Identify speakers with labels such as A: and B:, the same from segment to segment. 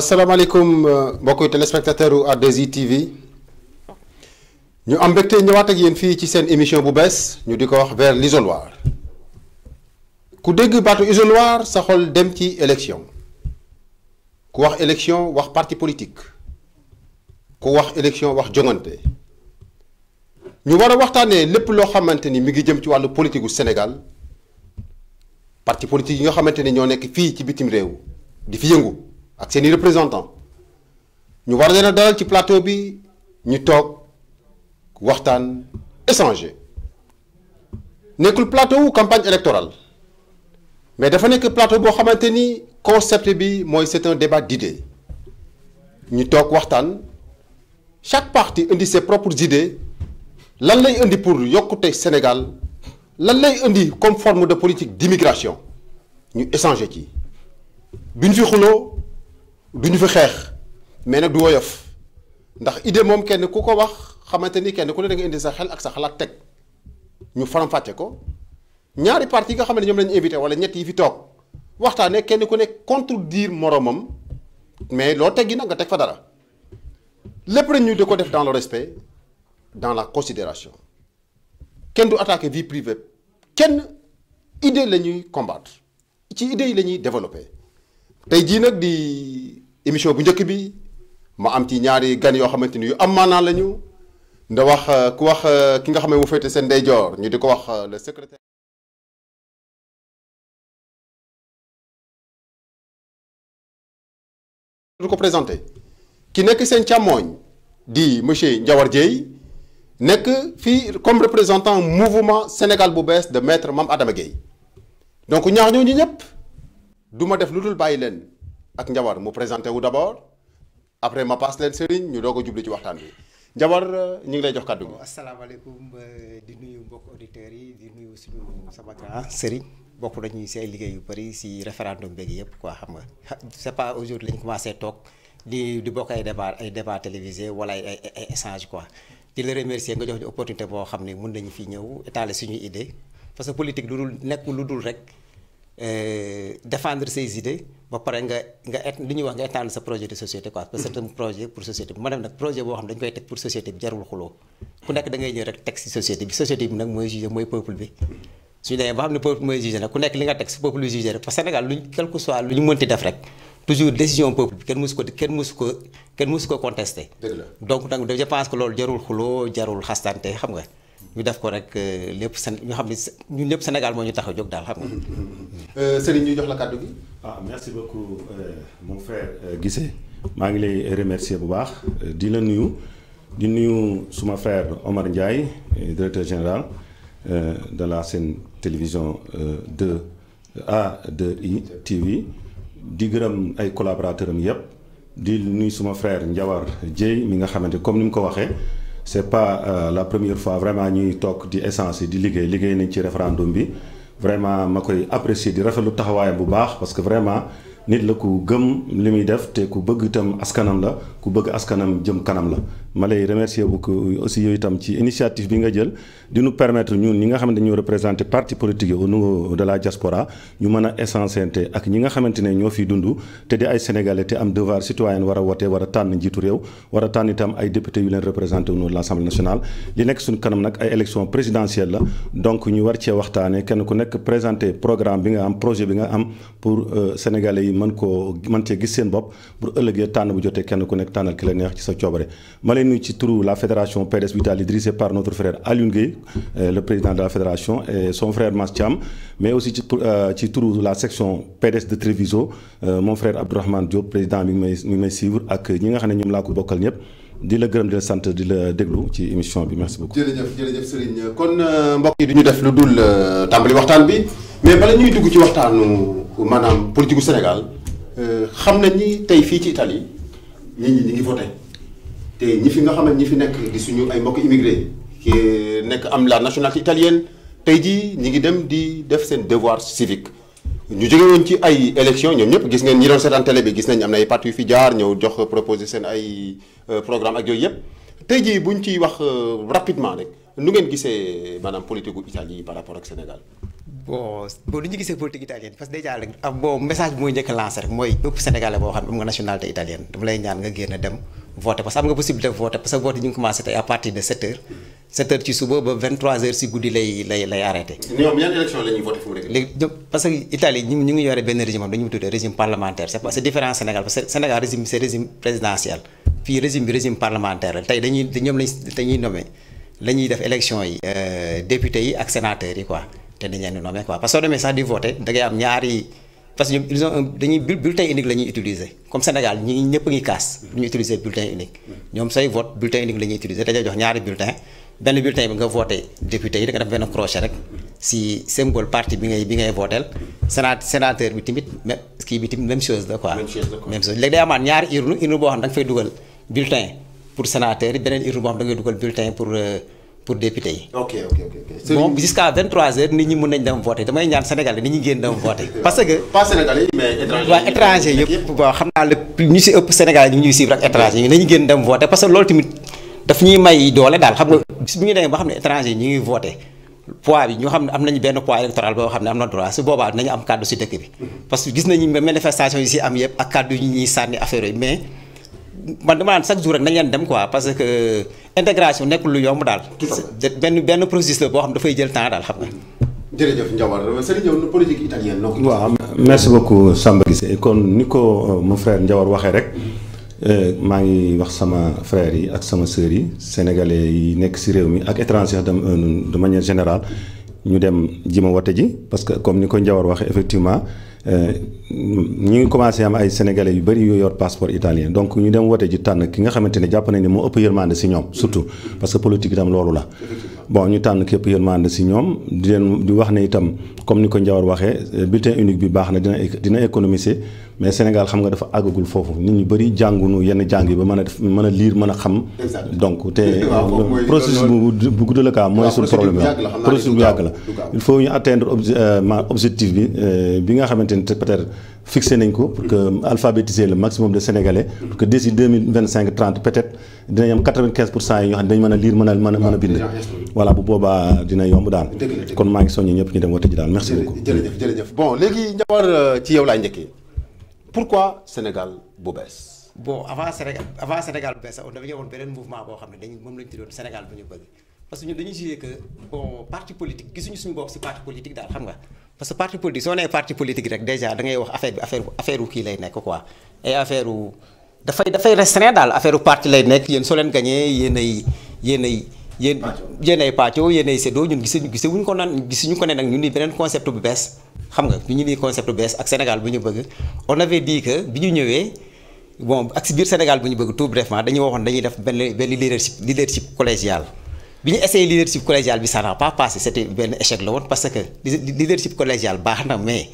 A: asalaamaaleykum mbokki téléspectateur u A2I TV ñu am mbégte ñëwaat ak yéen fii ci seen émission bu bees ñu di ko wax vers l'isoloir ku dégg baatu isoloir sa xol dem ci élection ku wax élection wax parti politique ku wax élection wax jongante ñu war a waxtaanee lépp loo xamante ni mi ngi jëm ci wàllu politique gu Sénégal parti politique yi nga xamante ni ñoo nekk fii ci bitim réew di fi yëngu ak seeni représentant ñu war leen a dalal ci plateau bi ñu toog waxtaan échanger nekkul plateau wu campagne électorale mais dafa nekk plateau boo xamante ni concept bi mooy c'est un débat d'idées ñu toog waxtaan chaque parti indi ses propres idées lan lay indi pour yokkute Sénégal lan lay indi comme forme de politique d'immigration ñu échanger ci duñ fi xuloo duñu fi xeex mais nag du woyof ndax idée moom kenn ku ko wax xamante ni kenn ku ne da nga indi sa xel ak sa xalaat teg ñu faram-fàcce ko ñaari parti yi nga xam ne ñoom lañu invité wala ñett yi fi toog waxtaanee kenn ku ne contredire moromam mais loo teggi nag nga teg fa dara lépp rek ñu di ko def dans le respect dans la considération kenn du attaquer vie privée kenn idée la ñuy combattre ci idée yi la ñuy développer tey jii nag di émission bu njëkk bi ma am ci ñaari gan yoo xamante ni yu am maanaa la ñu nda wax ku wax ki nga xam ne mu féete seen ndeyjoor ñu di ko wax le secrétaire du ko présenté ki nekk seen càmmooñ di monsieur Ndiawar Dieye nekk fii comme représentant mouvement Sénégal bu bees de maître Mame Adama Gueye donc ñaar ñooñu ñëpp du ma def lu dul bàyyi leen ak Ndiawar mu présenté wu d'abord après ma passe leen Serigne ñu doog a jublu ci waxtaan bi Ndiawar ñu ngi lay jox kàddu gi.
B: asalaamaaleykum di nuyu mbokk auditeurs yi di nuyu suñu sama grand Serigne bokk nañu si ay liggéey yu bëri si référendum beeg yëpp quoi xam nga c'est pas aujourd'hui lañ commencé toog di bokk ay débat télévisé wala ay échange quoi. di la remercier nga jox ñu opportunité boo xam ne mun nañu fi ñëw étaler suñuy idée parce que politique lu dul nekkul lu dul rek défendre ses idées ba pare nga li ñuy wax nga étendre sa projet de société quoi parce que c'est un projet pour société bi ma dem nag projet boo xam ne dañu koy teg pour société bi jarul xuloo ku nekk da ngay ñëw rek teg si société bi nag mooy jugé mooy peuple bi suñu demee ba xam ne peuple mooy jugé nag ku nekk li nga teg si peuple bi jugé rek parce que Sénégal luñ quel que soit lu ñu mënti def rek toujours décision peuple bi kenn mësu ko contesté.
A: dëgg la
B: donc nag je pense que loolu jarul xuloo jarul xastante xam nga ñu def ko rek lépp ñu xam ne ñun ñëpp Sénégal moo ñu tax a jóg daal xam nga.
A: Serigne ñu jox la kàddu gi.
C: Merci beaucoup mon frère Guissé maa ngi lay remercier bu baax di la nuyu di nuyu suma frère Omar Ndiaye directeur général de la Sen Télévision 2 A2I TV. di gërëm ay collaborateurs am yëpp di nuyu suma frère Ndiawar Dieye mi nga xamante comme ni mu ko waxee c'est pas la première fois vraiment ñuy toog di essence di liggéey nañ ci référendum bi vraiment ma koy apprécier di rafetlu taxawaayam bu baax parce que vraiment nit la ku gëm li muy def te ku bëgg itam askanam la ku bëgg askanam jëm kanam la ma lay remercier beaucoup aussi yooyu itam ci initiative bi nga jël di nous permettre ñun ñi nga xamante ne ñoo représenté parti politique au niveau de la diaspora ñu mën a essencenté ak ñi nga xamante ne ñoo fiy dund te di ay sénégalais te am devoir citoyen war a wote war a tànn njiitu réew war a tànn itam ay députés yu leen représenté au niveau de l'Assemblée nationale li nekk suñu kanam nag ay élection présidentielle la donc ñu war cee waxtaane kenn ku nekk présenté programme bi nga am projet bi nga am pour sénégalais yi mën cee gis seen bopp pour ëllëgee tànn bu jotee kenn ku nekk tànnal ki la neex ci sa coobare ma lay nuyu ci turu la fédération PDS Vitali dirigée par notre frère Alioune Gueye le président de la fédération et son frère Mass Thiam mais aussi ci turu la section PDS de Treviso mon frère Abdourahmane Diop président mi ngi may suivre ak ñi nga xam ne ñoom laa ko bokkal ñëpp di la gërëm di la sant di la déglu ci émission bi merci beaucoup.
A: jërëjëf Serigne kon mbokk yi du ñu def lu dul tàmbali waxtaan bi mais bala ñuy dugg ci waxtaanu maanaam politique gu Sénégal xam nañ ni tey fii ci Italie nit ñi ngi voté te ñi fi nga xam ne ñi fi nekk di suñu ay mbokk immigré ki nekk am la nationalité italienne tey jii ñi ngi dem di def seen devoir civique ñu jóge woon ci ay élection ñoom ñëpp gis ngeen ñi doon seetaan télé bi gis nañ am na ay parti yu fi jaar ñëw jox proposé seen ay programme ak yooyu yëpp tey jii buñ ciy wax rapidement rek nu ngeen gisee maanaam politique gu Italie par rapport ak Sénégal.
B: bon lu ñu gisee politique italienne parce que déjà rek bon message bi mooy njëkk a lancé rek mooy bépp sénégalais boo xam ne am nga nationalité italienne dama lay ñaan nga génn dem voter parce que am nga possibilité voter parce que vote yi ñu ngi commencé tey à partir de 7 heures 7 heures ci suba ba 23 heures si guddi lay arrêté.
A: ñoom yan élection la ñuy voté fu mu nekk.
B: léegi parce que Italie ñu ngi yore benn régime am dañu tuddee régime parlementaire c'est différent Sénégal parce que Sénégal régime c'est régime présidentiel fii régime parlementaire la tey dañuy nommé la ñuy def élection yi députés yi ak sénateurs yi quoi te dañu leen di nommé quoi parce que soo demee sax di voter da ngay am ñaari parce que ñoom ils ont dañuy bulletin unique la ñuy utiliser comme Sénégal ñëpp a ngi kaas du ñu utiliser bulletin unique ñoom say vote bulletin unique la ñuy utiliser dañuy jox ñaari bulletin benn bulletin bi nga voté député yi da nga def benn crochet rek si symbole parti bi ngay votel sénateur bi tamit même kii bi tamit même chose la quoi. même chose léegi day amaat ñaari urne boo xam ne da nga fay dugal bulletin pour sénateur yi beneen urne boo xam da ngay dugal bulletin pour député yi.
A: ok.
B: bon jusqu'à 23h nit ñi mën nañ dem voter damay ñaan Sénégal nit ñi génn dem voter parce que.
A: pas sénégalais mais étranger.
B: waaw étranger yëpp bon xam naa ñu si ëpp Sénégal ñu ngi ñuy suivre ak étranger yi nañu génn dem voter parce que loolu tamit daf ñuy may doole daal xam nga bis bu ñu demee ba xam ne étranger ñu ngi voter poids bi ñu xam ne am nañu benn poids électoral boo xam ne am na droit su boobaa dinañu am kàddu si dëkk bi. parce que gis nañu manifestation yi si am yëpp ak kàddu yi ñuy sànni affaire yi mais. man dama naan chaque jour rek nañ leen dem quoi parce que intégration nekkul lu yomb daal. benn processus la boo xam dafay jël temps daal xam nga.
A: jërëjëf Ndiawar Serigne Diaw politique italienne noo ko.
C: waaw merci beaucoup Samba Guissé kon ni ko mon frère Ndiawar waxee rek maa ngi wax sama frères yi ak sama sœurs yi sénégalais yi nekk ci réew mi ak étranger de manière générale ñu dem ji ma wote ji parce que comme ni ko Ndiawar waxee effectivement. ñu ngi commencé am ay sénégalais yu bëri yu yor passeport italien donc ñu dem wote ji tànn ki nga xamante ne jàpp nañ ne moo ëpp yërmande si ñoom surtout parce que politique itam loolu la bon ñu tànn képp yërmande si ñoom di wax ne itam comme ni ko Ndiawar waxee bulletin unique bi baax na dina économiser mais Sénégal xam nga dafa àggagul foofu nit ñu bëri jàngunu yenn jàng yi ba mën a lire mën a xam donc te processus bu gudd la kaa mooy suñu problème la processus bu yàgg la il faut ñu atteindre objectif bi nga xamante ne peut-être fixé nañ ko pour que alphabétiser le maximum de Sénégalais pour que d'ici 2025-30 peut-être dinañ am 95% yi ñoo xam ne dañ mën a lire mën a bind voilà bu boobaa dina yomb daal kon maa ngi soññi ñëpp ñu dem wote ji daal merci beaucoup
A: jërëjëf bon léegi Ndiawar ci yow laay njëkkee pourquoi Sénégal bu bees.
B: bon avant Sénégal bu bees sax on dafa ñëwoon beneen mouvement boo xam ne moom la ñu tuddoon Sénégal bu ñu bëgg parce que ñun dañuy jugé que bon parti politique gisuñu suñu bopp si parti politique daal xam nga parce que parti politique soo nee parti politique rek déjà da ngay wax affaire wu kii lay nekk quoi ay affaire wu dafay restreint daal affaire wu parti lay nekk yéen soo leen gagné yéenay pàccoo yéenay séddoo ñun gisuñu ko ne nag ñun ni beneen concept bu bees xam nga ñu ni concept bu bees ak Sénégal bu ñu bëgg on avait dit que bi ñu ñëwee bon ak si biir Sénégal bu ñu bëgg tout brièvement dañu waxoon dañuy def benn leadership collégial bi ñu essayé leadership collégial bi ça n'a pas passé c'était benn échec la woon parce que leadership collégial baax na mais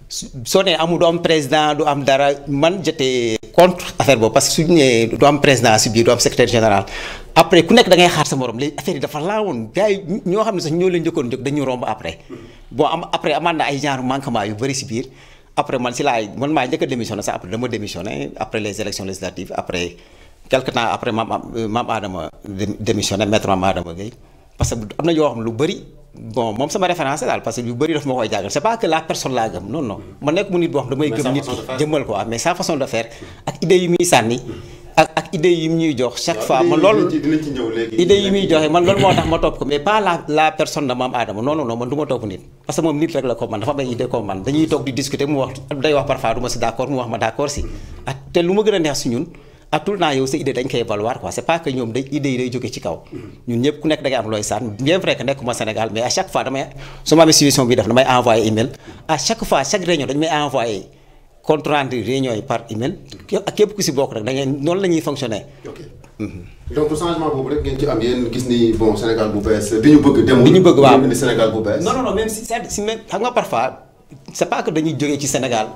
B: soo nee du am président du am dara man j'étais contre affaire boobu parce que suñu nee du am président si biir du am secrétaire général après ku nekk da ngay xaar sa morom léegi affaire yi dafa laawoon gars yi ñoo xam ne sax ñoo leen njëkkoon jóg dañu romb après bon après amaat na ay genre manquement yu bëri si biir après man maa njëkk a démissionné sax après dama démissionné après les élections législatives après quelque temps après maam Adama démissionné maître maam Adama Gueye parce que am na yoo xam lu bëri bon moom sama référence daal parce que yu bëri daf ma koy jàngal c'est pas que la personne laa gëm non man nekk mu nit boo xam damay gëm nit ki jëmmal ko mais sa façon de faire ak idée yi muy sànni ak idée yi ñuy jox chaque fois man loolu idée yi muy joxe man loolu moo tax ma topp ko mais pas la personne de maam Adama non man du ma topp nit parce que moom nit rek la ko man dafa am ay idée comme man dañuy toog di discuter mu wax day wax parfois du ma si d'accord mu wax ma d'accord si ak te lu ma gën a neex si ñun à tout le temps yow sa idée dañ koy évaluer quoi c'est pas que ñoom idée yi day jóge ci kaw ñun ñëpp ku nekk da ngay am looy sànn bien vrai que nekkuma Sénégal mais à chaque fois su ma amee situation bi def damay envoyer email à chaque fois chaque réunion dañu may envoyer compte rendu réunion yi par email ak képp ku si bokk rek da ngay noonu la ñuy fonctionner.
A: ok donc changement boobu rek ngeen ci am yéen gis ni bon Sénégal bu bees bi ñu bëgg. demul
B: bi ñu bëgg waaw
A: indi Sénégal bu bees.
B: non même si même xam nga parfois c'est pas que dañuy jógee ci Sénégal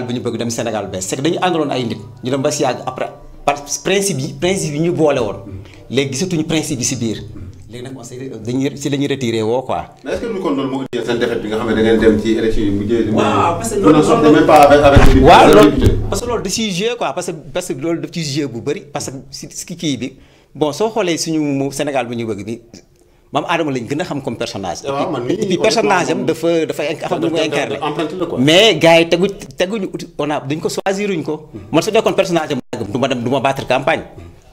B: bi ñu bëgg dem Sénégal bees c'est que dañu àndaloon ay nit ñu dem ba si yàgg après par principe yi ñu boole woon léegi gisatuñu principe yi si biir léegi nag si la ñuy retiré woo quoi.
A: mais est-ce que lu kon loolu moo indi seen défaite bi nga xam ne da ngeen dem ci élection yi mujjee.
B: waaw parce que loolu
A: même pas avec
B: waaw loolu parce que loolu da ciy joué quoi parce que loolu daf ciy joué bu bëri parce que si kii bi bon soo xoolee suñu Sénégal bi ñu bëgg ni Maam Adama lañ gën a xam comme personnage.
A: waaw man
B: et puis personnage am dafa xam lu mu incarné mais gars yi teguñu duñ ko choisiruñ ko. man su nekkoon personnage am du ma battre campagne.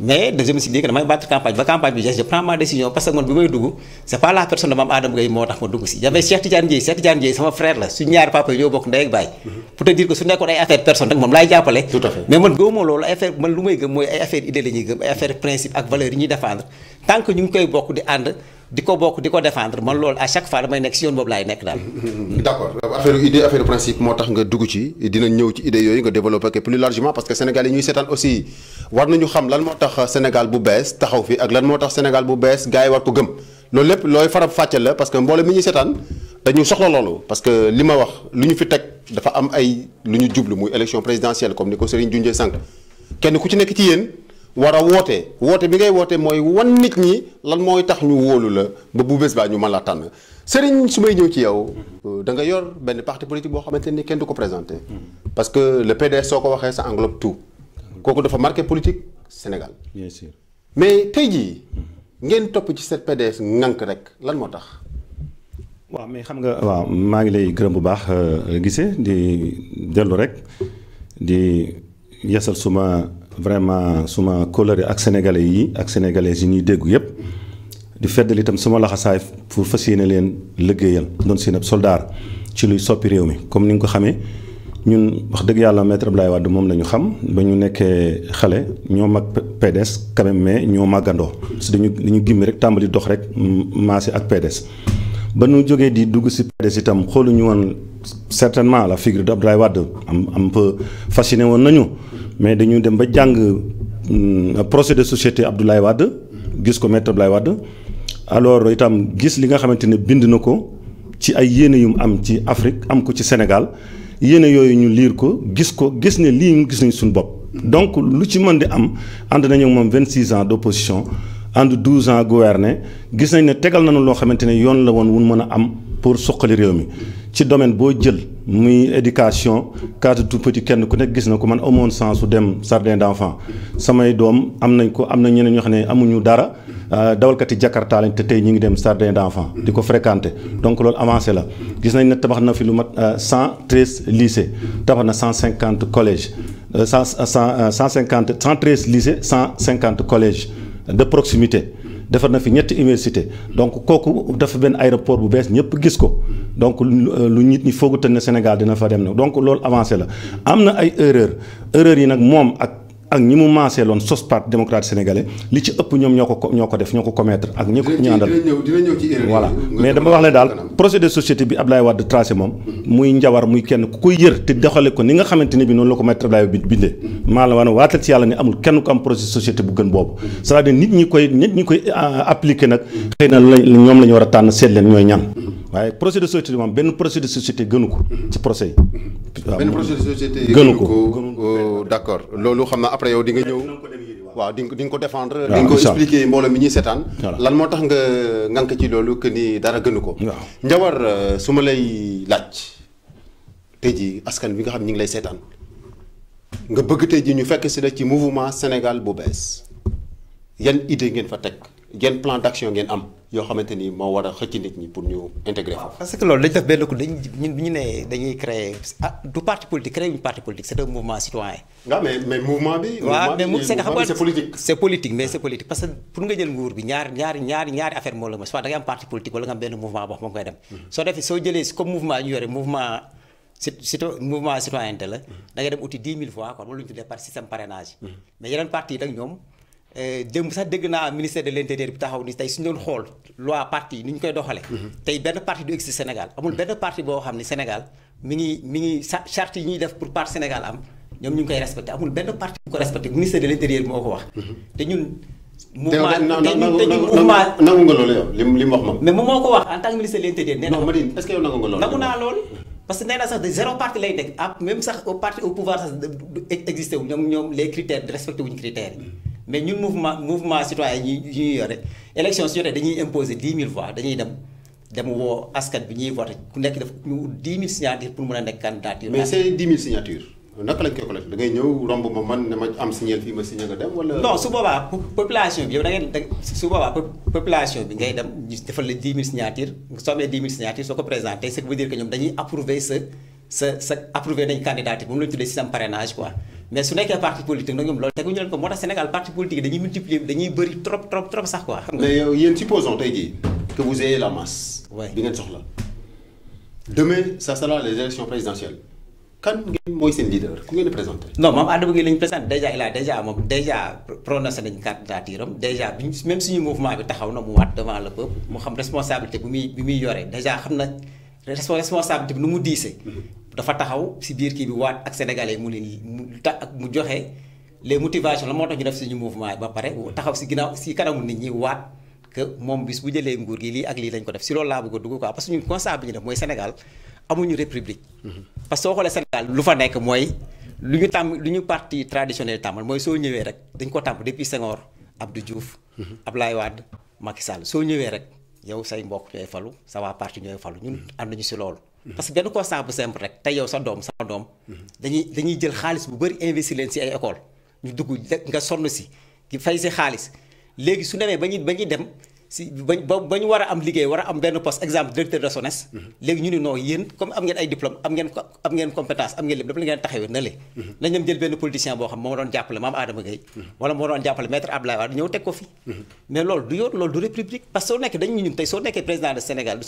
B: mais je me suis dit que damay battre campagne ba campagne bi je prends ma décision parce que man bi may dugg c'est pas la personne de Mame Adama Gueye moo tax ma dugg si y'avait Cheikh Tidiane Dièye sama frère la suñu ñaari papa yi ñoo bokk ndey ak baay. pour te dire que su nekkoon ay affaire personne rek moom laay jàppale.
A: tout à fait
B: mais man gëwuma loolu ay affaire man lu may gëm mooy ay affaire idée la ñuy gëm ay affaire principe ak valeurs yi ñuy défendre tant que ñu ngi koy bokk di ànd di ko bokk di ko défendre man loolu à chaque fois damay nekk si yoon boobu laay nekk daal.
A: d'accord affaire idée affaire principe moo tax nga dugg ci dina ñëw ci idée yooyu nga développer ko plus largement parce que Sénégal yi ñuy seetaan aussi war nañu xam lan moo tax Sénégal bu bees taxaw fi ak lan moo tax Sénégal bu bees gars yi war ko gëm loolu lépp looy farab fàcce la parce que mboolem mi ñuy seetaan dañu soxla loolu parce que li ma wax lu ñu fi teg dafa am ay lu ñu jublu muy élection présidentielle comme ni ko Serigne junjee sànq kenn ku ci nekk ci yéen war a woote bi ngay woote mooy wan nit ñi lan mooy tax ñu wóolu la ba bu bés baa ñu mën la tànn Serigne su may ñëw ci yow da nga yor benn parti politique boo xamante ni kenn du ko présenté parce que le PDS soo ko waxee ça englobe tout kooku dafa marqué politique Sénégal.
C: bien sûr
A: mais tey jii ngeen topp ci cette PDS ŋànk rek lan moo tax.
C: waaw mais xam nga waaw maa ngi lay gërëm bu baax gisee di dellu rek di yeesal vraiment suma kóllëre ak sénégalais yi ak sénégalaises yi ñuy déggu yépp di feddali itam suma laxasaay pour fas yéene leen liggéeyal doon seen ab soldaar ci luy soppi réew mi comme ni nga ko xamee ñun wax dëgg yàlla maître Abdoulaye Wade moom la ñu xam ba ñu nekkee xale ñoo mag PDS quand même mais ñoo màggandoo parce que dañu gimmi rek tàmbali dox rek maase ak PDS ba nu jógee di dugg si PDS itam xooluñu woon certainement la figure d'Abdoulaye Wade am peu fasciné woon nañu mais dañu dem ba jàng projet de société Abdoulaye Wade gis ko maître Abdoulaye Wade alors itam gis li nga xamante ne bind na ko ci ay yéene yu mu am ci Afrique am ko ci Sénégal yéene yooyu ñu liir ko gis ne lii ñu gis nañ suñu bopp. donc lu ci mën di am ànd nañu moom 26 ans d'opposition ànd 12 ans gouverner gis nañ ne tegal nañu loo xamante ne yoon la woon wun mën a am pour suqali réew mi ci domaine boo jël muy éducation cadre tout petit kenn ku nekk gis na ko man amoon sens su dem jardin d'enfants samay doom am nañ ko am na ñeneen ñoo xam ne amuñu dara dawalkati Jakarta lañ te tey ñu ngi dem jardin d'enfants di ko fréquenter donc loolu avancé la gis nañ ne tabax na fi lu mat 113 lycées tabax na 150 collèges 113 lycées 150 collèges de proximité defar na fi ñetti université donc kooku dafa benn aéroport bu bees ñëpp gis ko donc lu nit ñi foogutal ne Sénégal dina fa dem nag donc loolu avancé la am na ay erreur yi nag moom ak ñi mu maasee loon sos parti démocrate sénégalais li ci ëpp ñoom ñoo ko def ñoo ko commettre ak ñi ko ñu àndal
A: dina ñëw ci erreur
C: voilà mais dama wax ne daal projet de société bi Abdoulaye Wade tracé moom muy njawar muy kenn ku koy yër te doxale ko ni nga xamante ne bi noonu la ko maître Abdoulaye bindee maa la wax ne waatal ci yàlla ne amul kenn ku am projet de société bu gën boobu c'est-à-dire nit ñi koy appliquer nag xëy na ñoom la ñu war a tànn seet leen ñooy ñan waaye projet de société moom benn projet de société gënu ko ci procès yi
A: benn projet de société
C: gënu ko
A: d'accord loolu xam naa après yow di nga ñëw waaw di nga ko défendre di nga ko expliquer mbooloo mi ñuy seetaan lan moo tax nga ngànk ci loolu que ni dara gënu ko Ndiawar su ma lay laaj tey jii askan bi nga xam ñi ngi lay seetaan nga bëgg tey jii ñu fekk si la ci mouvement Sénégal bu bees yan idée ngeen fa teg yan plan d'action ngeen am yoo xamante ni moo war a xëcc nit ñi pour ñu intégrer fa.
B: parce que loolu dañu def benn ko ñun bi ñu ne dañuy créer du parti politique créer une parti politique c'est un mouvement citoyen.
A: waaw mais mouvement bi.
B: waaw mais c'est
A: politique.
B: c'est politique mais c'est politique parce que pour nga jël nguur bi ñaari affaire moo la ma soit da nga am parti politique wala nga am benn mouvement boo xam nga koy dem. soo jëlee comme mouvement ñu yore mouvement citoyenneté la da ngay dem uti 10 000 voix kon moom la ñu tuddee par système parrainage. mais yeneen parti yi nag ñoom. démb sax dégg naa ministère de l'intérieur bi taxaw ni tey suñu doon xool loi parti ni ñu koy doxale tey benn parti du existe Sénégal amul benn parti boo xam ne Sénégal mi ngi charte yi ñuy def pour parti Sénégal am ñoom ñu ngi koy respecté amul benn parti bu ko respecté ministère de l'intérieur moo ko wax te ñun mouvement
A: nangu nga loolu yow li mu wax moom
B: mais moom moo ko wax en tant que ministère de l'intérieur nee na
A: non Madine est-ce que yow nangu nga loolu
B: nangu naa loolu parce que nee na sax de zéro parti lay nekk même sax au parti au pouvoir sax existé wu ñoom les critères respecté wuñu critères yi mais ñun mouvement citoyen yi ñuy yore élection su jotee dañuy imposer 10 000 voix dañuy dem woo askan bi ñuy voté ku nekk def ñu 10 000 signatures pour mën a nekk candidature.
A: mais c'est 10 000 signatures. naka lañ koy collecté da ngay ñëw romb ma man ne ma am signal fii ma signé nga dem wala.
B: non su boobaa population bi yow da ngeen su boobaa population bi ngay dem ñu defal la 10 000 signatures soo amee 10 000 signatures soo ko présenté ce qui veut dire que ñoom dañuy approuver sa approuver nañ candidature bu mu la tuddee système parrainage quoi mais su nekkee parti politique nag ñoom loolu teguñu leen ko moo tax Sénégal parti politique dañuy multiplier dañuy bëri trop sax quoi. xam nga
A: mais yow yéen supposons tey jii que vous ayez la masse. bi ngeen soxla. demain ça sera les élections présidentielles kan ngeen mooy seen leader ku ngeen di présenté.
B: non moom Adama Gueye la ñu présenté déjà il a déjà moom déjà prononcé nañ candidature am déjà bi même suñu mouvement bi taxaw na mu waat devant le peuple mu xam responsabilité bi muy yore déjà xam na responsabilité bi nu mu diisee. dafa taxaw si biir kii bi waat ak sénégalais mu joxe les motivations la moo tax ñu def suñu mouvement yi ba pare taxaw si ginnaaw si kanamu nit ñi waat que moom bis bu jëlee nguur gi lii ak lii lañ ko def si loolu laa bëgg a dugg quoi parce que ñun constat bi ñu def mooy Sénégal amuñu république. parce que soo xoolee Sénégal lu fa nekk mooy lu ñu parti traditionnel tàmmal mooy soo ñëwee rek dañ ko tàmm depuis Senghor Abdou Diouf. Abdoulaye Wade Macky Sall soo ñëwee rek yow say mbokk ñooy falu sa waa parti ñooy falu ñun am nañu si loolu. parce que benn constat bu simple rek tey yow sa doom sama doom. dañuy jël xaalis bu bëri investir leen si ay école ñu dugg nga sonn si ki fay si xaalis léegi su demee ba ñuy dem si ba ñu war a am liggéey war a am benn poste exemple directeur de SONES. léegi ñu ne non yéen comme am ngeen ay diplôme am ngeen compétence am ngeen lépp dafa la ngeen taxawee na le nañ dem jël benn politicien boo xam moo doon jàppale Mame Adama Gueye wala moo doon jàppale maître Abdoulaye Wade ñëw teg ko fi. mais loolu du yoon loolu du république parce que soo nekkee dañu ñun tey soo nekkee président du Sénégal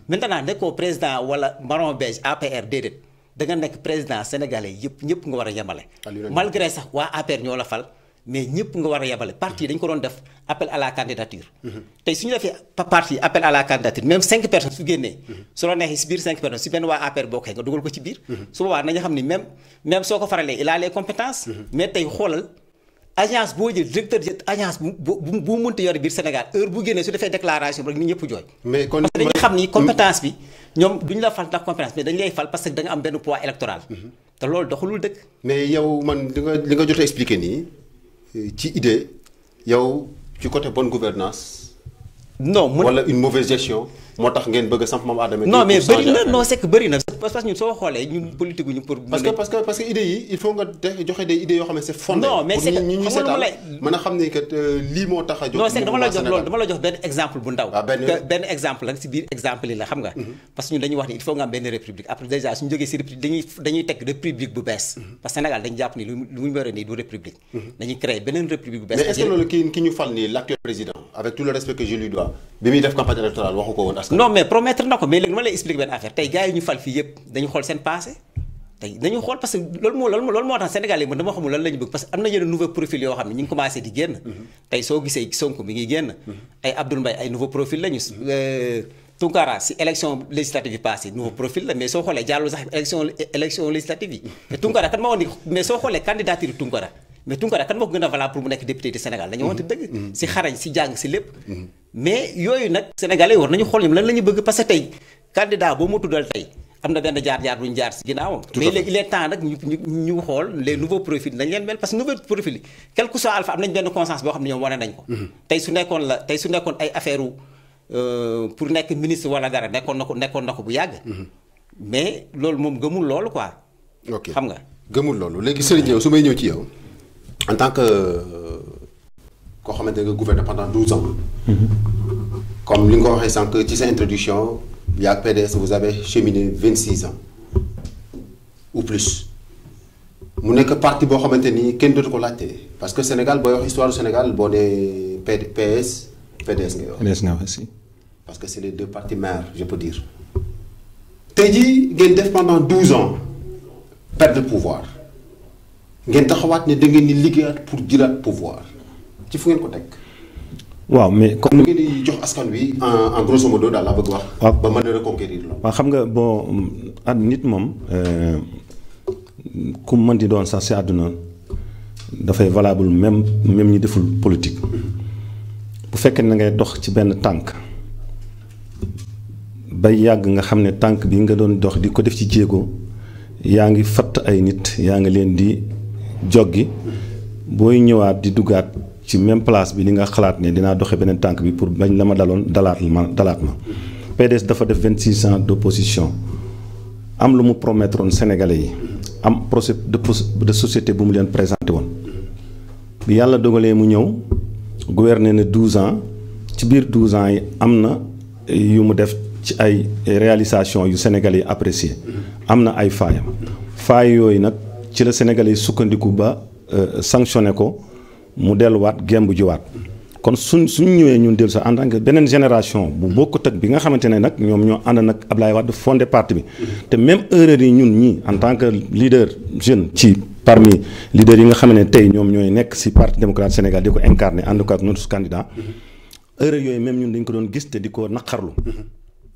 B: maintenant nekkoo président wala marron beige APR déedéet da nga nekk président sénégalais ñëpp nga war a yemale. malgré sax waa APR ñoo la fal. mais ñëpp nga war a yebale parti dañ ko doon def appel à la candidature. tey su ñu defee parti appel à la candidature même 5 personnes su génnee. su la neexee si biir 5 personnes si benn waa APR bokkee nga dugal ko ci biir. su boobaa nañu xam ni même soo ko faralee il a les compétences. mais tey xoolal agence boo jël directeur agence bu mënti yore biir Sénégal heure bu génnee su defee déclaration rek nit ñëpp jooy. mais kon parce que dañuy xam ni compétence bi ñoom duñu la fal ndax compétence mais dañu lay fal parce que da nga am benn poids électoral. te loolu doxalul dëkk.
A: mais yow man li nga jot a expliqué nii. ci idée yow ci côté bonne gouvernance non wala une mauvaise gestion moo tax ngeen bëgg a samp Mame Adama.
B: non mais bëri na non c'est que bëri na parce que ñun soo xoolee ñun politique ñu pour.
A: parce que idées yi il faut nga joxe des idées yoo xam ne c'est fondé.
B: non mais c'est que
A: ñu seetaan mën a xam ne que lii moo tax a jóg.
B: non c'est que dama la jox loolu dama la jox benn exemple bu ndaw. benn exemple la si biir exemple yi la xam nga. parce que ñun dañuy wax ni il faut nga am benn république après déjà suñu jógee si république dañuy teg république bu bees. parce que Sénégal dañu jàpp ni lu mu war a nii du république. dañuy créer beneen république bu bees.
A: mais est-ce que loolu ki ñu fal nii l'actuel président avec tout le respect que je lui dois bi muy def campagne électorale waxu ko woon askan.
B: non mais promettre na ko mais léegi ma lay expliquer benn affaire tey gars yi ñu fal fii yëpp dañu xool seen passé tey dañu xool parce que loolu moo tax Sénégal yi man dama xamul lan la ñu bëgg parce que am na yenn nouveau profil yoo xam ne ñu ngi commencé di génn. tey soo gisee Sonko mi ngi génn. ay Abdoul Mbaye ay nouveau profil lañu. Tounkara si élection législative yi passé nouveau profil la mais soo xoolee jàllul sax élection législative yi. mais Tounkara kan ma woon ni mais soo xoolee candidature Tounkara mais Tounkara kan moo ko gën a valable pour mu nekk député du Sénégal dañu wante dëgg. si xarañ si jàng si lépp. mais yooyu nag sénégalais war nañu xool ñoom lan la ñu bëgg parce que tey candidat boo ma tuddal tey am na benn jaar bu ñu jaar si ginnaawam. mais léegi il est temps nag ñu xool les nouveaux profils nañ leen mel parce que nouveau profil yi quel que soit alpha am nañ benn conscience boo xam ne ñoom wane nañ ko. tey su nekkoon ay affaire pour nekk ministre wala dara nekkoon na ko bu yàgg. mais loolu moom gëmul loolu quoi.
A: ok
B: xam nga.
A: gëmul loolu léegi Serigne yow su may ñëw ci yow en tant que koo xamante nga gouverné pendant 12 ans. comme li nga ko waxee sànq ci sa introduction yaa PDS vous avez cheminé 26 ans ou plus mu nekk parti boo xamante ni kenn dootu ko laajte parce que Sénégal booy wax histoire du Sénégal boo nee PDS ngay wax.
C: PDS nga wax si.
A: parce que c'est les deux partis mères je peux dire. tey jii ngeen def pendant 12 ans perte de pouvoir ngeen taxawaat ne da ngeen di liggéeyaat pour jëlaat pouvoir ci fu ngeen ko teg.
C: waaw mais comme
A: ngeen di jox askan wi en grosso modo daal laa bëgg wax.
C: waaw
A: ba mën a reconquérir loolu.
C: waaw xam nga bon nit moom ku mën di doon sax si àdduna dafay valable même ñi deful politique bu fekkee na ngay dox ci benn tànk ba yàgg nga xam ne tànk bi nga doon dox di ko def ci jéego yaa ngi fatt ay nit yaa ngi leen di joggi booy ñëwaat di duggaat ci même place bi li nga xalaat ne dinaa doxe beneen tànk bi pour bañ la ma daloon dalaat ma PDS dafa def 26 ans d'opposition am lu mu promettroon Sénégalais yi am procès de société bu mu leen présenté woon bi yàlla dogalee mu ñëw gouverner na 12 ans ci biir 12 ans yi am na yu mu def ci ay réalisation yu Sénégalais yi apprécié am na ay faayam faay yooyu nag ci la Sénégalais yi sukkandiku ba sanctionné ko mu delluwaat gembu jiwaat kon suñ ñëwee ñun dellu sax en tant que beneen génération bu bokkut ak bi nga xamante ne nag ñoom ñoo ànd nag Ablaye Wade fondé parti bi te même erreur yi ñun ñii en tant que leader jeune ci parmi leader yi nga xam ne tey ñoom ñooy nekk ci parti démocrate Sénégal di ko incarné ànd ko ak notre candidat erreur yooyu même ñun dañ ko doon gis te di ko naqarlu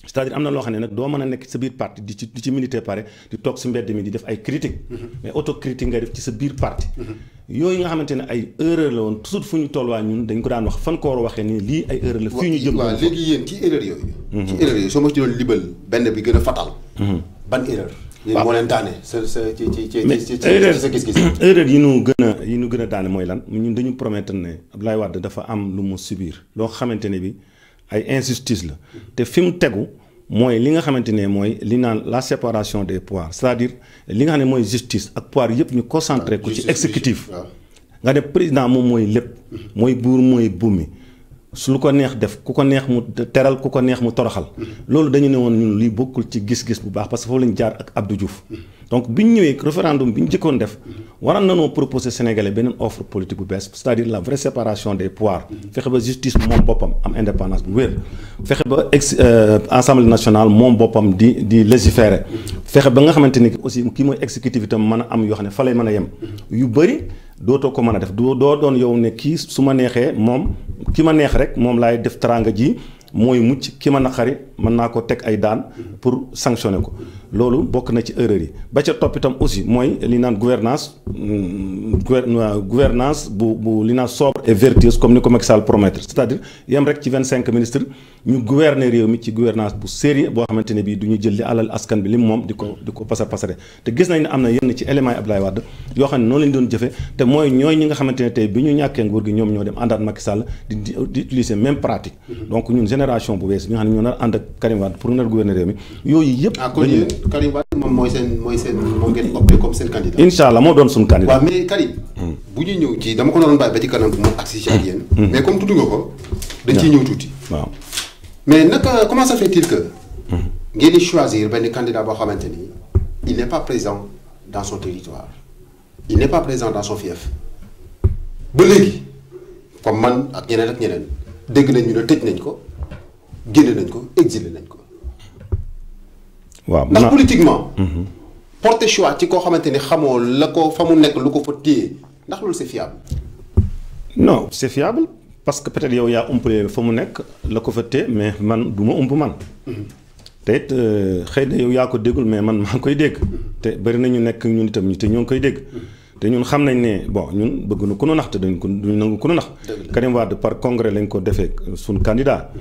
C: c'est-à-dire am na loo xam ne nag doo mën a nekk sa biir parti di ci militer pare di toog si mbedd mi di def ay critique mais autocritique ngay def ci sa biir parti yooyu nga xamante ne ay erreur la woon toujours fu ñu tolluwaa ñun dañ ko daan wax fan ko war a waxee nii lii ay erreur la fii ñu jëm
A: waaw léegi yéen ci erreur yooyu ci erreur yooyu soo ma ci doon libal benn bi gën a fatal ban erreur yéen moo leen daane sa sa gis-gis
C: erreur yi ñu gën a daane mooy lan ñun dañu promettre ne Abdoulaye Wade dafa am lu mu subir loo xamante ne bi ay injustice la te fi mu tegu mooy li nga xamante ne mooy li naan la séparation des pouvoirs c'est-à-dire li nga xam ne mooy justice ak pouvoir yëpp ñu concentré ko ci exécutif nga ne président moom mooy lépp mooy buur mooy bumi su lu ko neex def ku ko neex mu teral ku ko neex mu toroxal loolu dañu ne woon ñun lii bokkul ci gis-gis bu baax parce que foofu lañu jaar ak Abdou Diouf donc bi ñu ñëwee référendum bi ñu jëkkoon def waroon nañoo proposer Sénégalais beneen offre politique bu bees c'est-à-dire la vraie séparation des pouvoirs fexe ba justice moom boppam am indépendance bu wér fexe ba assemblée nationale moom boppam di légiférer fexe ba nga xamante ni aussi kii mooy exécutif itam mën a am yoo xam ne fa lay mën a yem yu bëri dootoo ko mën a def doo doon yow ne kii su ma neexee moom ki ma neex rek moom laay def teraanga ji mooy mucc ki ma naqari mën naa ko teg ay daan pour sanctionner ko loolu bokk na ci erreur yi ba ca topp itam aussi mooy li naan gouvernance bu li naan sobre et vertueuse comme ni ko Macky Sall promettre c'est-à-dire yem rek ci 25 ministres ñu gouverner réew mi ci gouvernance bu sérieux boo xamante ne bii du ñu jël li alal askan bi li moom di ko pasare te gis nañ ne am na yenn ci éléments yi Abdoulaye Wade yoo xam ne noonu lañ doon jëfe te mooy ñooy ñi nga xamante ne tey bi ñu ñàkkee nguur gi ñoom ñoo dem àndaat Macky Sall di utiliser même pratique donc ñun génération bu bees bi nga xam ne ñoo nar ànd ak Karim Wade pour nar gouverner réew mi yooyu yëpp
A: Karim Wade moom mooy seen moom ngeen opté comme seen candidat
C: incha allah moo doon suñu candidat
A: waaw mais Karim bu ñuy ñëw ci dama ko doon bàyyi ba ci kanam bu mu agsi ci ak yéen mais comme tudd nga ko dañ ciy ñëw tuuti
C: waaw
A: mais naka comment ça fait-il que ngeen di choisir benn candidat boo xamante ni il n'est pas présent dans son territoire il n'est pas présent dans son fief ba léegi comme man ak ñeneen dégg nañ ñu ne tëj nañ ko génne nañ ko exilé nañ ko
C: waaw
A: ndax politiquement porter choix ci koo xamante ni xamoo la ko fa mu nekk lu ko fa téye ndax loolu c'est fiable
C: non c'est fiable parce que peut-être yow yaa umpale fa mu nekk la ko fa téye mais man du ma ump man te it xëy na yow yaa ko déggul mais man maa ngi koy dégg te bari nañu nekk ñun itam ñu te ñoo ngi koy dégg te ñun xam nañ ne bon ñun bëgg na ku nu nax te duñ nangu ku nu nax Karim Wade par congrès lañ ko defee suñ candidat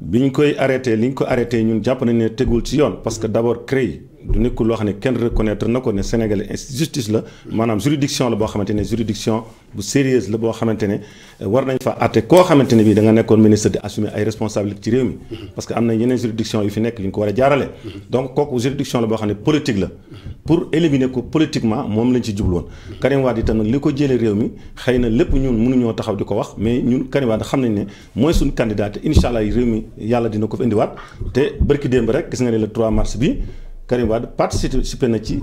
C: bi ñu koy arrêté li ñu ko arrêté ñun jàpp nañ ne tegul ci yoon parce que d'abord CREI du nekkul loo xam ne kenn reconnaître na ko ne Sénégalais justice la maanaam juridiction la boo xamante ne juridiction bu sérieuse la boo xamante ne war nañ fa àtte koo xamante ne bii da nga nekkoon ministre di assumer ay responsabilités ci réew mi parce que am na yeneen juridiction yu fi nekk yu ñu ko war a jaarale donc kooku juridiction la boo xam ne politique la pour éliminer ko politiquement moom lañ ci jubloon Karim Wade itam nag li ko jëlee réew mi xëy na lépp ñun mënuñoo taxaw di ko wax mais ñun Karim Wade xam nañ ne mooy suñu candidat te incha allah réew mi yàlla dina ko fi indiwaat te bërki démb rek gis nga ne le 3 mars bi Karim Wade participé na ci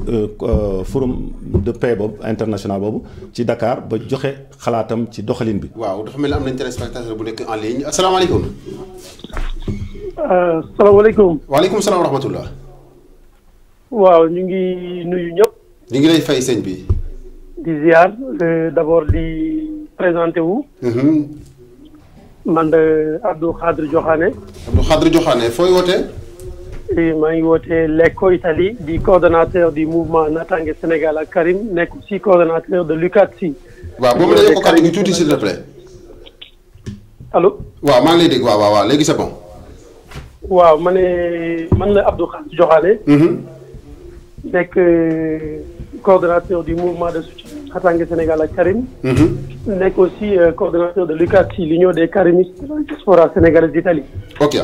C: forum de paix boobu international boobu ci Dakar ba joxe xalaatam ci doxalin bi.
A: waaw dafa mel ni am nañ téléspectateur bu nekk en ligne asalaamaaleykum.
D: salaamaaleykum.
A: waaleykum salaam wa rahmatullah.
D: waaw ñu ngi nuyu ñëpp.
A: ñu ngi lay fay sëñ bi.
D: di ziar d'abord di présenté wu. man de Abdou Khadre Diokhane.
A: Abdou Khadre Diokhane fooy wootee.
D: maa ngi wootee Lecco Italie di coordonnateur du mouvement Natangué Sénégal ak Karim nekk aussi coordonnateur de l'UCAD-SI.
A: waaw boo ma la yokk kàddu gi tuuti s'il te plaît.
D: allo.
A: waaw maa ngi lay dégg waaw léegi c'est bon.
D: waaw man la Abdou Khadre Diokhane. nekk coordonnateur du mouvement de soutien Natangué Sénégal ak Karim. nekk aussi coordonnateur de l'UCAD-SI l'union des karimistes de la diaspora sénégalaise d'Italie.
A: ok.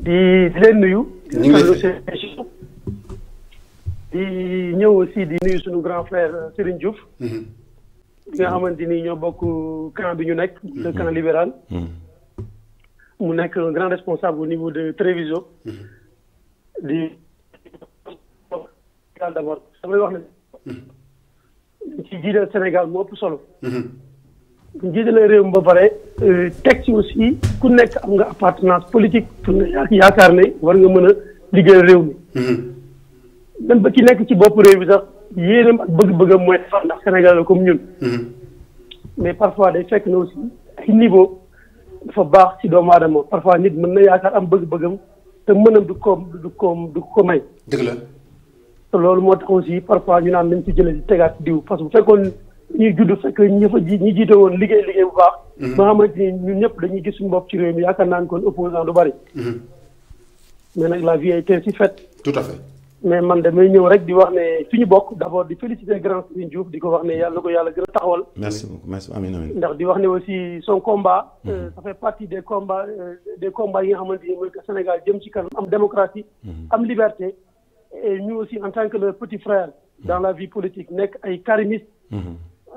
D: di leen nuyu.
A: ñu ngi lay
D: di ñëw aussi di nuyu suñu grand frère Serigne Diouf. bi nga xamante ni ñoo bokk camp bi ñu nekk. le camp libéral. mu nekk un grand responsable au niveau de Treviso. di d'abord damay wax ne. ci jiital Sénégal moo ëpp solo. bu jiitalee réew mi ba pare teg ci aussi ku nekk am nga appartenance politique pour ne yaakaar ne war nga mën a liggéeyal réew mi. même ba ci nekk ci bopp réew bi sax yéenam ak bëgg-bëggam mooy defar ndax Sénégal la comme ñun. mais parfois day fekk na aussi ay niveau dafa baax ci doomu aadama parfois nit mën na yaakaar am bëgg-bëggam te mënam du ko may. dëgg la. te loolu moo tax aussi parfois ñu naan nañ ci jëlee di tegaat diw parce que bu fekkoon ñuy judd fekk ñi jiite woon liggéey bu baax. ba xamante ni ñun ñëpp dañuy gis suñu bopp ci réew mi yaakaar naa ne kon opposant du bari. mais nag la vie a été ainsi faite.
A: tout à fait.
D: mais man damay ñëw rek di wax ne fi ñu bokk d' abord di féliciter grand Serigne Diouf di ko wax ne yàlla na ko yàlla gën a taxawal.
C: merci beaucoup merci amiin amiin.
D: ndax di wax ne aussi son combat. ça fait partie des combats yi nga xamante ni mooy que Sénégal jëm ci kanam am démocratie. am liberté. et ñu aussi en tant que le petit frère. dans la vie politique nekk ay karimiste.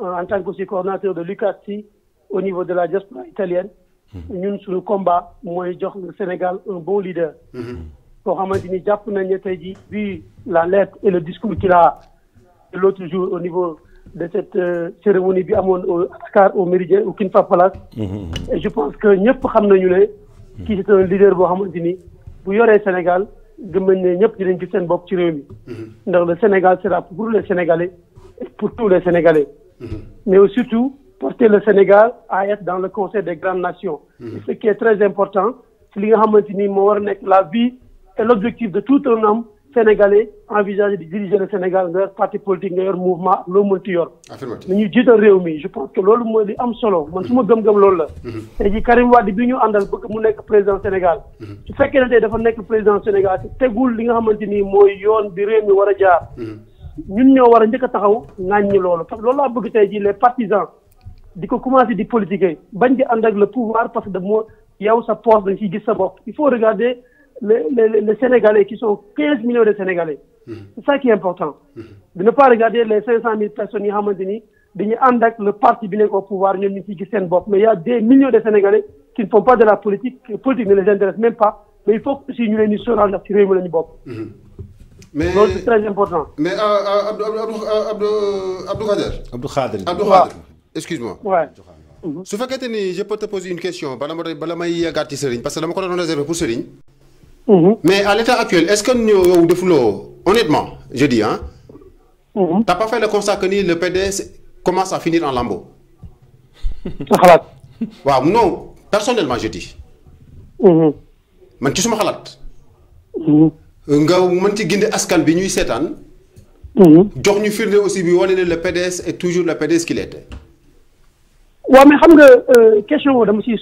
D: en tant que aussi coordonnateur de l'UCASI au niveau de la diaspora italienne. ñun suñu combat mooy jox le Sénégal un bon leader. koo xamante ni jàpp nañ ne tey jii vu la lettre et le discours qu'il a l'autre jour au niveau de cette cérémonie bi amoon au Dakar au Méridien au King Fahd Palace. et je pense que ñëpp xam nañu ne. kii c'est un leader boo xamante ni bu yoree Sénégal gëm nañ ne ñëpp dinañ gis seen bopp ci réew mi. ndax le Sénégal sera pour les Sénégalais et pour tous les Sénégalais. mais surtout porter le Sénégal à être dans le Conseil des grandes nations. et ce qui est très important ci li nga xamante ni moo war a nekk la vie. et l'objectif de tout un homme sénégalais envisager de diriger le Sénégal nga yor parti politique nga yor mouvement loo mënti yor. ni ñu jiital réew mi je pense que loolu mooy li am solo man su ma gëm-gëm loolu la. tey jii Karim Wade bi ñu àndal bëgg mu nekk président Sénégal. su fekkee ne tey dafa nekk président Sénégal te tegul li nga xamante ni mooy yoon bi réew mi war a jaar. ñun ñoo war a njëkk a taxaw ŋàññi loolu parce que loolu laa bëgg tey jii les partisans di ko commencer di politiquer bañ di ànd ak le pouvoir parce que moo yow sa poste dañ ciy gis sa bopp il faut regarder. Les Sénégalais qui sont 15 millions de Sénégalais. C'est ça qui est important. De ne pas regarder les 500 000 personnes qui ont le parti qui est au pouvoir, mais il y a des millions de Sénégalais qui ne font pas de la politique, la politique ne les intéresse même pas, mais il faut que si nous les nous dans la tirée, mais c'est très important.
A: Mais Abdou Khader. Excuse-moi.
D: Ouais.
A: su fekkee ni je peux te poser une question bala may yeggaat ci Serigne parce que dama ko doon réserver pour Serigne. Mais à l'état actuel est-ce que yow defuloo honnêtement je dis hein. T'as pas fait le constat que ni le PDS commence à finir en lambeaux.
D: xalaat.
A: waaw non personnellement je dis. man ci suma xalaat. nga mën ci gindi askan bi ñuy seetaan. jox ñu firnde aussi bi wane ne le PDS est toujours le PDS qu'il était.
D: waaw mais xam nga question boobu dama ci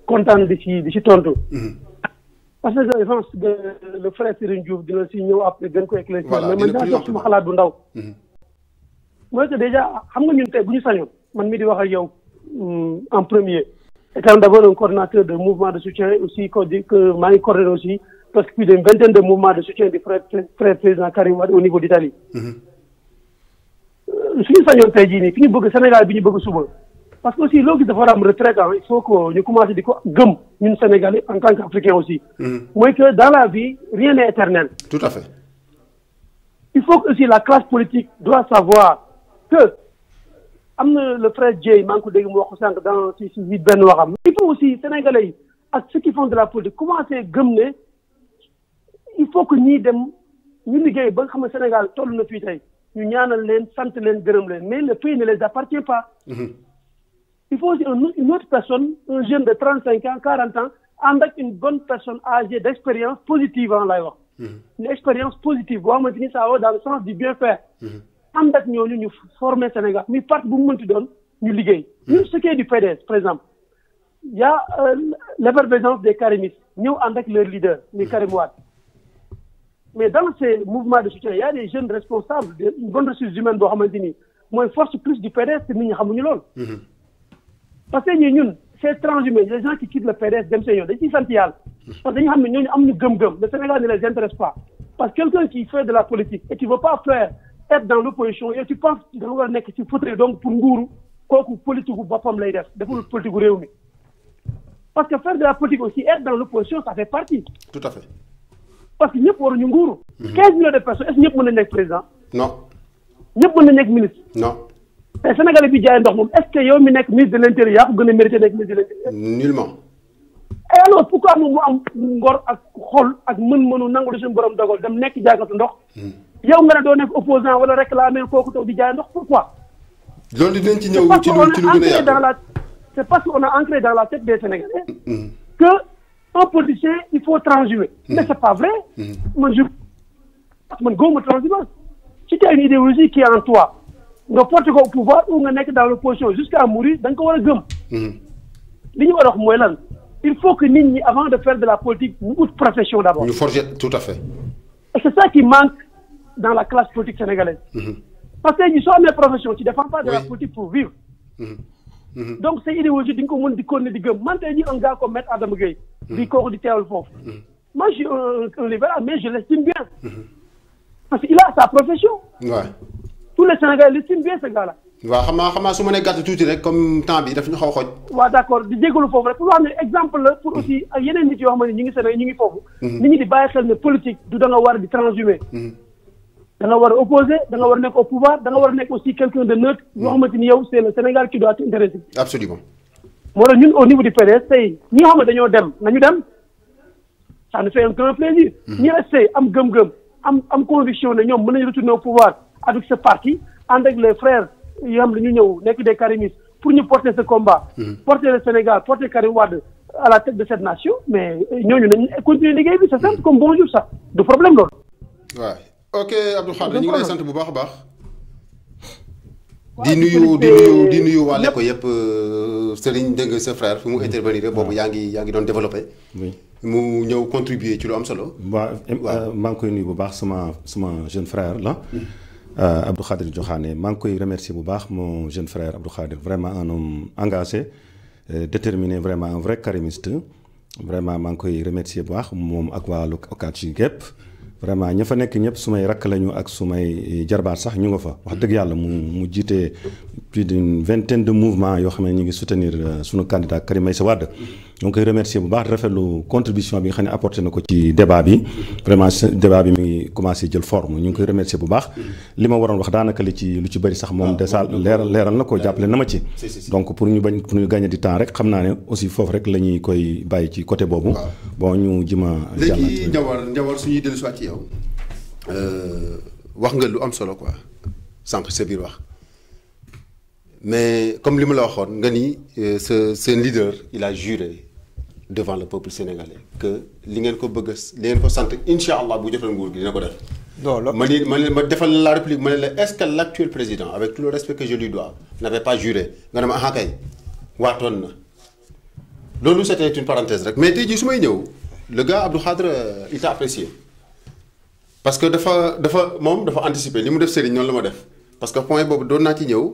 D: kontaan di ci tontu. parce que je pense que le frère Serigne Diouf dina si ñëw après gën ko éclaircir. mais man daa jox suma xalaat bu ndaw. mooy que déjà xam nga ñun tey bu ñu sañoon man mi di wax ak yow en premier. étant d'abord un coordonnateur de mouvement de soutien aussi que maa ngi coordonné aussi parce que plus d'une vingtaine de mouvements de soutien du frère président Karim Wade au niveau d'Italie. suñu sañoon tey jii nii fi ñu bëgg Sénégal bi ñu bëgg suba. parce que aussi loo gis dafa war a am retraite il faut que ñu commencer di ko gëm ñun Sénégalais en tant qu'Africains aussi. mooy que dans la vie rien n'est éternel.
A: Tout à fait.
D: Il faut que aussi la classe politique doit savoir que am na le frère Dieye maa ngi ko dégg mu wax ko sànq dans ci benn waxam. il faut aussi Sénégalais yi ak ceux qui font de la politique commencer gëm ne il faut que ñii dem ñu liggéey ba nga xam ne Sénégal toll na fii tey ñu ñaanal leen sant leen gërëm leen mais le pays ne les appartient pas. Il faut aussi une autre personne, un jeune de 35 ans, 40 ans, avec une bonne personne âgée d'expérience positive en live. Une expérience positive. Ça va dans le sens du bien faire. Avec nous former Sénégal. Mais part du monde donne, nous liguer. Nous, ce qui est du PDS, par exemple, il y a l'effervescence des karimistes. Nous, avec leur leader, les Karim Wade. Mais dans ces mouvements de soutien, il y a des jeunes responsables, une bonne ressource humaine, moi, force plus du PDS que nous savons. Parce que ñun c'est transhumé les gens qui quittent le PDS dem seen yoon dañ ciy sant yàlla parce que dañu xam ne ñooñu am ñu gëm-gëm le Sénégal ne les intéresse pas parce que quelqu'un qui fait de la politique et tu veux pas être dans l'opposition et tu penses que da nga war a nekk ci fauteuil donc pour nguuru kooku politique gu boppam lay def deful politique gu réew mi parce que faire de la politique aussi être dans l'opposition ça fait partie.
A: Tout à fait.
D: parce que ñëpp waruñu nguuru. 15 millions de personnes est-ce que ñëpp mën nañu nekk président.
A: non.
D: ñëpp mën nañu nekk ministre.
A: non.
D: te Sénégalais bi jaay ndox moom est-ce que yow mi nekk ministre de l'intérieur yaa ko gën a mérité nekk ministre de l'intérieur.
A: nullement.
D: et alors pourquoi moom mu am ngor ak xol ak mën-mënu nangu lu suñu borom dogal dem nekk jaaykatu ndox. yow nga ne doo nekk opposant wala réclamer kooku taw di jaay ndox pourquoi.
A: loolu dinañ ci ñëw ci lu gën a yaatu.
D: c'est parce qu'on a ancré dans la tête des Sénégalais que un politicien il faut transhumer. mais c'est pas vrai. man góob ma transhumance. si tu as une idéologie qui est en toi nga porté ko au pouvoir ou nga nekk dans l'opposition jusqu'à mourir da nga ko war a gëm. li ñu war a wax mooy lan il faut que nit ñi avant de faire de la politique ñu ut profession d'abord.
A: ñu forger tout à fait.
D: et c'est ça qui manque dans la classe politique sénégalaise. parce que ñu soo amee profession tu défends pas de la politique pour vivre. donc c'est idéologie di nga ko mën di continuer di gëm man tey jii un gars comme Maître Adama Gueye. di kooku di teewal foofu. moi je suis un libéral mais je l'estime bien. parce qu'il a sa profession.
A: Ouais.
D: tous les Sénégalais l'estiment bien ce gars-là.
A: waaw xam naa su ma nee gàtt tuuti rek comme temps bi daf ñu xaw a xoj.
D: waaw d'accord di jégalu foofu rek pour wax ne exemple la pour aussi ak yeneen nit yoo xam ne ñu ngi Sénégal ñu ngi foofu. nit ñi di bàyyi xel ne politique du da nga war di transhumer. da nga war a opposer da nga war a nekk au pouvoir da nga war a nekk aussi quelqu'un de neutre. yoo xamante ni yow c'est le Sénégal qui doit t'intéresser.
A: absolument.
D: moo tax ñun au niveau du PDS tey ñi nga xam ne dañoo dem nañu dem ça nous fait un grand plaisir. ñi resté am gëm-gëm am conviction ne ñoom mën nañu retourner au pouvoir avec ce parti ànd ak les frères yoo xam ne ñu ñëw nekk des karimistes pour ñu porter ce combat. porter le Sénégal porter Karim Wade à la tête de cette nation mais ñooñu nañu continuer liggéey bi c'est simple comme bonjour ça du problème loolu.
A: waaw ok Abdou Khadre ñu ngi lay sant bu baax a baax. di nuyu wàlle ko yëpp Serigne dégg sa frère fi mu intervenir boobu yaa ngi doon développé. mu ñëw contribuer ci lu am solo.
C: waaw maa ngi koy nuyu bu baax sama jeune frère la. Abdou Khadre Diokhane maa ngi koy remercier bu baax mon jeune frère Abdou Khadre vraiment un homme engagé déterminé vraiment un vrai karimiste vraiment maa ngi koy remercier bu baax moom ak waa Okatchi gépp vraiment ña fa nekk ñëpp su may rakk lañu ak su may jarbaat sax ñu nga fa wax dëgg yàlla mu jiite plus d'une vingtaine de mouvements yoo xam ne ñu ngi soutenir sunu candidat Karim Meïssa Wade ñoo ngi koy remercier bu baax rafetlu contribution bi nga xam ne apporté na ko ci débat bi vraiment débat bi mi ngi commencé jël forme ñu ngi koy remercier bu baax li ma waroon wax daanaka lu ci bëri sax moom dèjà leeral na ko jàppale na ma ci donc pour ñu gagner du temps rek xam naa ne aussi foofu rek la ñuy koy bàyyi ci côté boobu bon ñu jima
A: léegi Ndiawar suñuy dellu soit ci yow wax nga lu am solo quoi sànq sa biir wax mais comme li ma la waxoon nga ni seen leader il a juré devant le peuple sénégalais que li ngeen ko bëgg li ngeen ko sant incha allah bu jotal nguur gi dina ko def. non ma defal la république ma ne la est-ce que l'actuel président avec tout le respect que je lui dois n'avait pas juré nga ne ma ah kay waatoon na loolu c'était une parenthèse rek mais tey jii su may ñëw le gars Abdou Khadre il t'a apprécié parce que dafa anticiper li mu def Serigne noonu la ma def parce que point boobu doon naa ci ñëw.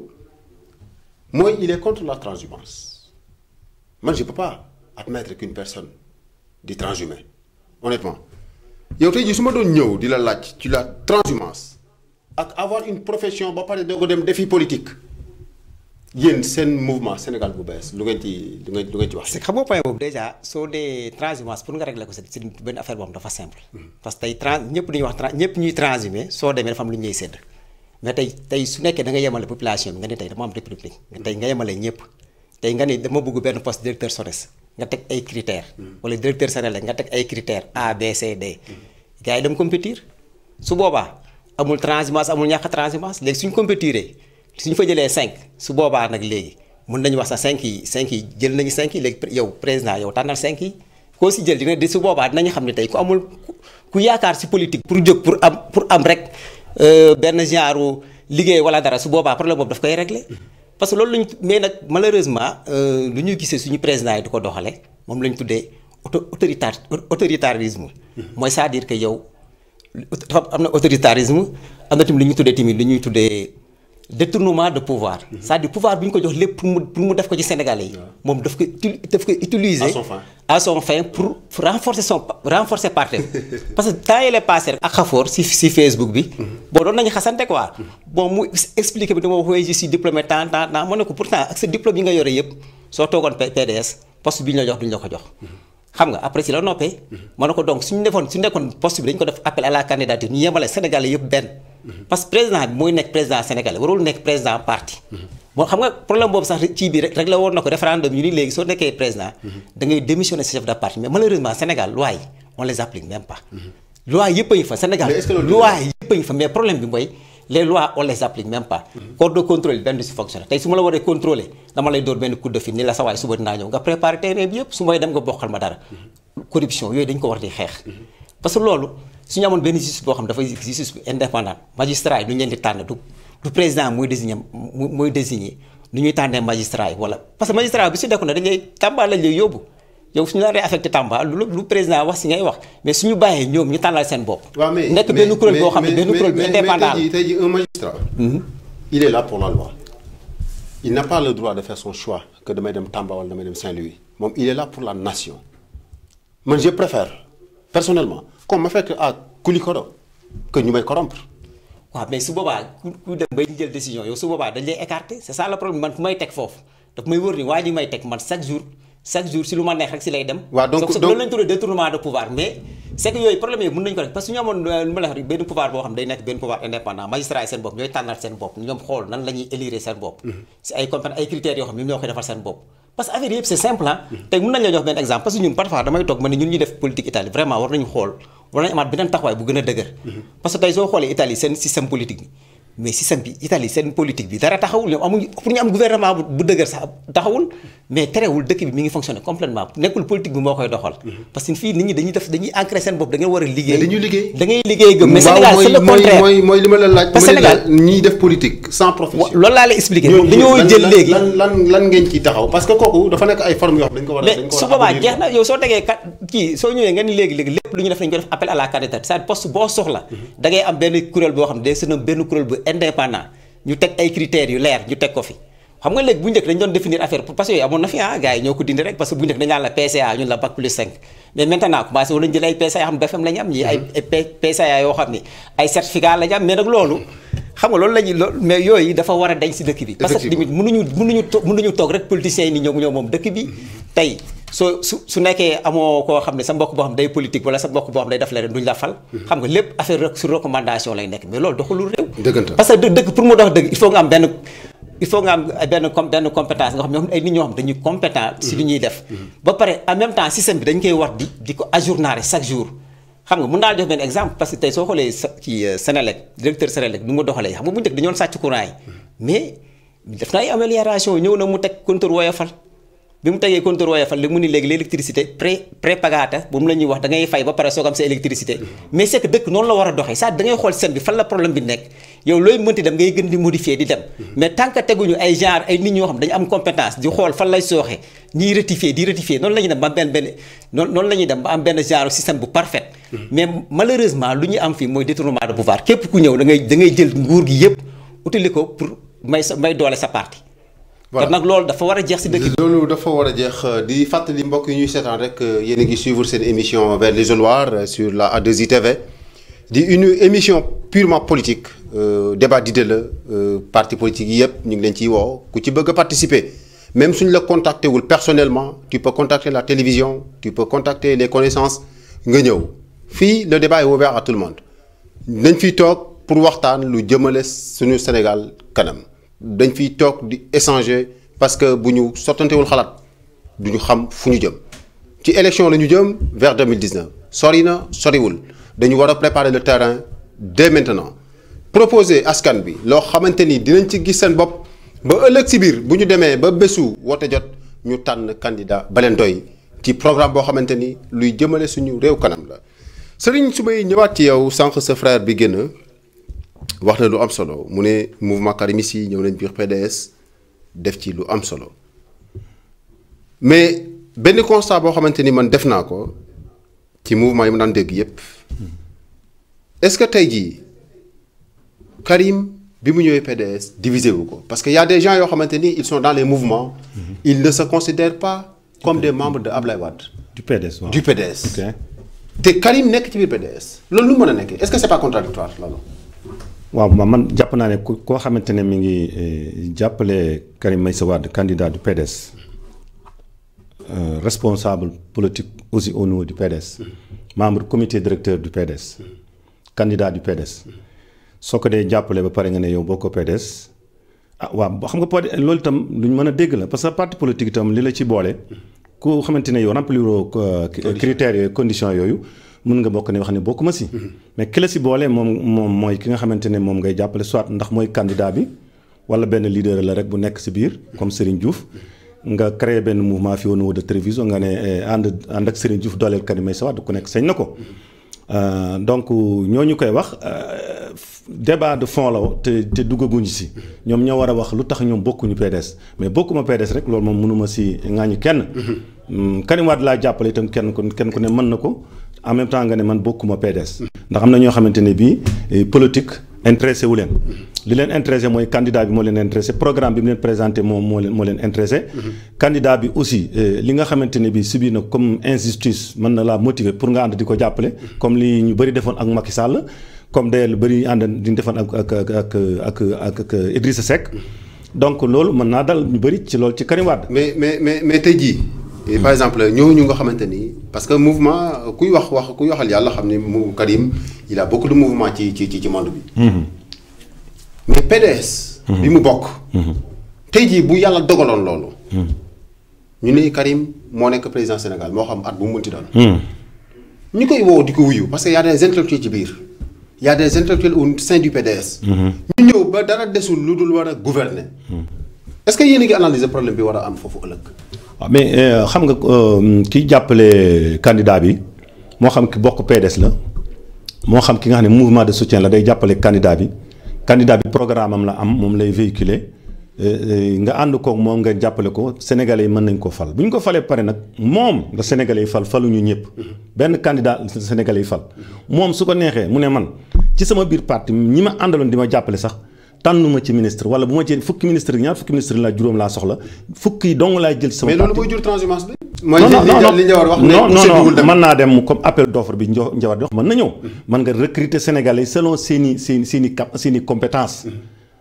A: Moi, il est contre la transhumance. Moi, je ne peux pas admettre qu'une personne dit transhumer. Honnêtement. yow tey jii su ma doon ñëw di la laaj ci la transhumance ak avoir une profession ba pare doo ko dem défi politique yéen seen mouvement Sénégal bu bees lu ngeen ci wax.
B: c'est que xam nga point boobu déjà soo dee transhumance pour nga régler ko c'est benn affaire boobu dafa simple. parce que tey ñëpp ñuy transhumer soo demee dafa am lu ñuy sédd. mais tey su nekkee da nga yemale population bi nga ne tey dama am république tey nga yemale ñëpp tey nga ne dama bëgg benn poste directeur SONES nga teg ay critères wala directeur Sénélec nga teg ay critères A B C D gars yi dem compétir su boobaa amul transhumance amul ñàkk transhumance léegi suñ compétiree suñ fa jëlee 5 su boobaa nag léegi mën nañu wax sax 5 yi jël nañu 5 yi léegi yow président yow tànnal 5 yi koo si jël dina di su boobaa dinañu xam ne tey ku amul ku yaakaar si politique pour jóg pour am rek benn genre liggéey wala dara su boobaa problème boobu daf koy régler parce que loolu lañu mais nag malheureusement lu ñuy gisee suñu président yi di ko doxale moom lañu tuddee autoritarisme mooy c'est-à-dire que yow dafa am na autoritarisme am na tamit lu ñuy tuddee détournement de pouvoir. c'est-à-dire pouvoir bi ñu ko jox lépp pour mu def ko ci Sénégalais yi. moom daf ko utiliser. à son fin pour renforcer parti parce que temps yële passé rek ak xafoor si Facebook bi. bon doon nañu xasante quoi. bon mu expliqué bi dama wax je suis diplômé tant ma ne ko pourtant ak sa diplôme yi nga yore yëpp soo toogoon PDS poste bi ñu la jox duñu la ko jox. xam nga après si la noppee. ma ne ko donc suñu nekkoon poste bi dañu ko def appel à la candidature ñu yemale Sénégalais yëpp benn. parce que président bi mooy nekk président sénégalais warul nekk président parti. moo xam nga problème boobu sax ci biir rek la woon na ko référendum yu ni léegi soo nekkee président. da ngay démissionner chef de parti mais malheureusement Sénégal loi yi on les applique même pas. loi yëpp a ngi fa Sénégal loi yëpp a ngi fa mais problème bi mooy les lois on les applique même pas. corps de contrôle benn du si fonctionné tey su ma la waree contrôler dama lay door benn coup de fil ni la sa waay suba dinaa ñëw nga préparer terrain bi yëpp su may dem nga bokkal ma dara. corruption yooyu dañ ko war di xeex. parce que loolu su ñu amoon benn justice boo xam dafay justice bu indépendant magistrat yi du ñu leen di tànn du président mooy désigné nu ñuy tànnee magistrat yi wala parce que magistrat bi su dekku na dañ lay Tamba lañ lay yóbbu yow suñu la réaffecté Tamba lu président wax si ngay wax mais suñu bàyyee ñoom ñu tànnal seen bopp.
A: waaw mais
B: nekk benn kuréel boo xam ne benn kuréel bu indépendant
A: mais tey jii un magistrat. il est là pour la loi. il n'a pas le droit de faire son choix que damay dem Tamba wala damay dem Saint-Louis moom il est là pour la nation man je préfère personnellement comme ma fekk à Koulikoro que ñu may corrompre.
B: waaw mais su boobaa ku dem bay jël décision yow su boobaa dañ lay écarter c'est ça le problème man fu may teg foofu daf may wër ni waa ji may teg man chaque jour si lu ma neex rek si lay dem.
A: waaw donc
B: loolu lañ tuddee détournement de pouvoir mais c'est que yooyu problème yooyu mën nañu ko def parce que ñu amoon lu ma la wax benn pouvoir boo xam day nekk benn pouvoir indépendant magistrat yi seen bopp ñooy tànnal seen bopp ñoom xool nan la ñuy élire seen bopp. si ay critères yoo xam ne ñoom ñoo koy defal seen bopp. parce que affaire yëpp c'est simple ah. tey mën nañu la jox benn exemple parce que ñun parfois damay toog ma ne ñun ñuy def politique Italie vraiment war nañu xool war nañu amaat beneen taxawaay bu gën a dëgër. parce que tey soo xoolee Italie seen système politique bi mais système bi Italie seen politique bi dara taxawul ñoom amuñu pour ñu am gouvernement bu dëgër sax taxawul mais terewul dëkk bi mi ngi fonctionner complètement nekkul politique bi moo koy doxal. parce que fii nit ñi dañuy ancrer seen bopp da ngeen war a liggéey.
A: dañuy liggéey
B: da ngay liggéey gëm mais Sénégal c'est le contraire
A: mooy li ma la laaj.
B: parce que Sénégal
A: ñiy def politique sans profession.
B: loolu laa lay expliquer. dañoo jël léegi
A: lan ngeen ciy taxaw parce que kooku dafa nekk ay formes yoo xam dañ ko war a
B: mais su boobaa jeex na yow soo tegee soo ñëwee nga ni léegi lépp lu ñu def dañu ko def appel à la candidature c'est-à-dire poste boo soxla da ngay am benn kuréel boo xam ne day seen benn kuréel bu indépendant ñu teg ay critères yu leer ñu teg ko fi xam nga léegi bu njëkk dañ doon définir affaire parce que yooyu amoon na fi gars yi ñoo ko dindi rek parce que bu njëkk dañu naan la PCA ñun la bac plus 5 mais maintenant commencé woon nañu jël ay PCA yoo xam ne BFM la ñu am ñii ay PCA yoo xam ne ay certificat la ñu am mais nag loolu xam nga loolu la ñuy mais yooyu dafa war a dañ si dëkk bi parce que limite mënuñu toog rek politiciens yi ni ñoo moom dëkk bi tey su nekkee amoo koo xam ne sa mbokk boo xam day politique wala sa mbokk boo xam day def leneen duñu la fal xam nga lépp affaire sur recommandation lay nekk mais loolu doxalul réew parce que dëkk pour mu dox dëgg il faut nga am benn compétence nga xam ne ay nit ñoo xam dañuy compétent si li ñuy def ba pare en même temps système bi dañ koy war di ko ajourner chaque jour xam nga mun naa jox benn exemple parce que tey soo xoolee ci Sénélec directeur Sénélec nu mu doxalee xam nga bu njëkk dañoon sàcc courant yi mais def na ay amélioration ñëw na mu teg compteur woyofal bi mu tegee compteur woyofal li mu ni léegi l'électricité prépagata bu mu la ñuy wax da ngay fay ba pare soog am sa électricité mais c'est que dëkk noonu la war a doxee ça da ngay xool système bi fan la problème bi nekk yow looy mënti dem ngay gën di modifier di dem mais tant que teguñu ay genre ay nit ñoo xam dañu am compétence di xool fan lay sooxee ñiy rectifier noonu la ñuy dem ba am noonu la ñuy dem ba am benn genre système bu parfait mais malheureusement lu ñu am fii mooy détournement de pouvoir képp ku ñëw da ngay jël nguur gi yëpp utili ko pour may doole sa parti voilà kon nag loolu dafa war a jeex si dëkk bi.
A: loolu dafa war a jeex di fàttali mbokk yi ñuy seetaan rek yéen a ngi suivre seen émission vers l'isoloir sur la A2I TV di une émission purement politique débat d'idées la parti politique yi yëpp ñu ngi leen ciy woo ku ci bëgg a participer même suñ la contacté wul personnellement tu peux contacter la télévision tu peux contacter les connaissances nga ñëw fii le débat est ouvert à tout le monde dañ fiy toog pour waxtaan lu jëmale suñu Sénégal kanam. dañ fiy toog di échanger parce que bu ñu sottantewul xalaat du ñu xam fu ñu jëm ci élection la ñu jëm vers 2019 sori na soriwul dañu war a préparer le terrain dès maintenant proposer askan bi loo xamante ni dinañ ci gis seen bopp ba ëllëg si biir bu ñu demee ba bésu woote jot ñu tànn candidat ba leen doy ci programme boo xamante ni luy jëmale suñu réew kanam la. Serigne su may ñëwaat ci yow sànq sa frère bi génn. wax na lu am solo mu ne mouvement karimis yi ñëw nañ biir PDS def ci lu am solo mais benn constat boo xamante ni man def naa ko ci mouvement yi mu daan dégg yépp est-ce que tey jii Karim bi mu ñëwee PDS divisé wu ko parce que y a des gens yoo xamante ni ils sont dans les mouvements. Ils ne se considèrent pas comme des membres de Ablaye Wade.
C: du PDS waaw
A: du PDS.
C: ok
A: te Karim nekk ci biir PDS. loolu lu mën a nekkee est-ce que c'est pas contradictoire loolu.
C: waaw man jàpp naa ne koo xamante ne mi ngi jàppale Karim Meïssa Wade candidat du PDS responsable politique aussi au niveau du PDS membre comité directeur du PDS candidat du PDS soo ko dee jàppale ba pare nga ne yow boo ko PDS ah waaw xam nga loolu itam luñ mën a dégg la parce que parti politique itam li la ci boole ku xamante ne yow rempliroo critères yooyu conditions yooyu mën nga bokk ne wax ne bokkuma si mais ki la si boole moom mooy ki nga xamante ne moom ngay jàppale soit ndax mooy candidat bi wala benn leader la rek bu nekk si biir comme Serigne Diouf nga créé benn mouvement fii au niveau de télévision nga ne ànd ak Serigne Diouf dooleel Karim Meïssa Wade ku nekk sañ na ko donc ñooñu koy wax débat de fond la te duggaguñu si ñoom ñoo war a wax lu tax ñoom bokkuñu PDS mais bokkuma PDS rek loolu moom mënuma si ŋaañu kenn Karim Wade laa jàppale itam kenn ku ne mën na ko en même temps nga ne man bokkuma PDS ndax am na ñoo xamante ne bii politique intéressé wu leen li leen intéressé mooy candidat bi moo leen intéressé programme bi mu leen présenté moo leen intéressé candidat bi aussi li nga xamante ne bii subi na comme injustice mën na laa motiver pour nga ànd di ko jàppale comme li ñu bëri defoon ak Macky Sall comme d'ailleurs lu bëri ànd di defoon ak Idrissa Seck donc loolu mën naa dal ñu bëri ci loolu ci Karim Wade
A: mais tey jii par exemple ñooñu nga xamante ni parce que mouvement kuy waxal yàlla xam ni mu Karim il a beaucoup de mouvement ci monde bi. mais PDS. bi mu bokk. tey jii bu yàlla dogaloon loolu. ñu ne Karim moo nekk président Sénégal moo xam at bu mu mënti doon. ñu koy woo di ko wuyu parce que y a des intellectuels ci biir y a des intellectuels au sein du PDS. ñu ñëw ba dara desul lu dul war a gouverner. est-ce que yéen a ngi analyser problème bi war a am foofu ëllëg.
C: waaw mais xam nga kiy jàppale candidat bi moo xam ki bokk PDS la moo xam ki nga xam ne mouvement de soutien la day jàppale candidat bi programme am la am moom lay véhiculer nga ànd koog moom nga jàppale ko sénégalais yi mën nañ ko fal bu ñu ko falee pare nag moom la sénégalais yi faluñu ñëpp benn candidat la sénégalais yi fal moom su ko neexee mu ne man ci sama biir parti ñi ma àndaloon di ma jàppale sax tànnuma ci ministre wala bu ma ci fukki ministre la juróom laa soxla fukki dong laay jël ci sama.
A: mais loolu mooy jur transhumance bi.
C: mooy li Ndiawar wax non mën naa dem comme appel d'offre bi Ndiawar di wax mën na ñëw. mën nga recruter sénégalais selon seen i compétence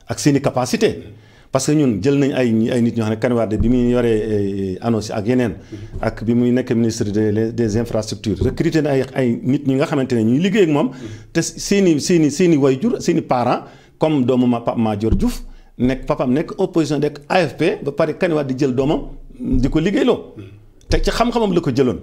C: ak seen i capacité parce que ñun jël nañ ay nit ñoo xam ne Karim Wade bi muy yoree annoncé ak yeneen ak bi muy nekk ministre des infrastructures recruter na ay nit ñi nga xamante ne ñuy liggéey ak moom te seen i waajur seen i parents comme doomu Pape Madior Diouf papaam nekk opposition nekk AFP ba pare Karim Wade di jël doomam di ko liggéeyloo te ci xam-xamam la ko jëloon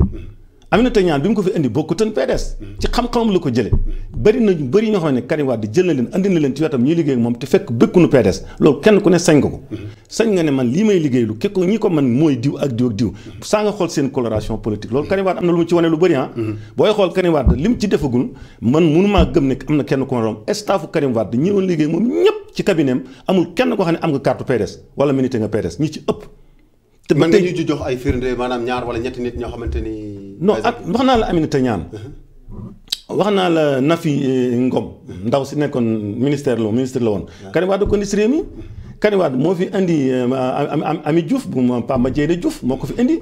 C: Aminata Ñaan bi mu ko fi indi bokkutoon PDS ci xam-xamam la ko jëlee bëri ñoo xam ne Karim Wade jël na leen andi na leen ci wetam ñuy liggéey ak moom te fekk bëkkunu PDS loolu kenn ku ne sañ nga ko sañ nga ne man lii may liggéeylu képp ñi ko man mooy diw ak diw saa nga xool seen coloration politique loolu Karim Wade am na lu mu ci wane lu bëri booy xool Karim Wade li mu ci defagul man mënumaa gëm ne am na kenn ko rom staffu Karim Wade ñi woon liggéey moom ñëpp ci cabinet amul kenn koo xam ne am nga carte PDS wala milité nga PDS ñi ci ëpp
A: te mën nga ñu ci jox ay firnde maanaam ñaar wala ñetti nit ñoo xamante ni.
C: non ak wax naa la Aminata Ñaan wax naa la Nafi Ngom ndaw si nekkoon ministre la woon. Karim Wade ko indi si réew mi Karim Wade moo fi indi Ami Diouf bu ma Pamba Diédé Diouf moo ko fi indi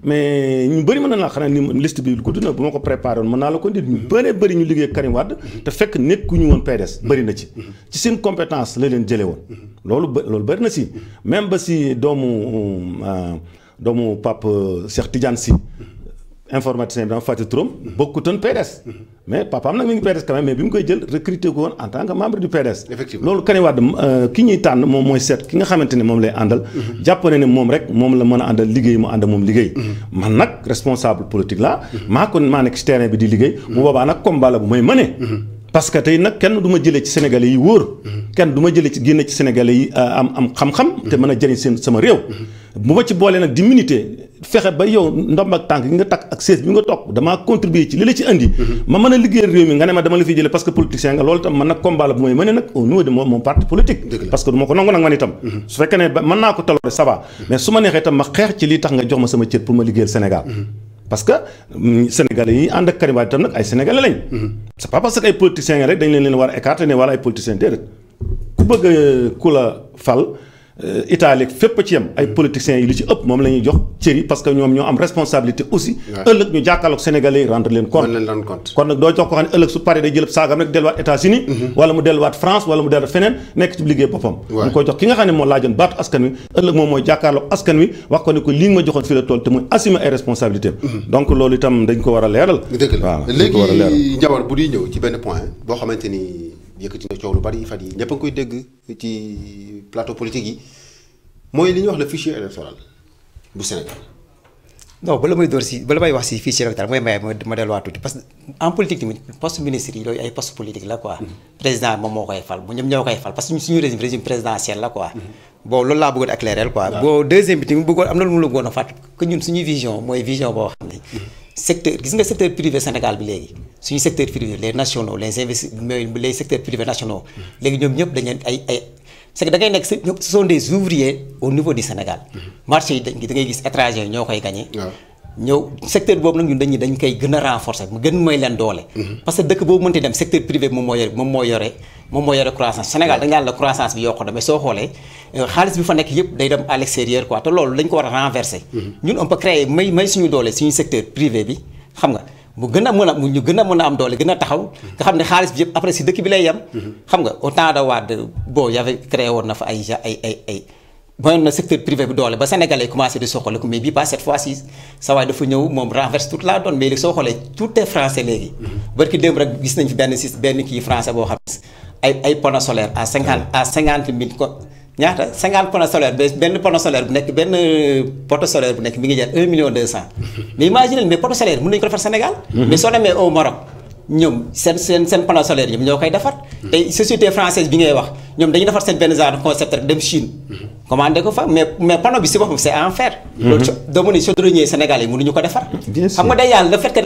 C: mais ñu bëri mën na laa xanaa ni liste bi gudd na bu ma ko préparé woon mën naa la ko indi ñu bëri ñu liggéey Karim Wade te fekk nekkuñu woon PDS bëri na ci seen compétence la leen jëlee woon loolu bëri na si même ba si doomu Pape Cheikh Tidiane Sy informaticien bi dama fàtte turam bokkutoon PDS mais papaam nag mi ngi PDS quand même mais bi mu koy jël recruter ko woon en tant que membre du PDS.
A: effectivement
C: loolu Karim Wade ki ñuy tànn moom mooy seet ki nga xamante ne moom lay àndal. jàpp ne moom rek moom la mën a àndal liggéey mu ànd moom liggéey. man nag responsable politique la maa nekk ci terrain bi di liggéey. bu boobaa nag combat la bu may mëne. parce que tey nag kenn du ma jëlee ci sénégalais yi wóor. kenn du ma jëlee ci génne ci sénégalais yi am xam-xam. te mën a jëriñ sama réew. bu ma ci boolee nag di minité fexe ba yow ndomb ak tànk gi nga takk ak sees bi nga topp damaa contribuer ci li la ci indi. ma mën a liggéeyal réew mi nga ne ma dama la fiy jëlee parce que politicien nga loolu tam man nag combat la bu may mëne nag au niveau de mon parti politique. parce que du ma ko nangu nag man itam. su fekkee ne mën naa ko taloore ça va mais su ma neexee itam ma xeex ci lii tax nga jox ma sama cër pour ma liggéeyal Sénégal. parce que sénégalais yi ànd ak Karim Wade itam nag ay sénégalais lañ. c'est pas parce que ay politiciens nga rek dañ leen war a écarter ne wala ay politiciens déedéet bëgg ku la fal Italie fépp ci yem ay politiciens yi li ci ëpp moom la ñuy jox cër yi parce que ñoom ñoo am responsabilité aussi ëllëg ñu jàkkaarloog sénégalais yi rendre leen compte kon nag doo jox ko xam ne ëllëg su paree day jël saagam rek delluwaat États-Unis wala mu delluwaat France wala mu delluwaat feneen nekk ci liggéey boppam mu koy jox ki nga xam ne moo laajoon baatu askan wi ëllëg moom mooy jàkkaarloog askan wi wax ko ne ko lii nga ma joxoon fii la tool te muy assumer ay responsabilités donc loolu itam dañ ko war a leeral
A: dëgg la léegi Ndiawar bu di ñëw ci benn point boo xamante ni yëkkati na coow lu bari fan yi ñëpp a ngi koy dégg ci plateau politique yi mooy li ñuy wax le fichier électoral bu Sénégal.
B: non bala may wax si fichier électoral mooy may ma delluwaat tuuti parce que en politique tamit poste ministre yi loolu ay poste politique la quoi. président moom moo koy fal bu ñoom ñoo koy fal parce que suñu régime présidentiel la quoi. bon loolu laa bëggoon éclairer quoi. bon deuxième bi tamit bëggoon am na lu mu la bëggoon a fàtt que ñun suñuy vision mooy vision boo xam ne. secteur gis nga secteur privé Sénégal bi léegi suñu secteur privé les nationaux les secteurs privés nationaux. léegi ñoom ñëpp dañu leen ay. c'est que da ngay nekk ce sont des ouvriers au niveau du Sénégal. marché yi da ngay gis étranger yi ñoo koy gagné. ñëw secteur boobu nag ñun dañ koy gën a renforcer mu gën mooy leen doole. parce que dëkk boobu mënti dem secteur privé bi moom moo yore croissance Sénégal dañu naan la croissance bi yokku na mais soo xoolee xaalis bi fa nekk yëpp day dem à l'extérieur quoi te loolu dañ ko war a renverser. ñun on peut créer may suñu doole suñu secteur privé bi xam nga. mu gën a mën a am doole gën a taxaw nga xam ne xaalis bi yëpp après si dëkk bi lay yem. xam nga au temps de Wade bon y avait créé woon na fa ay mooy na secteur privé bi doole ba Sénégalais yi commencé di soxaliku mais bii pas cette fois ci sa waay dafa ñëw moom renverse toute la donne mais léegi soo xoolee tout est français léegi. barki démb rek gis nañ fi benn kii français boo xam ne ay panneaux solaires à 50 000 ko ñaata 50 panneaux solaires benn panneau solaire bu nekk benn poteau solaire bu nekk mi ngi jar 1 million 200 mais imagine mais poteau solaire mën nañu ko defar Sénégal. mais soo demee au Maroc ñoom seen panneau solaire ñoom ñoo koy defar. tey société française bi ngay wax ñoom dañuy defar seen benn genre concept rek dem Chine. commandé ko fa mais panneau bi si boppam c'est en fer. loolu dama ne chaudronnier Sénégal yi mënuñu ko defar. xam nga day yàlla le fait que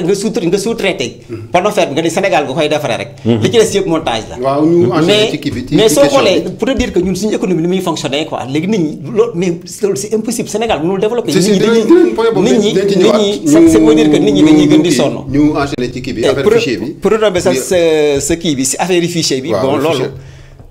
B: nga sous-traité. panneau fer bi nga ni Sénégal nga koy defaree rek. li ci des yëpp montage la.
A: waaw ñu enchaîné ci kii bi
B: mais soo xoolee pour te dire que ñun suñu économie ni muy fonctionner quoi léegi nit ñi loolu mais loolu c'est impossible Sénégal mënul développer.
A: nit ñi
B: ça veut dire que nit ñi dañuy gën di sonn.
A: ñu enchaîné ci kii bi affaire fichier bi.
B: pour retomber sa kii bi si affaire fichier bi.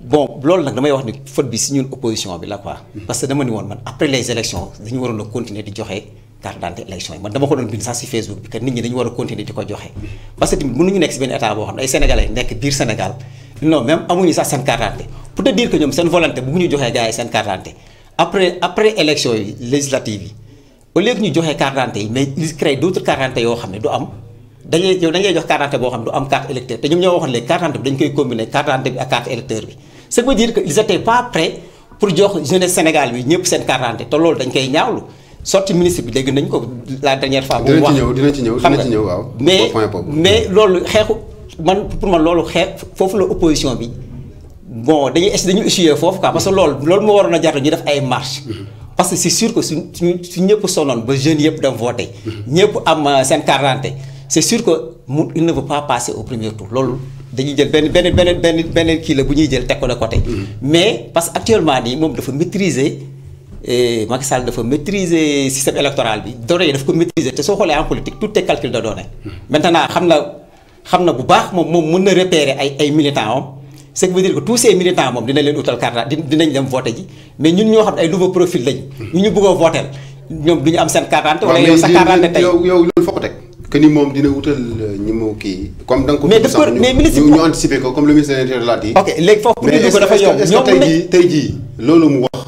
B: bon loolu nag damay wax ni faute bi si ñun opposition bi la quoi. parce que dama ni woon man après les élections dañu waroon a continuer di joxe carte d'identité élection yi man dama ko doon bind sax si Facebook bi que nit ñi dañu war a continuer di ko joxe. parce que tamit mënuñu nekk si benn état boo xam ne ay sénégalais nekk biir Sénégal non même amuñu sax seen carte d'identité pour te dire que ñoom seen volonté bu ñu joxee gars yi seen carte d'identité après élection yi législative yi au lieu que ñu joxee carte d'identité yi mais ils créent d'autres carte d'identité yoo xam ne du am. dañuy jox carte d'identité boo xam ne du am carte électeur te ñoom ñoo waxoon léegi carte d'identité bi dañu koy combiner carte d'identité bi ak carte électeur bi ce qui veut dire que ils étaient pas prêts pour jox jeunesse Sénégal bi ñëpp seen carte d'identité te loolu dañ koy ñaawlu sorti ministre bi dégg nañ ko la dernière fois. bu mu wax
A: dina ci ñëw waaw.
B: mais loolu xeexu pour man loolu foofu la opposition bi bon dañuy échouer foofu quoi parce que loolu moo waroon a jar ñu def ay marches. parce que c'est sûr que su ñëpp sonnoon ba jeunes yëpp dem voter ñëpp am seen carte d'identité c'est sûr que il ne veut pas passer au premier tour loolu dañuy jël benn kii la bu ñuy jël teg ko de côté. mais parce que actuellement nii moom dafa maîtriser Macky Sall dafa maîtriser système électoral bi données yi dafa ko maîtriser te soo xoolee en politique tout est calcul de données. maintenant xam na bu baax moom mën na repérer ay militants am ce qui veut dire que tous ces militants moom dina leen utal carte dinañ dem voter ji mais ñun ñoo xam ne ay nouveau profil lañ. ñu bëgg a voter ñoom du ñu am seen carte d'identité wala yow sa carte d'identité tey
A: yow loolu foo ko teg. que ni moom dina wutal ñi mu kii. comme da nga ko
B: mais ministre
A: ñu anticiper ko comme le ministre de l'Intérieur l'a dit.
B: ok léegi foofu pour ñu dugg dafa yomb
A: est-ce que tey jii loolu mu wax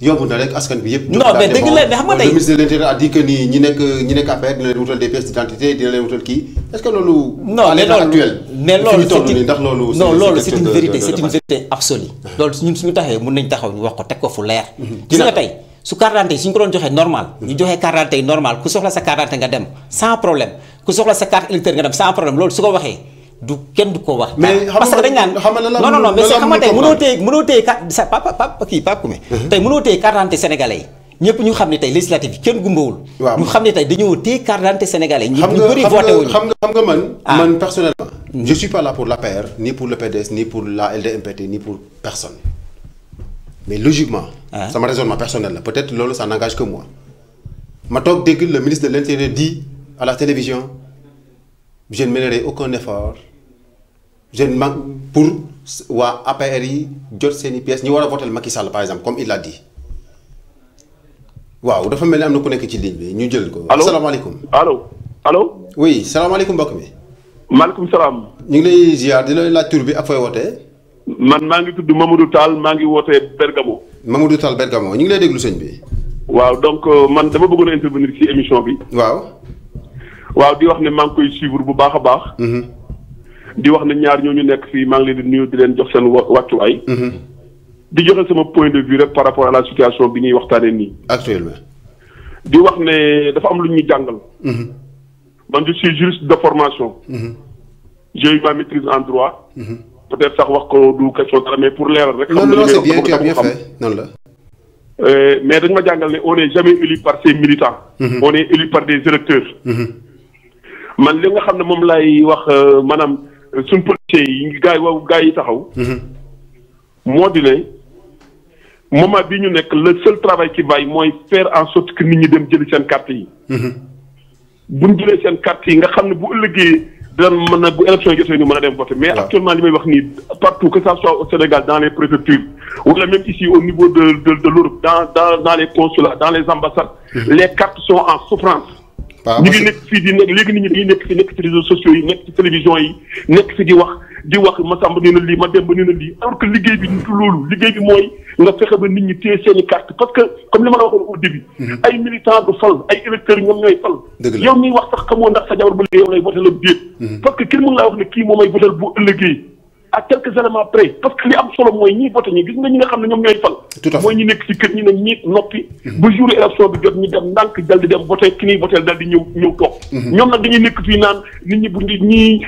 A: yomb na rek askan bi yëpp.
B: non mais dëgg la mais xam nga tey
A: le ministre de l'Intérieur a dit que ni ñi nekk affaire dina leen wutal des pièces d'identité dina leen wutal kii est-ce que loolu.
B: non mais loolu
A: actuel.
B: mais loolu
A: c'est
B: une vérité absolue. loolu ñun suñu taxee mën nañ taxaw ñu wax ko teg ko fu leer. gis nga tey su carte d'identité suñu ko doon joxee normal ñu joxee carte d'identité normal ku soxla sa carte d'identité nga dem sans problème ku soxla sa carte électeur nga dem sans problème loolu su ko waxee du kenn du ko wax.
A: mais
B: parce que dañ naan non mais c'est xam nga tey mënoo téye carte sa papa Koumé tey mënoo téye carte d'identité sénégalais yi ñëpp ñu xam ne tey législative yi kenn gumbawul. ñu xam ne tey dañoo téye carte d'identité sénégalais yi. ñu bëri voté wuñu
A: xam nga man personnellement. je suis pas là pour l'APR ni pour le PDS ni pour la LDMPT ni pour personne. mais logiquement. sama raisonnement personnel la peut-être loolu ça n'engage que moi. ma toog dégg le ministre de l'Intérieur dit à la télévision je ne mènerai aucun effort pour waa APR yi jot seen i pièces ñi war a voter Macky Sall par exemple comme il l'a dit waaw dafa mel ni am na ku nekk ci ligne bi ñu jël ko.
E: allo
A: salaamaaleykum.
E: allo.
A: oui salaamaaleykum mbokk mi.
E: maaleykum salaam.
A: ñu ngi lay ziar di la laaj tur bi ak fooy wootee.
E: man maa ngi tudd Mamadou Tall maa ngi wootee Bergamo.
A: Mamadou Tall Bergamo ñu ngi lay déglu sëñ bi.
E: waaw donc man dama bëggoon a intervenir ci émission bi. waaw di wax ne maa ngi koy suivre bu baax a baax. di wax ne ñaar ñooñu nekk fii maa ngi leen di nuyu di leen jox seen wàccuwaay. di joxe sama point de vue rek par rapport à la situation bi ñuy waxtaanee nii.
A: actuellement.
E: di wax ne dafa am lu ñuy jàngal. man je suis juriste de formation. j'ai eu ma maîtrise en droit. peut-être sax wax ko du question dara mais pour leeral rek.
A: non non c'est bien, tu as bien fait noonu la.
E: mais dañ ma jàngal ne on n'est jamais élu par ses militants. on est élu par des électeurs. man li nga xam ne moom lay wax maanaam suñ politiciens yi gars yi taxaw. moo di ne moment bi ñu nekk le seul travail qui vaille mooy faire en sorte que nit ñi dem jëli seen carte yi. bu ñu jëlee seen carte yi nga xam ne bu ëllëgee daan mën a bu élection jotee ñu mën a dem voter mais actuellement li may wax nii partout que ça soit au Sénégal dans les préfectures wala même ici au niveau de l'Europe dans les consulats dans les ambassades. les cartes sont en souffrance. ñu ngi nekk fii di nekk léegi nit ñi dañuy nekk ci réseaux sociaux yi nekk ci télévision yi nekk fi di wax Massamba nii na lii Mademba nii na lii alors que liggéey bi du loolu liggéey bi mooy nga fexe ba nit ñi téye seeni carte parce que comme li ma la waxoon au début. ay militants du fal ay électeurs ñoom ñooy fal. yow miy wax sax xamoo ndax sa jabar ba léegi yow lay voté la déet. parce que kenn mën laa wax ne kii moom ay voté bu ëllëgee à quelques éléments près parce que li am solo mooy ñiy voté ñi gis nga ñi nga xam ne ñoom ñooy fal. mooy ñi nekk ci kër ñi ne ñiit noppi. ba jour élection bi jot ñu dem ndànk dal di dem voté ki ñuy voté dal di ñëw toog. ñoom nag dañuy nekk fii naan nit ñi bu ñii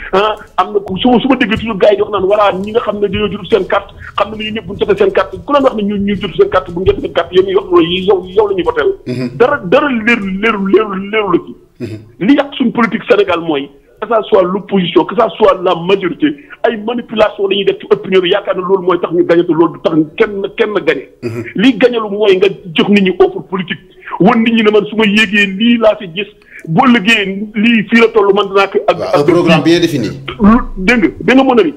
E: am na ku su ma déggee toujours gars yi di wax naan voilà ñi nga xam ne dañoo jotul seen carte xam ne ñun ñëpp bu ñu jotee seen carte ku leen wax ne ñu jotul seen carte bu ñu jotee seen carte yéen ñuy wax loolu yow la ñuy voté dara leeru la ci. li yàq suñu politique Sénégal mooy que ça soit l'opposition que ça soit la majorité ay manipulation la ñuy def ci opinion bi yaakaar na loolu mooy tax ñu gañe te loolu du tax kenn gañe lii gañalu mooy nga jox nit ñi offre politique wan nit ñi ne man su ma yéegee lii laa fi gis boo liggéeyee lii fii la toll man dinaa ko ak
A: un programme bien défini
E: dégg nga mën a ni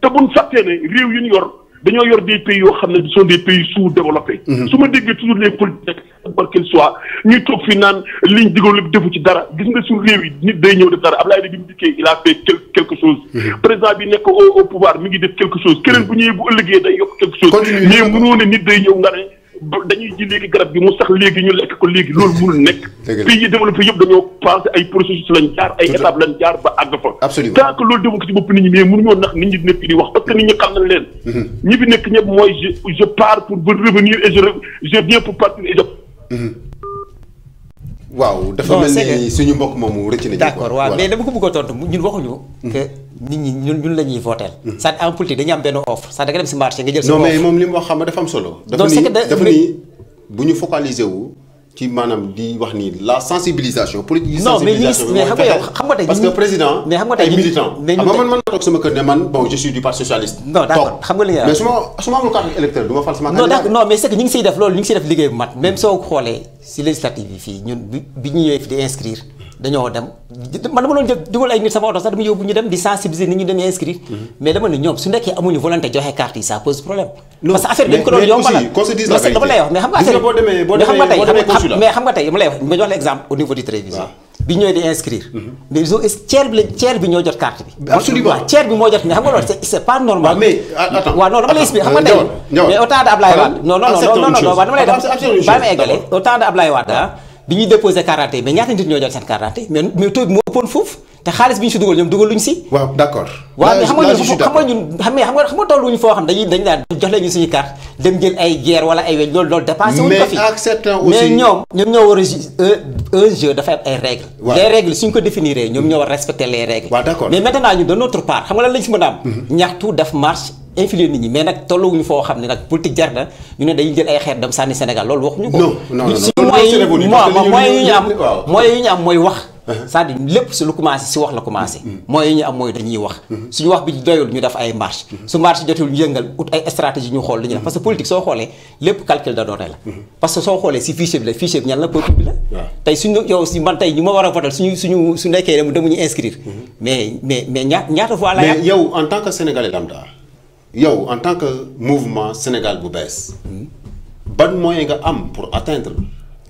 E: te buñ fàttee ne réew yu ñu yor dañoo yor des pays yoo xam ne sont des pays sous-développés. su ma déggee toujours les politiques quel qu'il soit ñuy toog fi naan liñ digoon lépp defu ci dara gis nga suñu réew yi nit day ñëw def dara Abdoulaye bi mu dikkee il a fait quelque chose. président bi nekk au pouvoir mi ngi def quelque chose keneen bu ñëwee bu ëllëgee day yokk quelque chose. mais mënoo ne nit day ñëw nga ne dañuy ji léegi garab bi mu sax léegi ñu lekk ko léegi loolu mënul nekk. pays yi développé yëpp dañoo pensé ay processus lañ jaar ay étapes lañ jaar ba àgg fa.
A: absolument
E: tant que loolu defu ko ci bopp nit ñi mais mënuñoo nax nit ñi nekk di wax parce que nit ñi xam nañ leen. ñi fi nekk ñëpp mooy je pars pour revenir et je viens pour partir et je.
A: waaw dafa mel ni suñu mbokk moomu rëcc na.
B: d'accord waaw mais dama ko bëgg a tontu ñun waxuñu. que nit ñi ñun la ñuy voter. c'est-à-dire en politique dañuy am benn offre c'est-à-dire da nga dem si marché nga jël sa offre.
A: non mais moom li mu wax xam nga dafa am solo. dafa ni bu ñu focaliser wu ci maanaam di wax ni la sensibilisation politique.
B: non mais xam nga tey
A: parce que président.
B: mais xam nga tey
A: ay militants. xam nga man toog sama kër ne man bon je suis du parti socialiste.
B: non d'accord xam nga li nga
A: mais su ma amul carte électeur du ma fal sama.
B: non d'accord non mais c'est que ñu ngi siy def loolu ñu ngi siy def liggéey bu mat même soo xoolee si législative yi fii ñun bi ñu ñëwee fi di inscrire dañoo dem man dama doon dugal ay nit sama oto sax dama yóbbu ñu dem di sensibiliser nit ñu dem inscrire mais dama ne ñoom su nekkee amuñu volonté joxe carte yi ça pose problème. parce que affaire bi dañ ko doon yombalal dama lay wax mais xam nga affaire mais xam nga tey dama lay wax ma jox la exemple au niveau du télévision bi ñëwee di inscrire mais tiers bi ñoo jot carte bi
A: absolument
B: tiers bi moo jot mais xam nga loolu c'est pas normal
A: mais attends
B: waaw non dama lay expliquer xam nga tey mais au temps de Ablaye Wade non dama lay def bàyyi ma eggale au temps de Ablaye Wade bi ñuy déposé carte d'identité mais ñaata nit ñoo jot seen carte d'identité mais taux bi moo ëppoon foofu te xaalis bi ñu si dugal ñoom dugaluñu si.
A: waaw d'accord.
B: waaw mais xam nga tolluñu foo xam dañ daan jox leen ñu suñu carte dem jël ay guerre wala ay weñ loolu dépassé wuñu ko fi.
A: mais ak certains aussi
B: mais ñoom ñoo war a un jeu dafay am ay règles. les règles suñ ko définir ñoom ñoo war respecter les règles.
A: waaw d'accord
B: mais maintenant ñun de notre part xam nga lan lañ si mën a am. ñaxtu def marche influer nit ñi mais nag tolluwuñu foo xam ne nag politique jar na ñu ne dañuy jël ay xeer dem sànni Sénégal loolu waxuñu ko.
A: non
B: moyens yu ñu am mooy wax c'est-à-dire lépp si lu commencé si wax la commencé. mooy yi ñu am mooy dañuy wax. suñu wax bi doyul ñu def ay marche su marche jotul ñu yëngal ut ay stratégie ñu xool li ñu def parce que politique soo xoolee lépp calcul de données la. parce que soo xoolee si fichier bi la fichier bi ñan la peuple bi la. tey suñu yow si man tey ñu ma war a voter su nekkee demuñu inscrire. mais ñaata fois la.
A: mais yow en tant que sénégalais lambda yow en tant que mouvement Sénégal bu bees. ban moyen nga am pour atteindre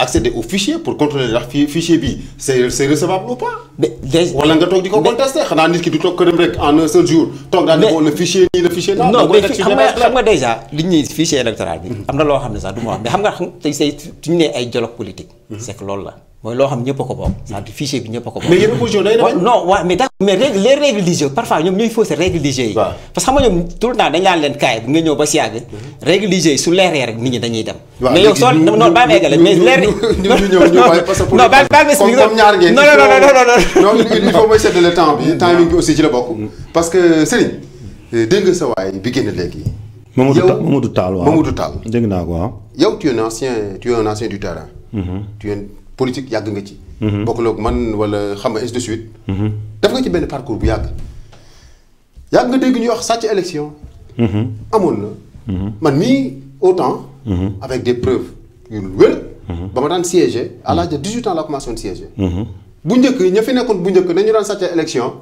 A: accéder au fichier pour contrôler ndax fichier bi c'est recevable ou pas.
B: mais déjà
A: wala nga toog di ko contester xanaa nit ki du toog këram rek en un seul jour. toog daal di ko le fichier nii le fichier là.
B: non mais xam nga déjà li ñuy fichier électoral bi. am na loo xam ne sax du ma wax mais xam nga tey say suñu nee ay dialogue politique. c'est que loolu la mooy loo xam ñëpp a ko bokk. c'est-à-dire fichier bi ñëpp a ko bokk.
A: mais yéen opposition day dem.
B: non waaw mais d'accord mais les règles du jeu parfois ñoom ñooy fausser règles du jeu yi. parce que xam nga ñoom tout le temps dañ laan leen kaay bu nga ñëw ba si yàgg. règles du jeu yi su leeree rek nit ñi dañuy dem. mais yow soo non baa meegale mais leer
A: ñu parce que
B: non baal ma expliquer
A: comme ñaar ngeen.
B: non
A: il faut mooy seddale temps bi timing bi aussi ci la bokk. parce que Serigne dégg nga sa waay bi génn léegi.
C: Mamadou Tall waaw
A: Mamadou Tall.
C: dégg naa ko waaw.
A: yow tu es un ancien du terrain. tu es politique yàgg nga ci. bokkul ak man wala xam nga ainsi de suite. def nga ci benn parcours bu yàgg. yàgg nga dégg ñuy wax sàcc élection. amoon na. man mii autant. avec des preuves yu wér. ba ma daan siéger à l'âge de 18 ans la commencé woon siéger. bu njëkk ña fi nekkoon bu njëkk dañu daan sàcc élection.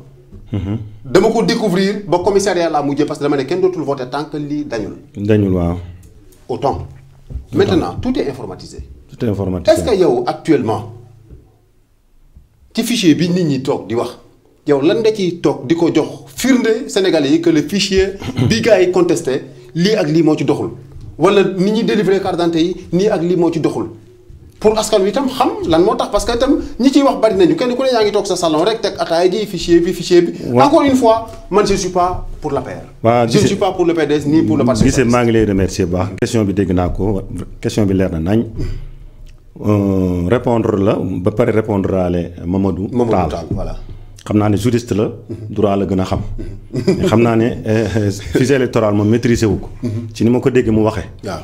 A: dama ko découvrir ba commissariat laa mujjee parce que dama ne kenn dootul voter tant que lii dañul
C: waaw.
A: autant. maintenant tout est informatisé.
C: tout est informatisé.
A: est-ce que yow actuellement ci fichier bi nit ñi toog di wax yow lan nga ciy toog di ko jox firnde Sénégalais yi que le fichier bi gars yi contesté lii ak lii moo ci doxul wala nit ñi délivrer carte d'identité yi nii ak lii moo ci doxul pour askan wi itam xam lan moo tax parce que itam ñi ciy wax bari nañu kenn ku ne yaa ngi toog sa salon rek teg ataaya ji fichier bi. encore une fois man je ne suis pas pour l'APR.
C: waaw
A: je ne suis pas pour le PDS ni pour le Parti
C: socialiste. maa ngi lay remercier bu baax question bi dégg naa ko question bi leer na nañ. répondre la ba pare répondre aale Mamadou Tall
A: voilà.
C: xam naa ne juriste la droit la gën a xam. xam naa ne fichier électoral moom maîtriser wu ko. ci ni ma ko déggee mu waxee.
A: waaw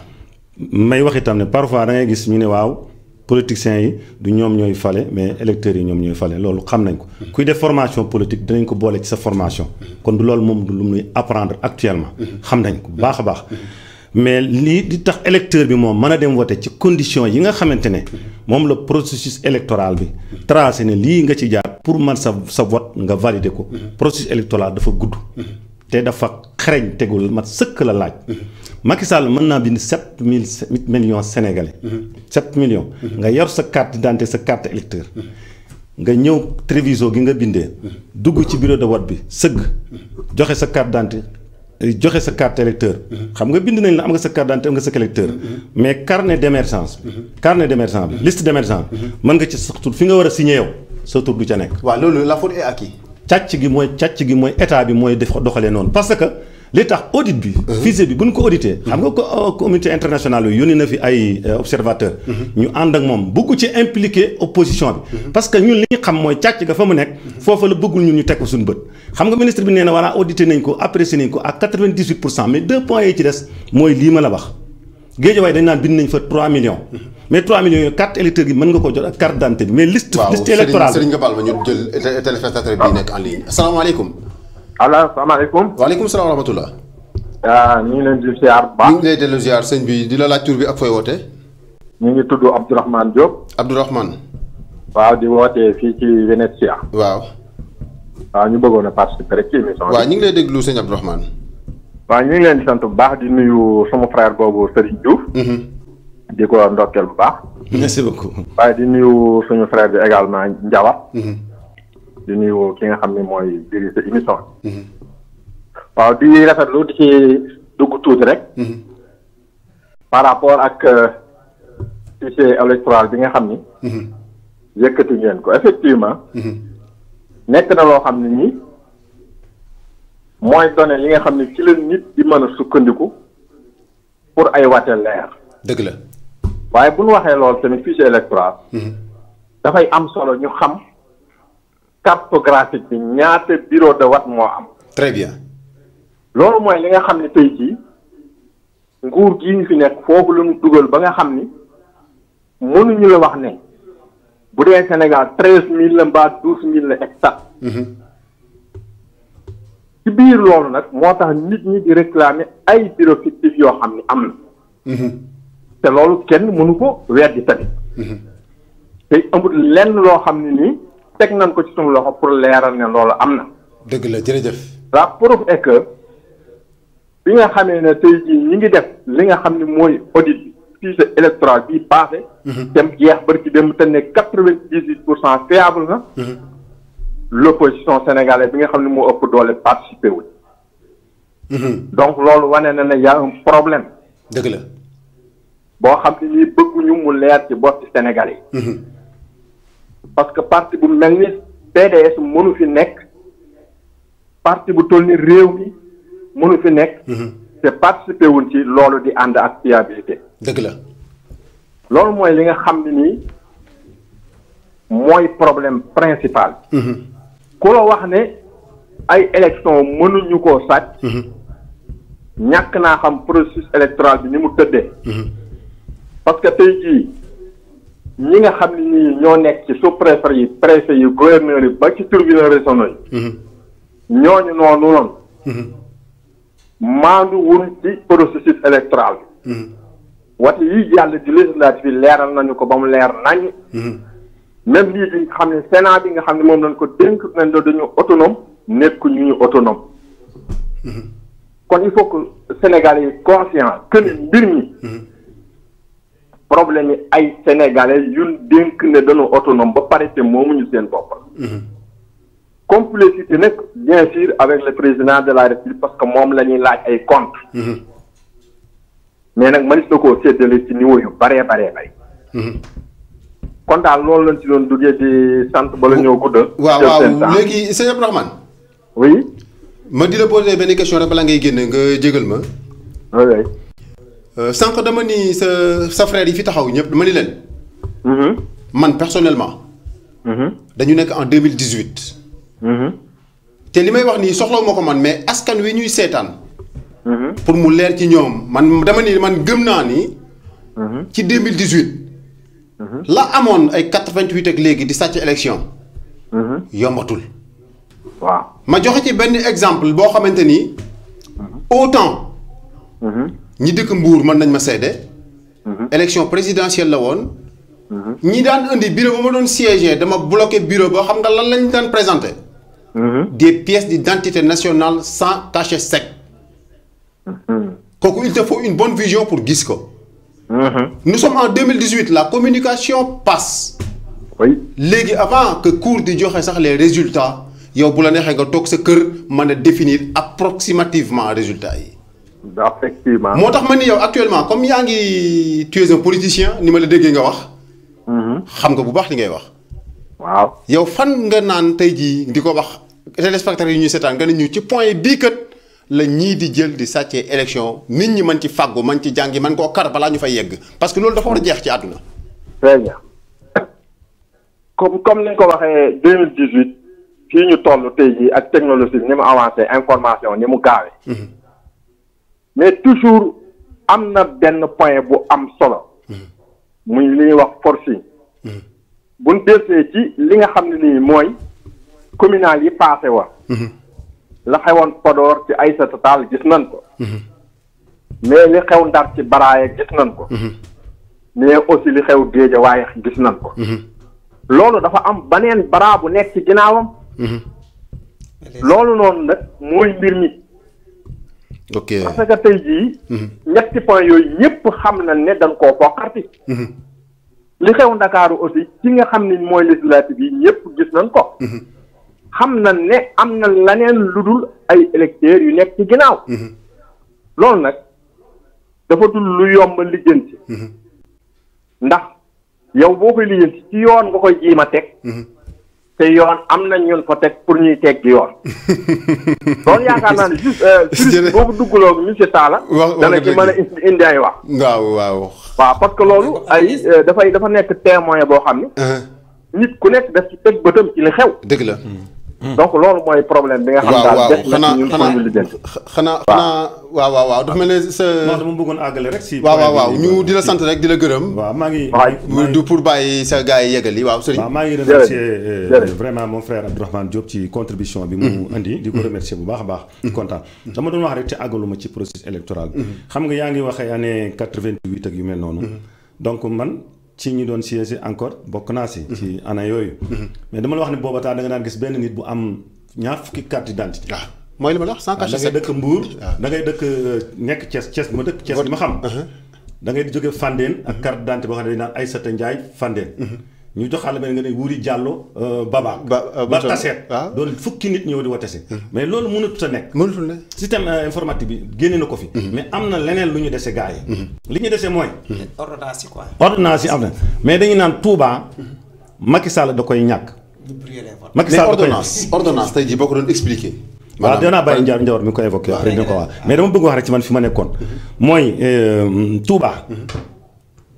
C: may wax itam ne parfois da ngay gis ñu ne waaw politiciens yi du ñoom ñooy fale mais électeurs yi ñoom ñooy fale loolu xam nañ ko. kuy def formation politique danañ ko boole ci sa formation. kon du loolu moom du lu muy apprendre actuellement. xam nañ ko bu baax a baax. mais lii di tax électeur bi moom mën a dem voter ci conditions yi nga xamante ne moom la processus électoral bi tracé ne lii nga ci jaar pour man sa vote nga valider ko. processus électoral dafa gudd. te dafa xereñ tegul mat sëkk la laaj. Macky Sall mën naa bind 7 millions sénégalais. 7 millions. nga yor sa carte d'identité sa carte électeur. nga ñëw Treviso gi nga bindee. dugg ci bureau de vote bi sëgg. joxe sa carte d'identité joxe sa carte électeur. xam nga bind nañ la am nga sa carte d'identité am nga sa électeur. mais carnet d'émergence bi. carnet d'émergence bi liste d'émergence bi. mën nga ci sax tur fi nga war a signé yow sa tur du ca nekk.
A: waaw loolu la faute est à qui.
C: càcc gi mooy état bi mooy def doxalee noonu parce que li tax audit bi. fichier bi bu ñu ko audité. xam nga ko communauté internationale bi yónni na fi ay observateurs. ñu ànd ak moom bëgg ci impliqué opposition bi. parce que ñun li ñu xam mooy càcc ga fa mu nekk. foofa la bëggul ñun ñu teg ko suñu bët. xam nga ministre bi nee na voilà audité nañ ko apprécié nañ ko à 98% mais 2 points yi ci des mooy lii ma la wax. Géejawaay dañ naan bind nañ fa 3 millions. mais 3 millions yooyu carte électeur gi mën nga ko jot ak carte d'identité bi mais liste électorale
A: Serigne nga baal ma ñu jël téléspectateur bi nekk en ligne asalaamaaleykum.
F: asalaamaaleykum.
A: waaleykum salaam wa rahmatulah.
F: ñu ngi leen di ziar bu baax.
A: ñu ngi lay dellu ziar sëñ bi di la laaj tur bi ak fooy woote.
F: ñu ngi tudd Abdourahmane Diop.
A: Abdourahmane.
F: waaw di wootee fii ci Venezia.
A: waaw.
F: waaw ñu bëggoon a participer rek ci émission bi.
A: waaw ñu ngi lay déglu sëñ Abdourahmane.
F: waaw ñu ngi leen di sant bu baax di nuyu sama frère boobu Serigne Diouf. di ko ndokkeel bu baax.
C: merci beaucoup.
F: waaye di nuyu suñu frère bi également Ndiawa. di nuyu ki nga xam ne mooy dirige émission bi. waaw di rafetlu di ci dugg tuuti rek. par rapport ak fichier électoral bi nga xam ni. yëkkati ngeen ko effectivement. nekk na loo xam ne nii mooy données yi nga xam ne ci la nit di mën a sukkandiku pour ay wate leer.
A: dëgg la.
F: waaye bu ñu waxee loolu tamit fichier électoral. dafay am solo ñu xam cartographique bi ñaata bureau de vote moo am.
A: très bien.
F: loolu mooy li nga xam ne tey jii nguur gii ñu fi nekk foofu la ñu dugal ba nga xam ni mënuñu la wax ne bu dee Sénégal 13000 la mbaa 12000 la hectare. ci biir loolu nag moo tax nit ñi di réclamer ay bureau fictif yoo xam ni am na. te loolu kenn mënu ko weddi tamit. te amul lenn loo xam ne nii teg nañ ko ci suñu loxo pour leeral ne loolu am na.
A: dëgg la jërëjëf.
F: la preuve est que bi nga xamee ne tey jii ñi ngi def li nga xam ne mooy audit bi fichier électoral bii passé. dem jeex bari ci dem te ne 98% fiable na. l'opposition sénégalaise bi nga xam ne moo ëpp doole participé wul. donc loolu wane na ne y a un problème.
A: dëgg la.
F: boo xam ne nii bëgguñu mu leer ci bopp Sénégalais yi. parce que parti bu mel ni PDS mënu fi nekk parti bu toll ni réew mi mënu fi nekk. te participé wuñ ci loolu di ànd ak fiabilité.
A: dëgg la.
F: loolu mooy li nga xam ne nii mooy problème principal. ku la wax ne ay élection mënuñu koo sàcc. ñàkk naa xam processus électoral bi ni mu tëddee. parce que tey jii ñi nga xam ne nii ñoo nekk ci sous-préfet yi préfet yi gouverneur yi ba ci tribunaux régionaux yi. ñooñu noonu. maandu wuñ ci processus électoral bi. wate yi jàll di législative yi leeral nañu ko ba mu leer nañ. même lii di nga xam ne Sénat bi nga xam ne moom lañ ko dénk nañ la dañu autonome nekku ñu autonome. kon il faut que Sénégalais yi conscient que ne mbir mi. problème yi ay Sénégalais yu dénk ne dañu autonome ba pare te moomuñu seen bopp. complicité nag bien sûr avec le président de la République parce que moom la ñuy laaj ay compte mais nag mënees na koo séddale ci niveau yu baree baree bari. kon daal loolu lañ ci doon duggee di sant ba la ñëw guddal.
A: waaw léegi sëñ Abdourahmane.
F: oui.
A: ma di la poser benn question rek bala ngay génne nga jégal ma.
F: oui.
A: sànq dama ni sa frère yi fi taxaw ñëpp dama ni leen. man personnellement. dañu nekk en 2018. te li may wax nii soxlawu ma ko man mais askan wi ñuy seetaan. pour mu leer ci ñoom man dama ni man gëm naa ni. ci 2018. la amoon ay 88 ak léegi di sàcc élection. yombatul.
F: waaw
A: ma joxe ci benn exemple boo xamante ni. autant. ñi dëkk Mbour mën nañ ma seede. élection présidentielle la woon. ñi daan indi bureau ba ma doon siéger dama bloqué bureau ba xam nga lan lañ daan présenté. des pièces d'identité nationale sans cachet sec. kooku il te faut une bonne vision pour gis ko. nous sommes en 2018 la communication passe.
F: oui
A: léegi avant que cour di joxe sax les résultats yow bu la neexee nga toog sa kër mën a définir approximativement résultats yi.
F: effectivement
A: moo tax ma ni yow actuellement comme yaa ngi tu es un politicien ni ma la déggee nga wax. xam nga bu baax li ngay wax.
F: waaw
A: yow fan nga naan tey jii di ko wax téléspectateurs yi ñuy seetaan nga ne ñu ci point bii kat la ñii di jël di sàccee élection nit ñi mën ci fàggu mën ci jàngi mën koo kar balaa ñu fay yegg parce que loolu dafa war a jeex ci àdduna.
F: très bien comme ni nga ko waxee 2018 fii ñu toll tey jii ak technologie ni mu avancé information ni mu gaawee. mais toujours am na benn point bu am solo. muy li ñuy wax forcing. buñ dellusee ci li nga xam ne nii mooy communal yi passé wa la xewoon Podor ci Aïssata Tall gis nañ ko. mais li xew Ndar ci Baraaye gis nañ ko. mais aussi li xew Géejawaay gis nañ ko. loolu dafa am baneen bara bu nekk ci ginnaawam. loolu noonu nag mooy mbir mi.
A: ok
F: parce que tey jii. ñetti point yooyu ñëpp xam nañ ne dañ koo bokkarti. li xew Ndakaaru aussi ci nga xam ni mooy législative yi ñëpp gis nañ ko. xam nañ ne am na leneen lu dul ay électeurs yu nekk ci ginnaaw. loolu nag dafa dul lu yomb lijjanti. ndax yow boo koy lijjanti ci yoon nga koy jiima teg. te yoon am na ñun fa teg pour ñuy teg yoon. loolu yaakaar naa ne juste boobu duggaloo monsieur Talla. dana ci mën a indi ay wax.
A: waaw.
F: waaw parce que loolu ay dafa nekk témoin boo xam ne. nit ku nekk daf ci teg bëtam ci li xew.
A: dëgg la.
F: donc loolu mooy problème bi nga xam daal des na ci ñun pour ñu lijjanti.
A: xanaa waaw dafa mel ne sa.
C: non dama bëggoon àggale rek si.
A: waaw ñu di la sant rek di la gërëm.
C: waaw maa ngi
A: du pour bàyyi sa gars yi yeggali waaw Serigne.
C: waaw maa ngi remercier vraiment mon frère Abdourahmane Diop ci contribution bi mu indi di ko remercier bu baax a baax. kontaan dama doon wax rek te àggaluma ci processus électoral bi. xam nga yaa ngi waxee année 88 ak yu mel noonu. donc man. ci ñi doon siège encore bokk naa si. ci année yooyu. mais dama la wax ne booba taa da nga daan gis benn nit bu am ñaar fukki carte d'identité.
A: waaw mooy li ma la wax sans cachet
C: da ngay dëkk Mbour. da ngay dëkk nekk Thiès bi ma dëkk Thiès bi ma xam. da ngay jóge Fandène ak carte d'identité boo xam ne dañu naan Aïssata Ndiaye Fandène. ñu joxaale benn nga ne Wuri Diallo Baba. ba Tasset. doon fukki nit ñëw di wote si. mais loolu mënatut a nekk.
A: mënatul ne
C: système informatique bi génne na ko fi. mais am na leneen lu ñu dese gars yi. li ñu dese mooy.
B: ordonnance yi quoi.
C: ordonnance yi am na mais dañu naan Touba Macky Sall da koy ñàkk.
A: Macky Sall da koy ordonnance tey jii boo ko doon expliqué.
C: waaw dinaa bàyyi njawar mi ko évoqué après dina ko wax mais dama bëgg wax rek ci man fi ma nekkoon. mooy Touba.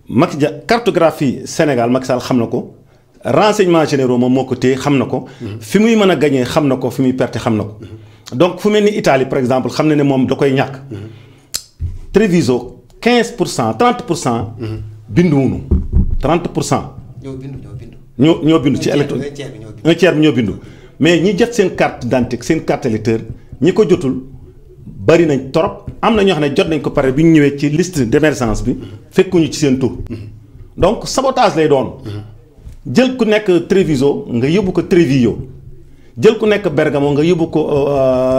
C: Macky Dia cartographie Sénégal Macky Sall xam na ko renseignements généraux moom moo ko téye xam na ko. fi muy mën a gagné xam na ko fi muy perte xam na ko. donc fu mel ni Italie par exemple xam na ne moom da koy ñàkk. Treviso 15% 30%. binduwunu 30%. ñoo bindu ci électro un tiers bi ñoo bindu. mais ñi jot seen carte d'identité seen carte électeur ñi ko jotul bari nañ trop am na ñoo xam ne jot nañ ko pare bi ñu ñëwee ci liste d'émergence bi fekkuñu ci seen tur. donc sabotage lay doon. jël ku nekk Treviso nga yóbbu ko Treviso jël ku nekk Bergamo nga yóbbu ko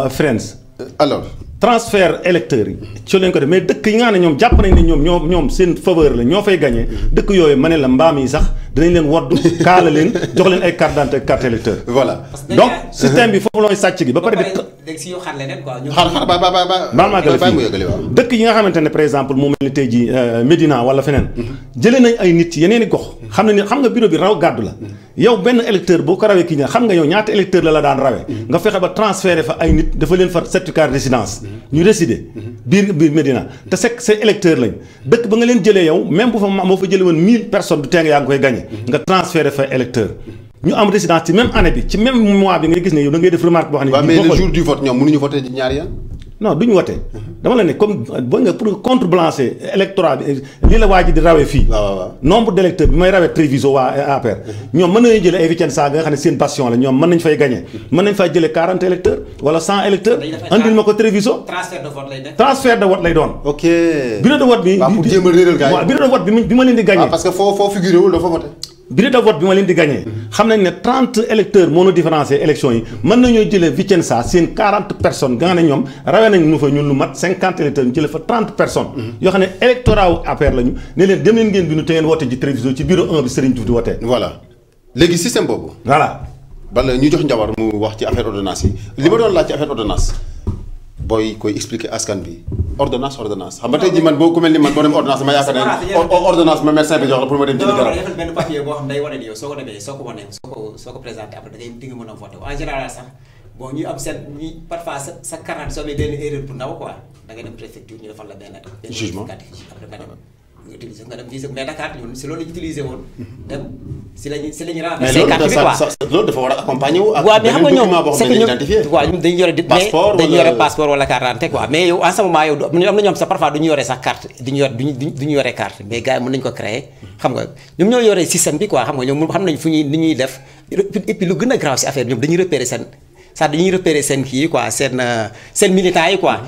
C: Firenze.
A: alors
C: transfert électeurs yi. ci leen ko def mais dëkk yi nga xam ne ñoom jàpp nañ ne ñoom seen faveur la ñoo fay gagné. dëkk yooyu ma ne la mbaam yi sax dinañ leen woddu kaala leen jox leen ay carte d'identité carte électeur.
A: voilà
C: donc système bi foofu looy sàcc gi ba pare.
B: léegi si yoo xam leneen quoi.
A: xaar ba
C: dëkk yi nga xamante ne par exemple mu mel ni tey jii Médina wala feneen. jëlee nañ ay nit yeneen i gox. xam nga bureau bi raw gàddu la. yow benn électeur boo ko rawee kii ña xam nga yow ñaata électeur la daan rawee. nga fexe ba transféré fa ay nit dafa leen fa certificat de résidence. ñu résider biir Médina te c'est électeur lañ dëkk ba nga leen jëlee yow même bu fa moo fa jëlee woon 1000 personnes du tee nga yaa ngi koy gagné. nga transféré fa électeur. ñu am résidence ci même année bi ci même mois bi nga gis ne yow da ngay def remarque boo xam ne.
A: waaw mais le jour du vote ñoom mënuñu voté ñaari yoon.
C: non duñu voté dama la ne comme boo nga pour contrebalancer électorat bi lii la waa ji di rawee fii. nombre d'électeurs bi may rawee Treviso waa APR. ñoom mën nañu jëlee ay Vicenza nga xam ne seen passion la ñoom mën nañu fay gagné. mën nañu fay jëlee 40 électeurs wala 100 électeurs. andil ma ko Treviso.
B: transfert de vote lay def.
C: transfert de vote lay doon.
A: ok
C: bureau de vote bi.
A: waaw pour jéem a réeral gars yi
C: waaw bureau de vote bi ma leen di gagné.
A: parce que foo figuré wul dafa voté.
C: bureau de vote bi ma leen di gagné. xam nañ ne 30 électeurs moo ñu différencier élection yi mën nañoo jëlee Vicenza seen 40 personnes nga xam ne ñoom rawee nañ nu fa ñun lu mat 50 électeurs ñu jëlee fa 30 personnes. yoo xam ne électorat wu APR lañu ne leen dem leen ngeen bindu te ngeen woote ji Treviso ci bureau 1 bi Serigne Diouf di wootee.
A: voilà léegi système boobu.
C: voilà.
A: bala ñu jox Njawar mu wax ci affaire ordonnance yi li ma doon laaj ci affaire ordonnance booy koy expliquer askan bi ordonnance xam nga tey jii man boo ku mel ni man boo dem ordonnance ma yaakaar ne ordonnance ma médecin bi jox la pour ma dem jënd garab.
B: defal benn papier boo xam day wane ni yow soo ko demee soo ko wanee soo ko présenté après da ngay di nga mën a voté en général sax bon ñu am seen ñi parfois sa carte soo amee benn erreur bu ndaw quoi da ngay dem préfecture ñu defal la benn
A: jugement
B: après nga utilisé nga dem visé mais Dakar ñun si loolu la ñu utilisé woon dem si lañu renversé carte bi quoi
A: loolu dafa war a accompagner wu.
B: waaw mais xam nga ñoom c'est que ñoom
A: identifié.
B: waaw ñun dañu yore
A: passeport
B: dañu yore passeport wala carte d'identité quoi mais yow en ce moment yow am na ñoom sax parfois duñu yore sax carte duñu yore carte mais gars yi mën nañu ko créer xam nga ñoom ñoo yore système bi quoi xam nga ñoom xam nañ fu ñuy ni ñuy def et puis lu gën a grave si affaire bi ñoom dañuy repérer seen kii quoi seen militants yi quoi.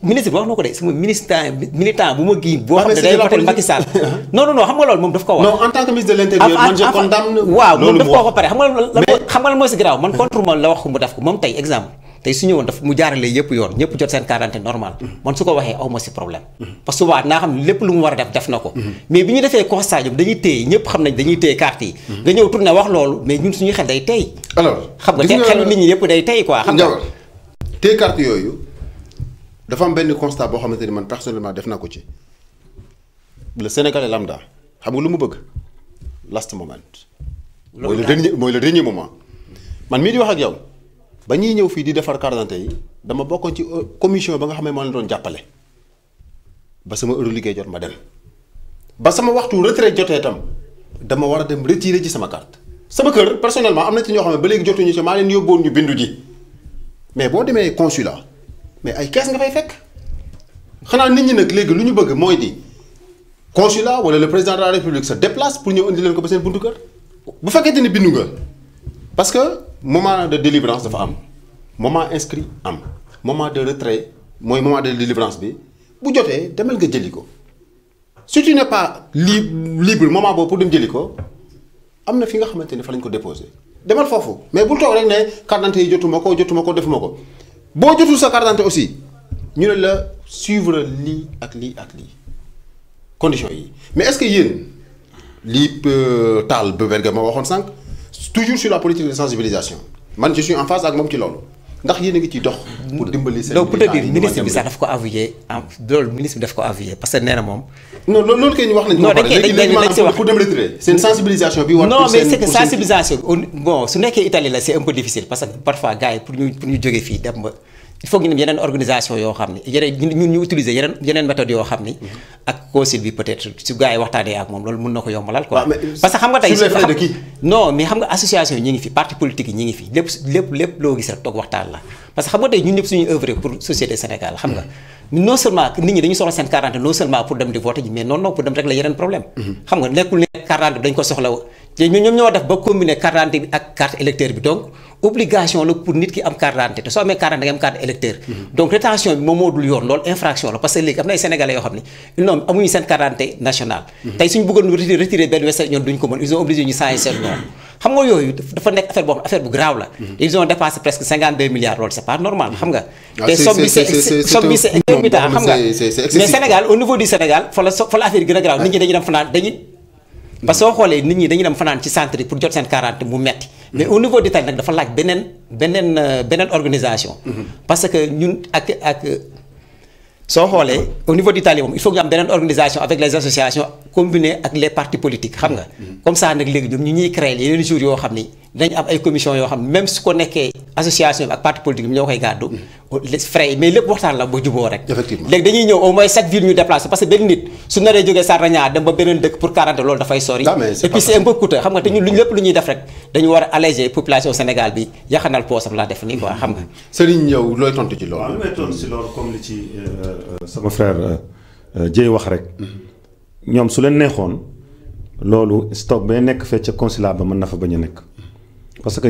B: ministre bi wax na ko de sama militant bu ma gii boo xam ne day voté Macky Sall non xam nga loolu moom daf ko wax.
A: non en tant que ministre de l'intérieur man je condamne.
B: waaw moom daf ko wax ba pare xam nga lan mooy si garaaw man contre ma la wax ko mu def ko moom tey exemple tey su ñëwoon daf mu jaarale yëpp yoon ñëpp jot seen carte d'identité normal man su ko waxee aw ma si problème parce que souvent naa xam ne lépp lu mu war a def na ko mais bi ñu defee constat ñoom dañuy téye ñëpp xam nañ dañuy téye carte yi nga ñëw tourné wax loolu mais ñun suñu xel day tey
A: alors
B: xam nga te xelu nit ñi yëpp day tey quoi xam nga
A: téye carte yooyu dafa am benn constat boo xamante ni man personnellement def naa ko ci le Sénégalais lambda xam nga lu mu bëgg last moment. mooy le dernier moment. man mii di wax ak yow ba ñuy ñëw fii di defar carte d'identité yi dama bokkoon ci commission ba nga xam ne moo leen doon jàppale ba sama heure liggéey jot ma dem ba sama waxtu retraite jotee itam dama war a dem retirer ci sama carte sama kër personnellement am na ci ñoo xam ne ba léegi jotuñu ci maa leen yóbboon ñu bindu ji mais boo demee consulat mais ay kees nga fay fekk xanaa nit ñi nag léegi lu ñu bëgg mooy di consulat wala le président de la république se déplace pour ñëw indi leen ko ba seen buntu kër bu fekkente ni bindu nga parce que moment de délivrance dafa am moment inscrit am moment de retrait mooy moment de délivrance bi bu jotee demal nga jëli ko si tu n'es pas libre moment boobu pour dem jëli ko am na fi nga xamante ni fa lañ ko déposé demal foofu mais bul toog rek ne carte d'identité yi jotuma ko defuma ko boo jotul sa carte d'identité aussi ñu ne la suivre lii ak lii conditions yi mais est-ce que yéen lii Tall ba Bergama ma waxoon sànq toujours sur la politique de sensibilisation man je suis en phase ak moom ci loolu ndax yéen a ngi ciy dox. pour dimbali seen
B: donc pour te dire ministre bi sax daf ko avoué loolu ministre bi daf ko avoué parce que nee na moom.
A: non loolu kay ñu wax nañ ko.
B: non dañ si wax
A: pour dem retiré seen sensibilisation bi. war
B: non mais c'est que sensibilisation bon su nekkee Italie la c'est un peu difficile parce que parfois gars yi pour ñu jógee fii dem ba. il faut que ñu dem yeneen organisation yoo xam ni ñun ñu utiliser yeneen méthode yoo xam ni ak consul bi peut-être su gars yi waxtaanee ak moom loolu mën na ko yombalal quoi. parce que xam nga tey non mais xam nga association yi ñi ngi fi parti politique yi ñi ngi fi lépp loo gis rek toog waxtaan la parce que xam nga tey ñun ñëpp suñuy œuvre pour société Sénégal xam nga non seulement nit ñi dañu soxla seen carte d'identité non seulement pour dem di voter ji mais non pour dem régler yeneen problème xam nga nekkul ne carte d'identité bi dañ ko soxla te ñoom ñoo def ba combiner carte d'identité bi ak carte électeur bi donc obligation la pour nit ki am carte d'identité te soo amee carte d'identité nga am carte électeur donc rétention bi moom moo dul yoon loolu infraction la parce que léegi am na ay sénégalais yoo xam ne ils n'ont amuñu seen carte d'identité nationale tey suñu bëggoon retirer benn Western Union duñ ko mën ils ont obligé ñu changer seen nom xam nga yooyu dafa nekk affaire boo xam affaire bu grave la ils ont dépassé presque 52 milliards loolu c'est pas normal xam nga te somme bi c'est exorbitant xam nga mais Sénégal au niveau du Sénégal fa la affaire yi gën a grave nit ñi dañuy dem fanaan parce que soo xoolee nit ñi dañuy dem fanaan ci centre yi pour jot seen carte mu metti mais au niveau d'Italie nag dafa laaj beneen organisation parce que ñun ak soo xoolee au niveau d'Italie moom il faut que ñu am beneen organisation avec les associations combinées ak les partis politiques xam nga comme ça nag léegi ñoom ñu ñuy créer yeneen jours yoo xam ni dañu am ay commission yoo xam ne même su ko nekkee association bi ak parti politique bi ñoo koy gàddu frais yi mais lépp waxtaan la ba juboo rek léegi dañuy ñëw au moins chaque ville ñu déplacer parce que benn nit su naree jógee Saragna dem ba beneen dëkk pour 40 loolu dafay sori et puis c'est un peu coûteux xam nga te ñun lépp lu ñuy def rek dañu war a alléger population Sénégal bi yaxanal poosam laa def nii quoi xam nga
A: Serigne yow looy tontu ci loolu
C: waaw lu may tontu si loolu comme li ci sama frère Dieye wax rek ñoom su leen neexoon loolu stock bay nekk fee ca consulat ba mën na fa bañ a nekk parce que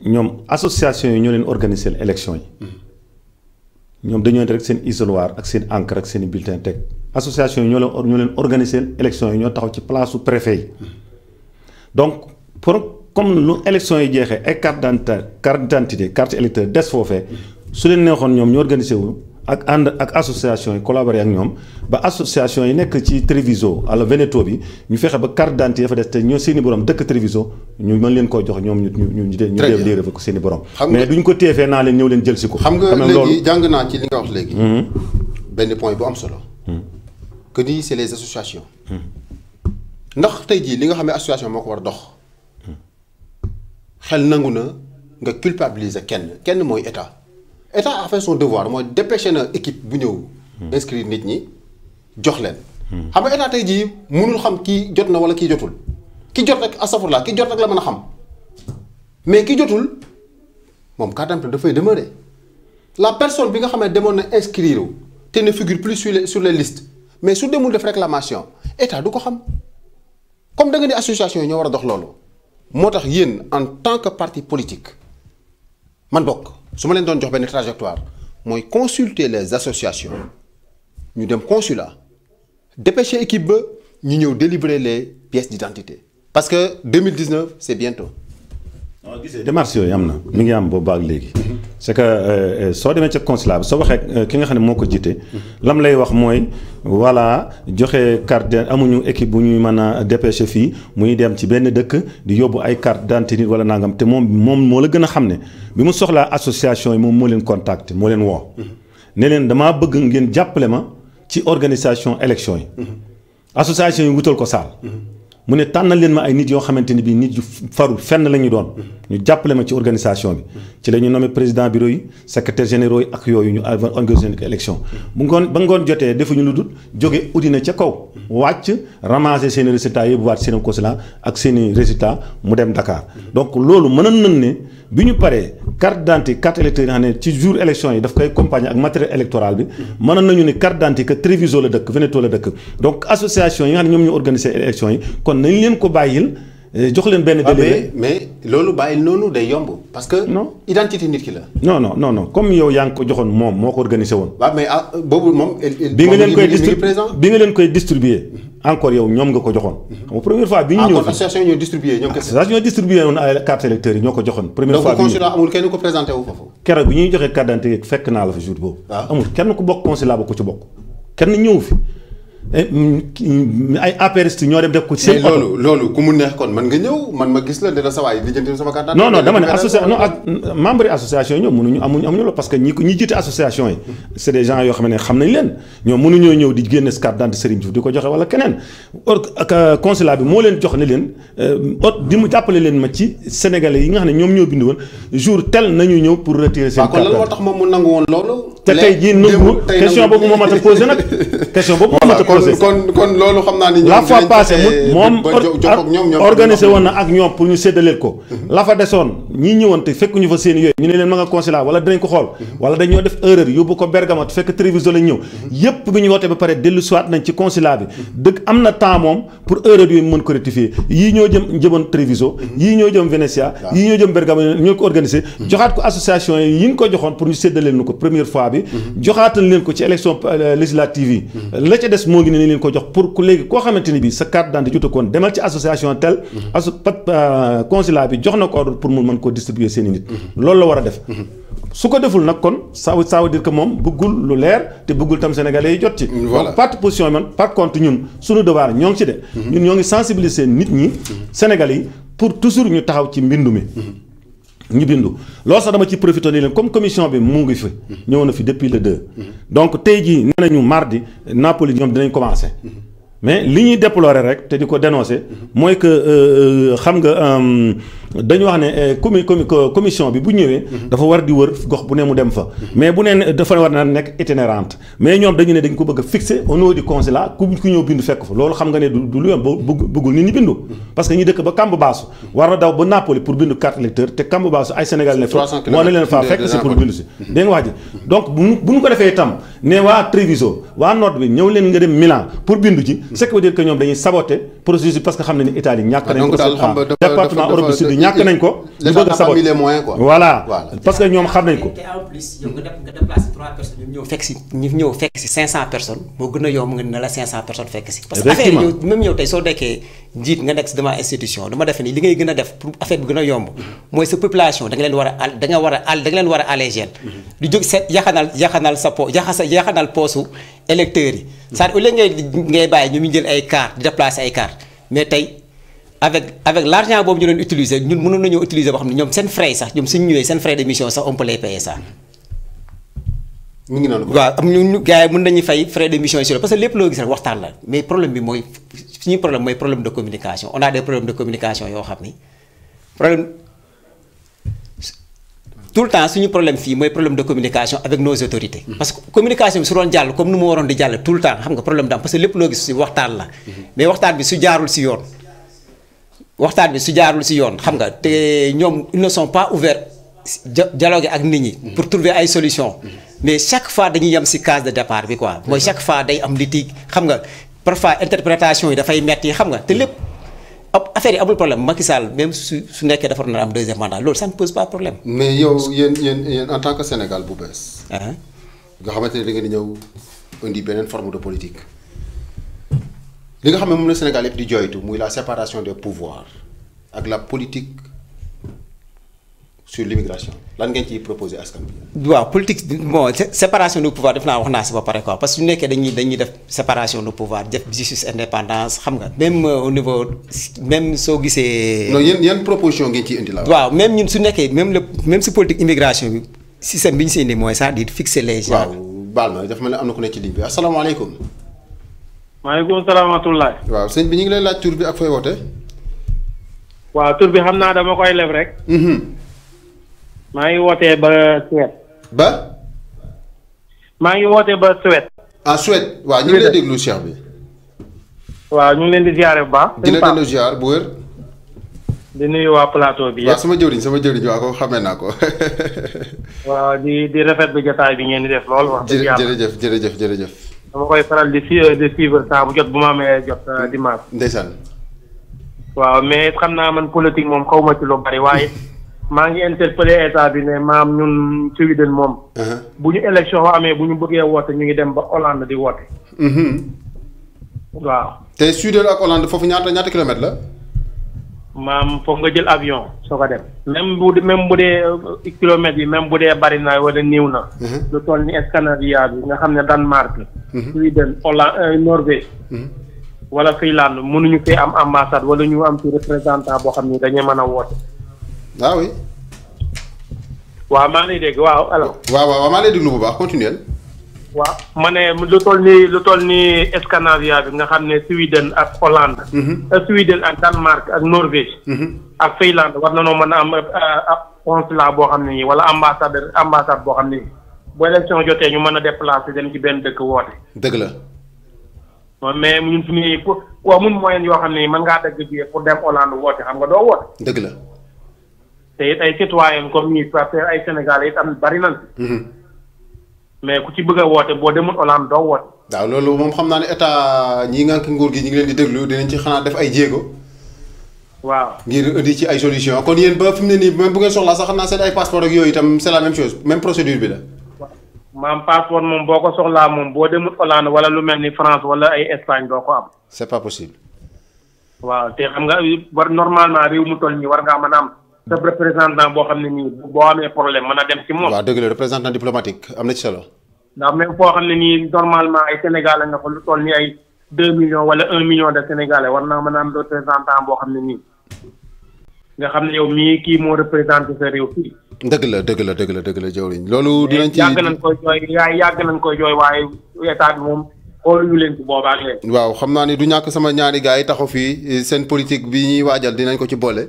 C: ñoom association yi ñoo leen organiser élection yi ñoom dañoo rek seen isoloir ak seen encre ak seen bulletin teg association yi ñoo leen organiser élection yi ñoo taxaw ci place su préfet yi donc comme lu élection yi jeexee ay carte d'identité carte électeur des foofee su leen neexoon ñoom ñu organiser wu ak ànd ak association yi collaborer ak ñoom ba association yi nekk ci Treviso wala Veneto bi ñu fexe ba carte d'identité fa des te ñoo seeni borom dëkk Treviso ñu mën leen koo jox ñoom ñu déere fa ko seeni borom mais duñ ko teefee naa leen ñëw leen jël si ko
A: xam nga léegi jàng naa ci li nga wax léegi benn point bu am solo que ni c'est les associations ndax tey jii li nga xam ne association moo ko war a dox xel nangu na nga culpabiliser kenn mooy état a fait son devoir mooy dépêché na équipe bu ñëw inscrire nit ñi jox leen xam nga état tey jii mënul xam kii jot na wala kii jotul ki jot rek astafurlah ki jot rek la mën a xam mais ki jotul moom carte d'identité dafay demeurer la personne bi nga xam ne demoon na inscrire te ne figure plus sur les listes mais su demul def réclamation état du ko xam comme da nga ni association yi ñoo war a dox loolu moo tax yéen en tant que parti politique man bokk su ma leen doon jox benn trajectoire mooy consulter les associations ñu dem consulat dépêcher équipe ba ñu ñëw délivrer les pièces d'identité parce que 2019 c'est bientôt.
C: waaw gisee démarche yooyu am na mi ngi am boobu ak léegi. c'est que soo demee ca consulat bi soo waxee ki nga xam ne moo ko jiite. lam lay wax mooy voilà joxe carte amuñu équipe bu ñuy mën a dépêcher fii muy dem ci benn dëkk di yóbbu ay carte d'identité wala nangam te moom moo la gën a xam ne bi mu soxlaa association yi moom moo leen contacter moo leen woo. ne leen damaa bëgg ngeen jàppale ma ci organisation élection yi. association yi wutal ko saal. mu ne tànnal leen ma ay nit yoo xamante ni bii nit yu farul fenn la ñu doon ñu jàppale ma ci organisation bi ci la ñu nommé président bureau yi secrétaire généraux yi ak yooyu ñu organiser élection bu ngoon ba ngoon jotee defuñu lu dul jóge udina ca kaw wàcc ramasser seen i résultats yóbbuwaat seen consulat ak seen i résultats mu dem Dakar donc loolu mënoon nañ ne bi ñu paree carte d'identité carte électeur yi nga xam ne ci jour élection yi daf koy accompagner ak matériel électoral bi mënoon nañu ne carte d'identité que Treviso la dëkk Veneto la dëkk donc association yi nga xam ne ñoom ñu organiser élection yi kon nañ leen ko bàyyil jox leen benn délai
A: mais loolu bàyyil noonu day yomb parce que
C: non
A: identité nit ki la
C: non comme yow yaa ngi ko joxoon moom moo ko organisé woon
A: waaw mais boobu moom
C: bi nga leen koy distribuer encore yow ñoom nga ko joxoon xam nga première fois bi ñu ñëw
A: association ñoo distribué ñoom kese
C: association ñoo distribué woon ay carte électeurs yi ñoo ko joxoon première fois
A: donc consulat amul kenn ko présenté wu foofu
C: keroog bi ñuy joxee carte d'identité fekk naa la fa jour boobu amul kenn ku bokk consulat ba ko ci bokk kenn ñëw fi ay apéristes ñoo dem def ko ci seen oto
A: loolu ku mu neex kon man nga ñëw man ma gis la dina sa waay lijjanti sama carte
C: non dama ne membre yi association yi ñoom amuñu la parce que ñi jiite association yi c'est des gens yoo xam ne xam nañ leen ñoom mënuñoo ñëw di génne carte d'identité Serigne Diouf di ko joxe wala keneen consulat bi moo leen jox ne leen di mu jàppale leen ma ci sénégalais yi nga xam ne ñoom ñoo bind woon jour tel nañu ñëw pour retirer seen carte
A: kon lan moo tax moom mu nangu woon loolu
C: te tey jii nangu question boobu moo mat a posé nag question boobu moo mat a posé
A: kon loolu xam naa ni
C: la fois passée moom organisé woon na ak ñoom pour ñu séddaleel ko la fa desoon ñii ñëwoon te fekk ñu fa seen yooyu ñu ne leen ma nga consulat wala dinañ ko xool wala dañoo def erreur yóbbu ko Bergamo te fekk Treviso lañ ñëw yépp bi ñu wootee ba pare dellu siwaat nañ ci consulat bi dëgg am na temps moom pour erreur yooyu mën ko rectifier yii ñoo jëmoon Treviso yii ñoo jëm Venezia yii ñoo jëm Bergamo ñoo ko organisé joxaat ko association yi ñu ko joxoon pour ñu séddaleel nu ko première fois bi joxaatal leen ko ci élection législative yi la ca des moo ngi ne leen ko jox pour ku léegi koo xamante ni bi sa carte d'identité jotu koon demal ci association tel consulat bi jox na ko ordre pour mu mën koo distribuer seen i nit loolu la war a def su ko deful nag kon ça veut dire que moom bëggul lu leer te bëggul tam sénégalais yi jot ci donc parti position man par contre ñun suñu devoir ñoo ngi ci de ñun ñoo ngi sensibiliser nit ñi sénégalais yi pour toujours ñu taxaw ci mbindu mi ñu bindu loolu sax dama ci profité ni leen comme commission bi mu ngi fi ñëw na fi depuis le 2 donc tey jii nee nañu mardi Napoli ñoom dinañ commencer mais li ñuy déplorer rek te di ko dénoncer mooy que xam nga dañu wax ne commission bi bu ñëwee dafa war di wër gox bu ne mu dem fa mais bu nee dafa war na nekk itinérante mais ñoom dañu ne dañ ko bëgg a fixer au niveau du consulat ku ñëw bindu fekk fa loolu xam nga ne du lu yoon bëggul nit ñi bindu parce que ñi dëkk ba Cambabasso war na daw ba Napoli pour bindu carte électeur te Cambabasso ay Sénégal ne fa moo ne leen faa fekk si pour bindu si dégg nga wax ji donc bu ñu ko defee itam ne waa Treviso waa Nord bi ñëw leen nga dem Milan pour bindu ji ce qui veut dire que ñoom dañuy saboter processus parce que xam ne ni Italie ñàkk nañ ko département Europe du Sud ñàkk nañ ko ñu bëgg a saboter voilà parce que ñoom xam nañ ko
B: te en plus yow nga déplacer 3 personnes ñu ñëw fekk si 500 personnes moo gën a yomb nga ne la 500 personnes fekk si parce que affaire yi même yow tey soo nekkee njiit nga nekk si devant institution dama defe ni li ngay gën a def pour affaire bi gën a yomb mooy sa population da nga leen war a alléger di jóg seet yaxanal sa po yaxanal poosu électeurs yi c'est-à-dire au lieu ngay bàyyi ñu jël ay carte di déplacer ay carte mais tey avec l'argent boobu ñu doon utiliser ñun mënoon nañoo utiliser boo xam ne ñoom seen frais sax ñoom suñu ñëwee seen frais d'émission sax on peut les payer ça.
A: mi ngi noonu
B: waaw am ñu gars yi mën nañu fay frais d'émission si parce que lépp loo gis rek waxtaan la mais problème bi mooy suñu problème mooy problème de communication on a des problèmes de communication yoo xam ni problème tout le temps suñu problème fii mooy problème de communication avec nos autorités. parce que communication bi su doon jàll comme nu mu waroon di jàll tout le temps xam nga problème da am parce que lépp loo gis si waxtaan la mais waxtaan bi su jaarul si yoon. waxtaan bi su jaarul si yoon xam nga te ñoom ils ne sont pas ouverts dialogue ak nit ñi pour trouver ay solutions mais chaque fois dañuy yem si case de départ bi quoi mooy chaque fois day am litige xam nga parfois interprétation yi dafay metti xam nga te lépp affaire yi amul problème Macky Sall même su nekkee dafa war a am deuxième mandat loolu ça ne pose pas problème.
A: mais yow yéen en tant que Sénégal bu bees. nga xamante ne da ngeen di ñëw indi beneen forme de politique. li nga xam ne moom la Sénégal yëpp di jooytu muy la séparation des pouvoirs ak la politique sur l'immigration lan ngeen ciy proposer askan bi.
B: waaw politique bon séparation du pouvoir def naa wax naa si ba pare quoi parce que su nekkee dañuy def séparation du pouvoir def justice indépendance xam nga même au niveau même soo gisee.
A: non yan proposition ngeen ciy indi la.
B: waaw même ñun su nekkee même si politique immigration bi système bi ñu si indi mooy c'est-à-dire fixer les gens.
A: waaw baal ma dafa mel ne am na ku nekk ci ligne bi asalaamaaleykum.
G: maaleykum salaam wa rahmatulah.
A: waaw sëñ bi ñu ngi lay laaj tur bi ak fooy woote.
G: waaw tur bi xam naa dama koy leb rek. maa ngi wootee ba Suède. maa ngi wootee ba Suède.
A: ah Suède waaw ñu ngi lay déglu Cheikh bi.
G: waaw ñu ngi leen di ziare bu baax.
A: di la delloo ziar bu wér.
G: di nuyu waa plateau bi.
A: waaw sama jëwriñ waaw ko xamee naa ko.
G: waaw di rafetlu jotaay bi ngeen di def lool. wax dëgg yàlla
A: jërëjëf.
G: dama koy faral di suivre saa bu jot bu ma amee jot dimanche.
A: ndeysaan.
G: waaw mais xam naa man politique moom xaw ma ci lu bari waaye maa ngi interpellé état bi ne maam ñun Suède moom. bu ñu élection amee bu ñu bëggee woote ñu ngi dem ba Hollande di woote. waaw. te
A: Suède ak Hollande foofu ñaata kilomètre la.
G: maam foog nga jël avion soo ko dem. même bu dee kilomètres yi même bu dee bari na wala néew na. lu toll ni Scandinavie bi nga xam ne Danemark. Suède Hollande Norvège. wala Finlande mënuñu fee am ambassade wala ñu am ci représentant boo xam ni dañuy mën a woote.
A: ah oui.
G: waaw maa ngi lay dégg waaw alors.
A: waaw maa lay déglu bu baax continuer.
G: waaw ma ne lu toll ni Scandinavie bi nga xam ne Suède ak Hollande. Suède ak Danemark ak Norvège. ak Finlande war nañoo mën a am consulat boo xam ne nii wala ambassade boo xam ne nii bu élection jotee ñu mën a déplacer dem ci benn dëkk woote.
A: dëgg la.
G: mais ñun fi muy pour mun moyen yoo xam ne mën ngaa dagg ji pour dem Hollande woote xam nga doo woote.
A: dëgg la.
G: te it ay citoyen comme ñii parce que ay Sénégalais it am bari nañ. mais ku ci bëgg a woote boo demul Hollande doo woote.
A: waaw loolu moom xam naa ne état ñi ngànk nguur gi ñu ngi leen di déglu dinañ ci xanaa def ay jéego.
G: waaw
A: ngir indi ci ay solution kon yéen ba fi mu ne nii même bu ngeen soxlaa sax xam naa seen ay passeport ak yooyu itam c'est la même chose même procédure bi la.
G: maam passeport moom boo ko soxlaa moom boo demul Hollande wala lu mel ni France wala ay Espagne doo ko am.
A: c'est pas possible.
G: waaw te xam nga war normalement réew mu toll nii war ngaa mën a am sa représentant boo xam ne nii boo amee problème mën a dem ci moom.
A: waaw dëgg la représentant diplomatique am na ci solo.
G: ndax même foo xam ne nii normalement ay Sénégalais nga fa lu toll nii ay 2 millions wala 1 million de Sénégalais war naa mën a am représentant boo xam ne nii nga xam ne yow mii kii moo représenté sa réew fii.
A: dëgg la jawriñ loolu dinañ ci
G: yàgg nañ koy jooy waaye état bi moom xooluñu leen ci boobaa ak léegi.
A: waaw xam naa ni du ñàkk sama ñaari gars yi taxaw fii seen politique bi ñuy waajal dinañ ko ci boole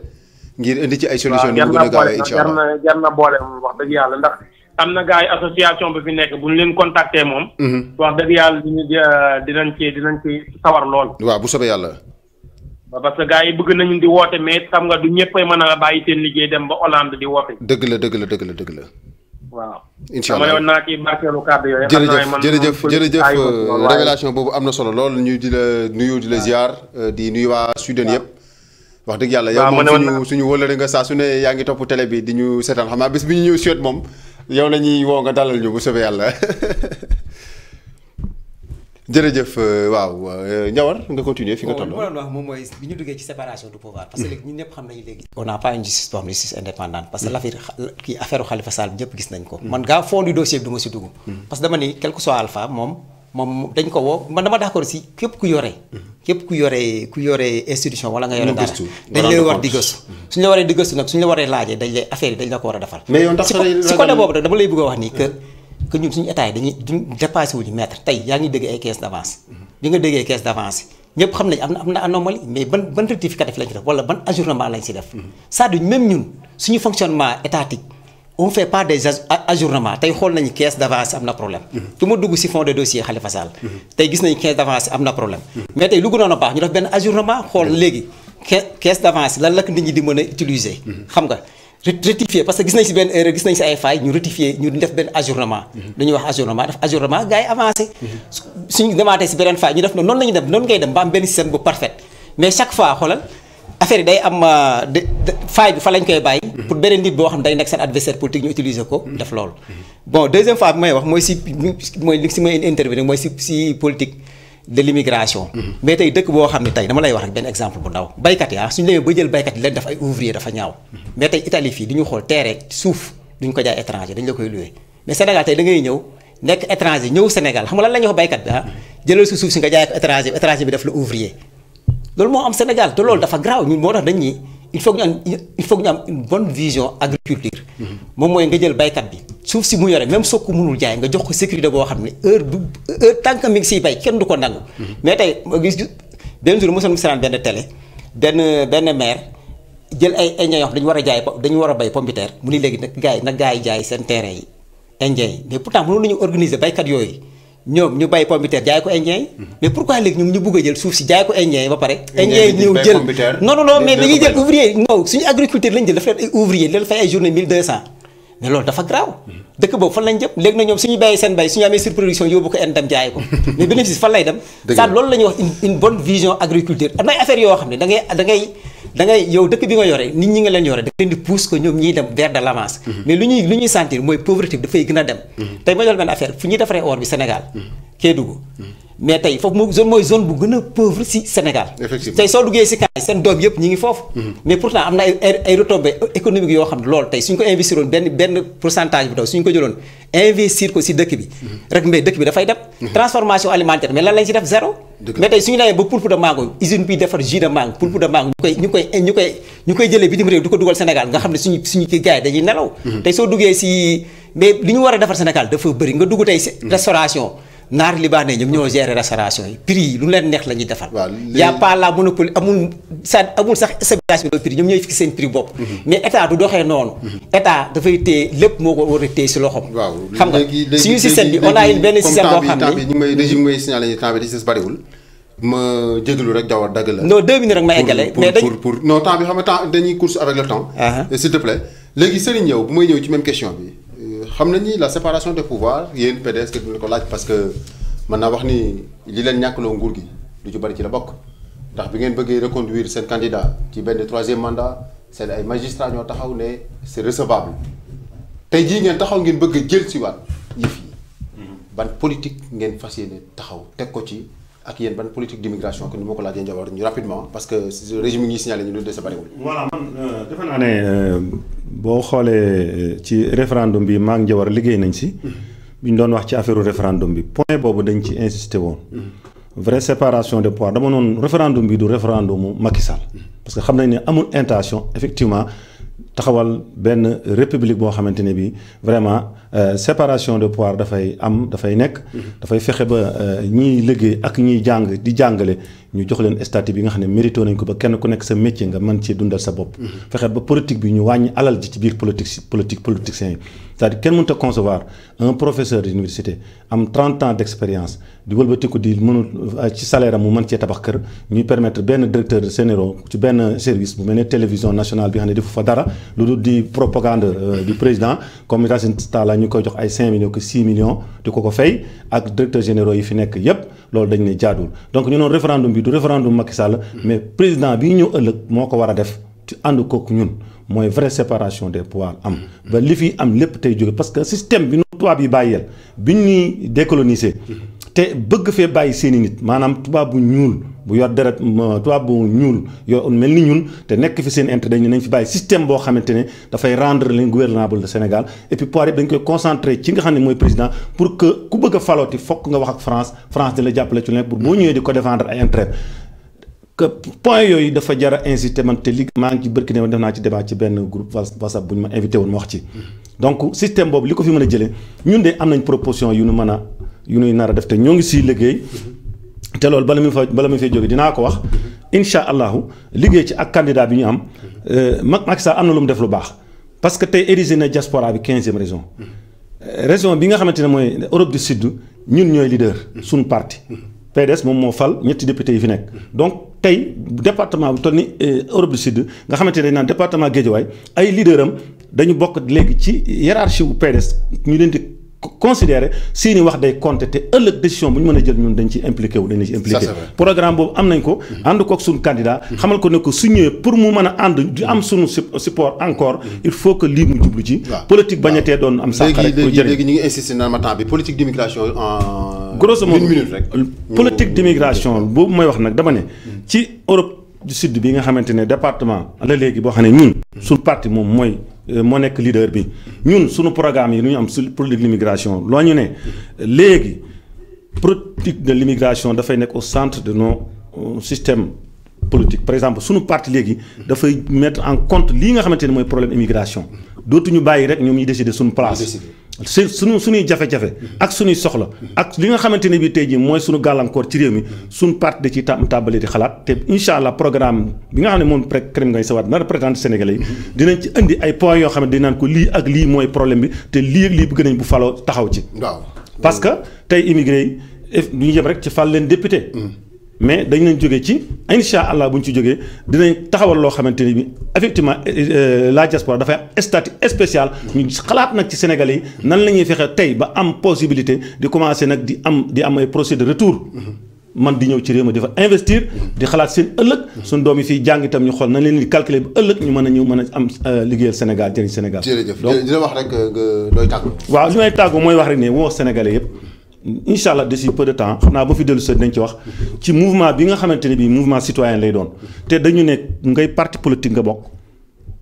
A: ngir indi ci ay solution ni mu gën a gaawee incha allah
G: jar na boole moom wax dëgg yàlla ndax am na gars yi association bi fi nekk bu ñu leen contacter moom. wax dëgg yàlla dinañ ci sawar lool.
A: waaw bu soobee yàlla.
G: parce que gars yi bëgg nañu di woote mais xam nga du ñëppay mën a bàyyi seen liggéey dem ba Hollande di woote.
A: dëgg la.
G: waaw.
A: incha allah
G: dama naa ci barkeelu kàddu yooyu.
A: jërëjëf révélation boobu am na solo lool ñu di la nuyu di la ziar di nuyu waa Suède yëpp. wax dëgg yàlla yow moom suñu wëllëre nga saa su ne yaa ngi topp télé bi di ñu seetaan xam naa bés bi ñu ñëw Suède moom yow la ñuy woo nga dalal ñu bu soobee yàlla. jërëjëf waaw Ndiawar nga continuer fi nga toll.
B: li ma doon wax moom mooy bi ñu duggee ci séparation du pouvoir parce que léegi ñun ñëpp xam nañu léegi. on n'a pas une justice boo xam ne justice indépendante parce que affaire Khalifa Sall ñëpp gis nañ ko. man gaa fond du dossier bi du ma si dugg. parce que dama ni quel que soit Alpha moom dañ ko woo man dama d'accord si képp ku yore institution wala nga yore dara dañ lay war di gëstu suñu la waree di gëstu nag suñu la waree laajee dañ lay affaire yi dañ la ko war a defal.
A: mais yow ndax
B: si côté boobu nag dama lay bëgg a wax ni que ñun suñu état yi dañuy dépassé wuñu mètre tey yaa ngi dégg ay caisse d'avance bi nga déggee caisse d'avance ñëpp xam nañ am na anomalie mais ban rectificatif lañ ci def wala ban ajournement lañ si def c'est-à-dire même ñun suñu fonctionnement étatique on fait pas des ajournements tey xool nañu caisse d'avance am na problème du ma dugg si fond de dossier Khalifa Sall tey gis nañu caisse d'avance am na problème mais tey lu gënoon a baax ñu def benn ajournement xool léegi caisse d'avance lan la ko nit ñi di mën a utiliser xam nga rectifier parce que gis nañ si benn erreur gis nañ si ay failles ñu rectifier ñu def benn ajournement dañuy wax ajournement def ajournement gars yi avancé suñu demaatee si beneen faille ñu def noonu la ñuy dem noonu ngay dem ba am benn système bu parfait mais chaque fois xoolal affaire yi day am faille bi fa lañ koy bàyyi pour beneen nit boo xam ne day nekk seen adversaire politique ñu utiliser ko def loolu bon deuxième fois bi may wax mooy si may intervenir mooy si politique de l'immigration mais tey dëkk boo xam ne tey dama lay wax rek benn exemple bu ndaw baykat yi suñu demee ba jël baykat yi leen def ay ouvrier dafa ñaaw mais tey Italie fii di ñu xool terre suuf duñ ko jaay étranger dañ la koy louer mais Sénégal tey da ngay ñëw nekk étranger ñëw Sénégal xam nga lan la ñuy wax baykat bi jëlal sa suuf si nga jaay ko étranger bi def la ouvrier loolu moo am Sénégal te loolu dafa graaw ñun moo tax dañ ñi il faut que ñu am une bonne vision agriculture. moom mooy nga jël baykat bi suuf si mu yore même soo ko mënul jaay nga jox ko sécurité boo xam ne heure tant que mi ngi siy bay kenn du ko nangu. mais tey ma gis benn jour mosoon mu seetaan benn télé benn maire jël ay indien yoo xam dañu war a bay pomme de terre mu ni léegi nag gars yi jaay seen terrain yi indien yi mais pourtant mënoon nañu organiser baykat yooyu. ñoom ñu bay pomme de terre jaay ko indien yi mais pourquoi léegi ñoom ñu bëgg a jël suuf si jaay ko indien yi ba pare indien yi ñëw jël non mais dañuy jël ouvrier non suñu agriculture lañ jël dafa leen ay ouvrier leen fay ay journée 1200 mais loolu dafa graaw dëkk boobu fan lañ jëm léegi nag ñoom suñu bàyyi seen bay suñu amee surproduction yóbbu ko en dem jaay ko mais bénéfice fan lay dem ça loolu la ñuy wax une bonne vision agriculture am na ay affaires yoo xam ne da ngay yow dëkk bi nga yore nit ñi nga leen yore da leen di pousse ko ñoom ñiy dem vers de l'avance mais lu ñuy sentir mooy pauvreté bi dafay gën a dem tey ma jox benn affaire fu ñuy defaree or bi Sénégal Kédougou mais tey foofu mooy zone bu gën a pauvre si Sénégal tey soo duggee si kaay seen doom yëpp ñi ngi foofu mais pourtant am na ay retombées économiques yoo xam ne loolu tey suñ ko investiroon benn pourcentage bu daw suñ ko jëloon investir ko si dëkk bi rek mais dëkk bi dafay dem transformation alimentaire mais lan lañ si def zéro mais tey suñu demee ba pulpe de mango usine bi defar jus de mangue pulpe de mangue ñu koy jëlee bitim réew du ko dugal Sénégal nga xam ne suñu kii gars yi dañuy nelaw tey soo duggee si mais li ñu war a defar Sénégal dafa bëri nga dugg tey si restauration naar libaane ñoom ñoo gérer restauration yi prix yi lu leen neex la ñuy defal y a pas la monopole amul sax stabilisation de prix ñoom ñooy fixé seen prix bopp mais état du doxee noonu état dafay téye lépp moo ko war a téye si loxoom xam nga suñu système bi on a une benn système boo xam ne
A: ñu may régime may signalé temps bi di des bariwul ma jégalu rek jaww dagg la
B: non 2 minutes rek ma eggale mais
A: pour non temps bi xam nga temps dañuy course avec le temps s'il te plaît léegi Serigne ñëw bu may ñëw ci même question bi xam nañ ni la séparation des pouvoirs yéen PDS que duñu ko laaj parce que mën naa wax ni li leen ñàkkloo nguur gi lu ci bari ci la bokk ndax bi ngeen bëggee reconduire seen candidat ci benn 3e mandat seen ay magistrats ñoo taxaw ne c'est recevable tey jii ngeen taxaw ngeen bëgg a jël si waat yëf yi ban politique ngeen fas yéene taxaw teg ko ci ak yéen ban politique d'immigration que ni ma ko laajee njaboot ñu rapidement parce que régime yi ñuy signalé ñu lu dese bariwul.
C: voilà man defe naa ne boo xoolee ci référendum bi maa ngi Njawar liggéey nañ si. bi ñu doon wax ci affaire référendum bi point boobu dañ ci insisté woon. vraie séparation des pouvoirs dama noonu référendum bi du référendum Macky Sall. parce que xam nañ ne amul intention effectivement taxawal benn république boo xamante ne bi vraiment séparation de pouvoir dafay nekk. dafay fexe ba ñiy liggéey ak ñiy jàng di jàngale ñu jox leen statut bi nga xam ne mérito nañ ko ba kenn ku nekk sa métier nga mën ci dundal sa bopp. fexe ba politique bi ñu wàññi alal ji ci biir politiciens yi c'est-à-dire kenn mënut a concevoir un professeur d'université am 30 ans d'expérience di wëlbatiku di mënul ci salaire am mu mën cee tabax kër ñuy permettre benn directeur général ci benn service bu mel ne télévision nationale bi nga xam ne defu fa dara lu dul di propagande du président comme Racine Talla ñu koy jox ay 5 millions que 6 millions di ko fay ak directeur généraux yi fi nekk yépp loolu dañ ne jaaduwul donc ñu noonu référendum bi du référendum Macky Sall mais président bi ñëw ëllëg moo ko war a def ci ànd kooku ñun mooy vraie séparation des pouvoirs am ba li fi am lépp tey jóge parce que système bi nu tubaab yi bàyyeel bi ñuy décoloniser te bëgg fee bàyyi seeni nit maanaam tubaab bu ñuul bu yor deret tubaab bu ñuul yor mel ni ñun te nekk fi seen intérêt dañu nañ fi bàyyi système boo xamante ne dafay rendre leen gouvernable de Sénégal et puis pouvoir yëpp dañ koy concentrer ci nga xam ne mooy président pour que ku bëgg a falooti fokk nga wax ak France di la jàppale ci leen pour boo ñëwee di ko défendre ay intérêt que point yooyu dafa jar a insister man te li maa ngi ci bërki ne def naa ci débat ci benn groupe WhatsApp bu ñu ma invité woon ma wax ci donc système boobu li ko fi mën a jëlee ñun de am nañ proposition yu ñuy nar a def te ñoo ngi siy liggéey te loolu bala mu fay jóge dinaa ko wax incha allahu liggéey ci ak candidat bi ñu am Macky Sall am na lu mu def lu baax parce que tey érigé na diaspora bi 15e région bi nga xamante ne mooy Europe du Sud ñun ñooy leader suñu parti PDS moom moo fal ñetti députés yi fi nekk donc tey département bu toll ni Europe du Sud nga xamante ne dañ naan département Guédiawaye ay leader am dañu bokk léegi ci hiérarchie wu PDS ñu leen di considérer seeni wax day compter te ëllëg décision bu ñu mën a jël ñun dañ ci impliqué wu dañ ci impliqué programme boobu am nañ ko ànd kook suñu candidat xamal ko ne ko su ñëwee pour mu mën a ànd di am suñu support encore il faut que lii mu jublu ci politique bañatee doon am sànq rek pour jëriñ
A: léegi ñu ngi insister na ma temps bi politique d'immigration en
C: grosso modo
A: 1 minute rek
C: politique d'immigration boobu may wax nag dama ne ci Europe du Sud bi nga xamante ne département la léegi boo xam ne ñun suñu parti moom moo nekk leader bi ñun suñu programme yi lu ñu am sur politique de l'immigration loo ñu ne léegi politique de l'immigration dafay nekk au centre de nos systèmes politique par exemple suñu parti léegi dafay mettre en compte lii nga xamante ne mooy problème immigration dootuñu bàyyi rek ñoom ñuy décider suñu place suñuy jafe-jafe ak suñuy soxla ak li nga xamante ne bi tey jii mooy suñu gàllankoor ci réew mi suñu parti da ciy tàmbali di xalaat te incha allah programme bi nga xam ne moom Karim Meïssa Wade na représenté Sénégalais yi dinañ ci indi ay points yoo xam ne dinaan ko lii ak lii mooy problème bi te lii ak lii bëgg nañ bu faloo taxaw ci parce que tey immigré yi du ñu yem rek ci fal leen député mais dañ leen jógee ci incha allah bu ñu ci jógee dinañ taxawal loo xamante ni bi effectivement la diaspora dafay am statut spécial ñu xalaat nag ci Sénégalais yi nan la ñuy fexe tey ba am possibilité di commencer nag di am ay procès de retour man di ñëw ci réew mi dafa investir di xalaat seen ëllëg suñu doom yi fii jàng itam ñu xool nañ leen di calculer ba ëllëg ñu mën a ñëw mën a am liggéeyal Sénégal jëriñ Sénégal.
A: jërëjëf donc dina wax rek nga looy tàggu.
C: waaw li may tàggu mooy wax rek ne woo Sénégalais yëpp. incha allah d'ici peu de temps xam naa ba fi dellu si dañ ci wax ci mouvement bi nga xamante ne bii mouvement citoyen lay doon te dañu ne ngay parti politique nga bokk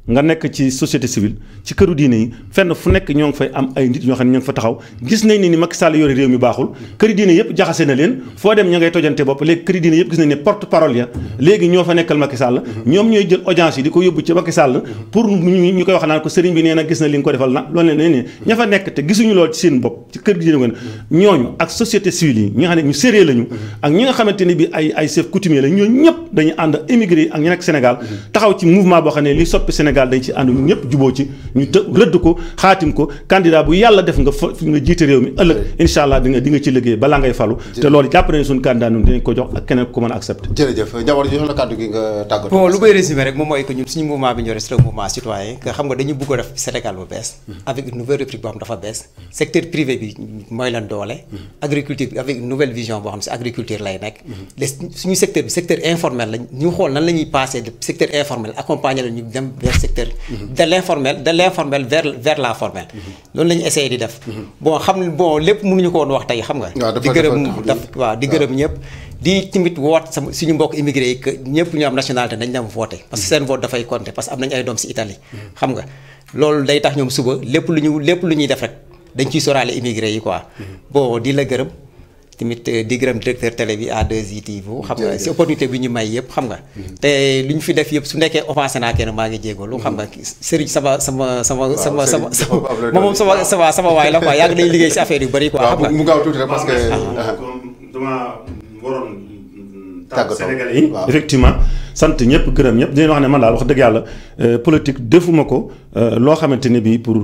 C: nga nekk ci société civile ci këru diine yi fenn fu nekk ñoo ngi fay am ay nit ñoo xam ne ñoo ngi fa taxaw gis nañ ni Macky Sall yore réew mi baaxul këri diine yëpp jaxase na leen foo dem ña ngay tojante bopp léegi këri diine yëpp gis nañ ne porte parole ya léegi ñoo fa nekkal Macky Sall ñoom ñooy jël audience yi di ko yóbbu ci Macky Sall pour ñu koy wax naan ko sëriñ bi nee na gis na li nga ko defal na loolu leen ne ña fa nekk te gisuñu lool ci seen bopp ci kër diine woon ñooñu ak société civile yi ñi nga xam ne ñu sérieux lañu ak ñi nga xamante ne bi ay chef coutumier la ñooñu ñëpp dañuy ànd immigré yi ak ñi nekk Sénégal taxaw ci mouvement boo xam ne li soppi Sénégal dañ ci ànd ñëpp juboo ci ñu rëdd ko xaatim ko candidat bu yàlla def nga jiite réew mi ëllëg incha allah di nga ci liggéey balaa ngay falu te loolu jàpp nañu suñu candidat ñun dinañ ko jox ak keneen ko mën a accepté.
A: jërëjëf Ndiawar jox la kàddu gi nga tàggatoo.
B: bon lu may résumé rek moom mooy que ñun suñu mouvement bi ñu reste le mouvement citoyen que xam nga dañu bëgg a def Sénégal bu bees avec une nouvelle république boo xam dafa bees secteur privé bi mooy leen doole agriculture bi avec une nouvelle vision boo xam si agriculture lay nekk suñu secteur bi secteur informel la ñu xool nan la ñuy passé de secteur informel accompagner la ñu dem vers secteur de l'informel vers la formel loolu la ñu essayé di def bon xam ne bon lépp mënuñu ko woon wax tey xam nga di gërëm ñëpp di tamit woot sama suñu mbokk immigré yi que ñëpp ñu am nationalité dañ dem voter parce que seen vote dafay compter parce que am nañu ay doom si Italie xam nga loolu day tax ñoom suba lépp lu ñuy def rek dañ ciy soraale immigré yi quoi bon di la gërëm tamit di gërëm directeur télé bi A2ITV xam nga si opportunité bi ñu may yëpp xam nga te lu ñu fi def yëpp su nekkee offensé naa kenn maa ngi jégalu xam nga Serigne moom sama waay la quoi yàgg nañu liggéey si affaire yu bëri quoi xam nga
A: mu gaaw tuuti rek parce que
C: dama waroon tàggatoo Sénégalais yi effectivement sant ñëpp gërëm ñëpp di leen wax ne man daal wax dëgg yàlla politique defuma ko loo xamante ne bii pour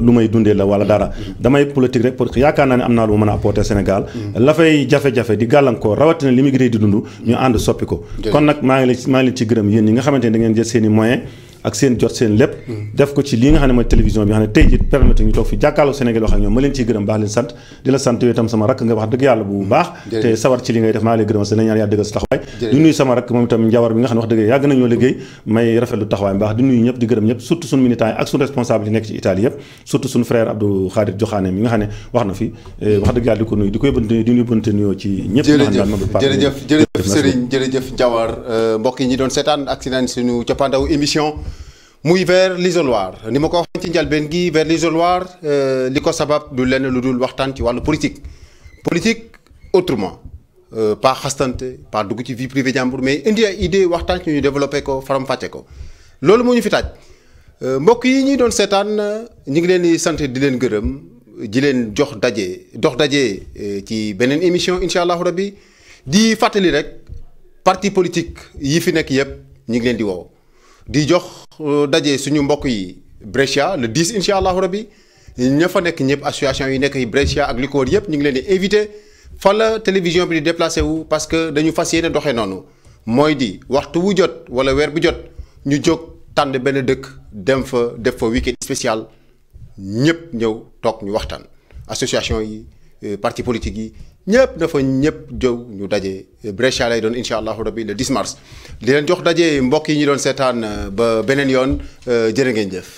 C: lu may dundee la wala dara damay politique rek pour yaakaar naa ne am naa lu ma mën a apporter Sénégal la fay jafe-jafe di gàllankoor rawatina l'immigré di dund ñu ànd soppi ko kon nag maa ngi leen ci gërëm yéen ñi nga xamante ne da ngeen jël seen i moyens ak seen jot seen lépp def ko ci lii nga xam ne mooy télévision bi nga xam ne tey jii permettre ñu toog fi jàkkaarloo Sénégal wax ak ñoom ma leen ciy gërëm baax leen sant di la sant yow itam sama rakk nga wax dëgg yàlla bu baax te sawar ci li ngay def maa ngi lay gërëm sa la ñaan yàlla dëggal sa taxawaay di nuyu sama rakk moom itam Ndiawar bi nga xam ne wax dëgg yàgg nañoo liggéey may rafetlu taxawaay bu baax di nuyu ñëpp di gërëm ñëpp surtout suñu militants yi ak suñu responsable yi nekk ci Italie yëpp surtout suñu frère Abdou Khadir Joxaane mi nga xam ne wax na fi wax dëgg yàlla di ko nuyu di koy di nuyu bënte nuyoo ci ñëpp
A: jërëjëf Serigne jërëjëf Ndiawar mbokk yi ñi doon seetaan ak si naan suñu cappaandaw émission muy vers l'isoloir ni ma ko waxee ci njëlbeen gi vers l'isoloir li ko sabab du lenn lu dul waxtaan ci wàllu politique autrement pas xastante pas dugg ci vie privée jàmbur mais indi ay idée waxtaan ci ñu développé ko faram-fàcce ko loolu moo ñu fi taaj mbokk yi ñuy doon seetaan ñu ngi leen di sant di leen gërëm di leen dox daje ci beneen émission incha allahu rabbi di fàttali rek parti politique yi fi nekk yëpp ñu ngi leen di woo di jox daje suñu mbokk yi Brescia le 10 incha allahu rabbi ña fa nekk ñëpp association yi nekk yi Brescia ak li ko wër yëpp ñu ngi leen di invité fa la télévision bi di déplacé wu parce que dañu fas yéene doxee noonu mooy di waxtu wu jot wala weer bu jot ñu jóg tànn benn dëkk dem fa def fa week-end spécial ñëpp ñëw toog ñu waxtaan association yi parti politique yi ñëpp dafa ñëpp jóg ñu daje Brescia lay doon incha allahu rabbi le 10 mars di leen jox daje mbokk yi ñu doon seetaan ba beneen yoon jërë ngeen jëf.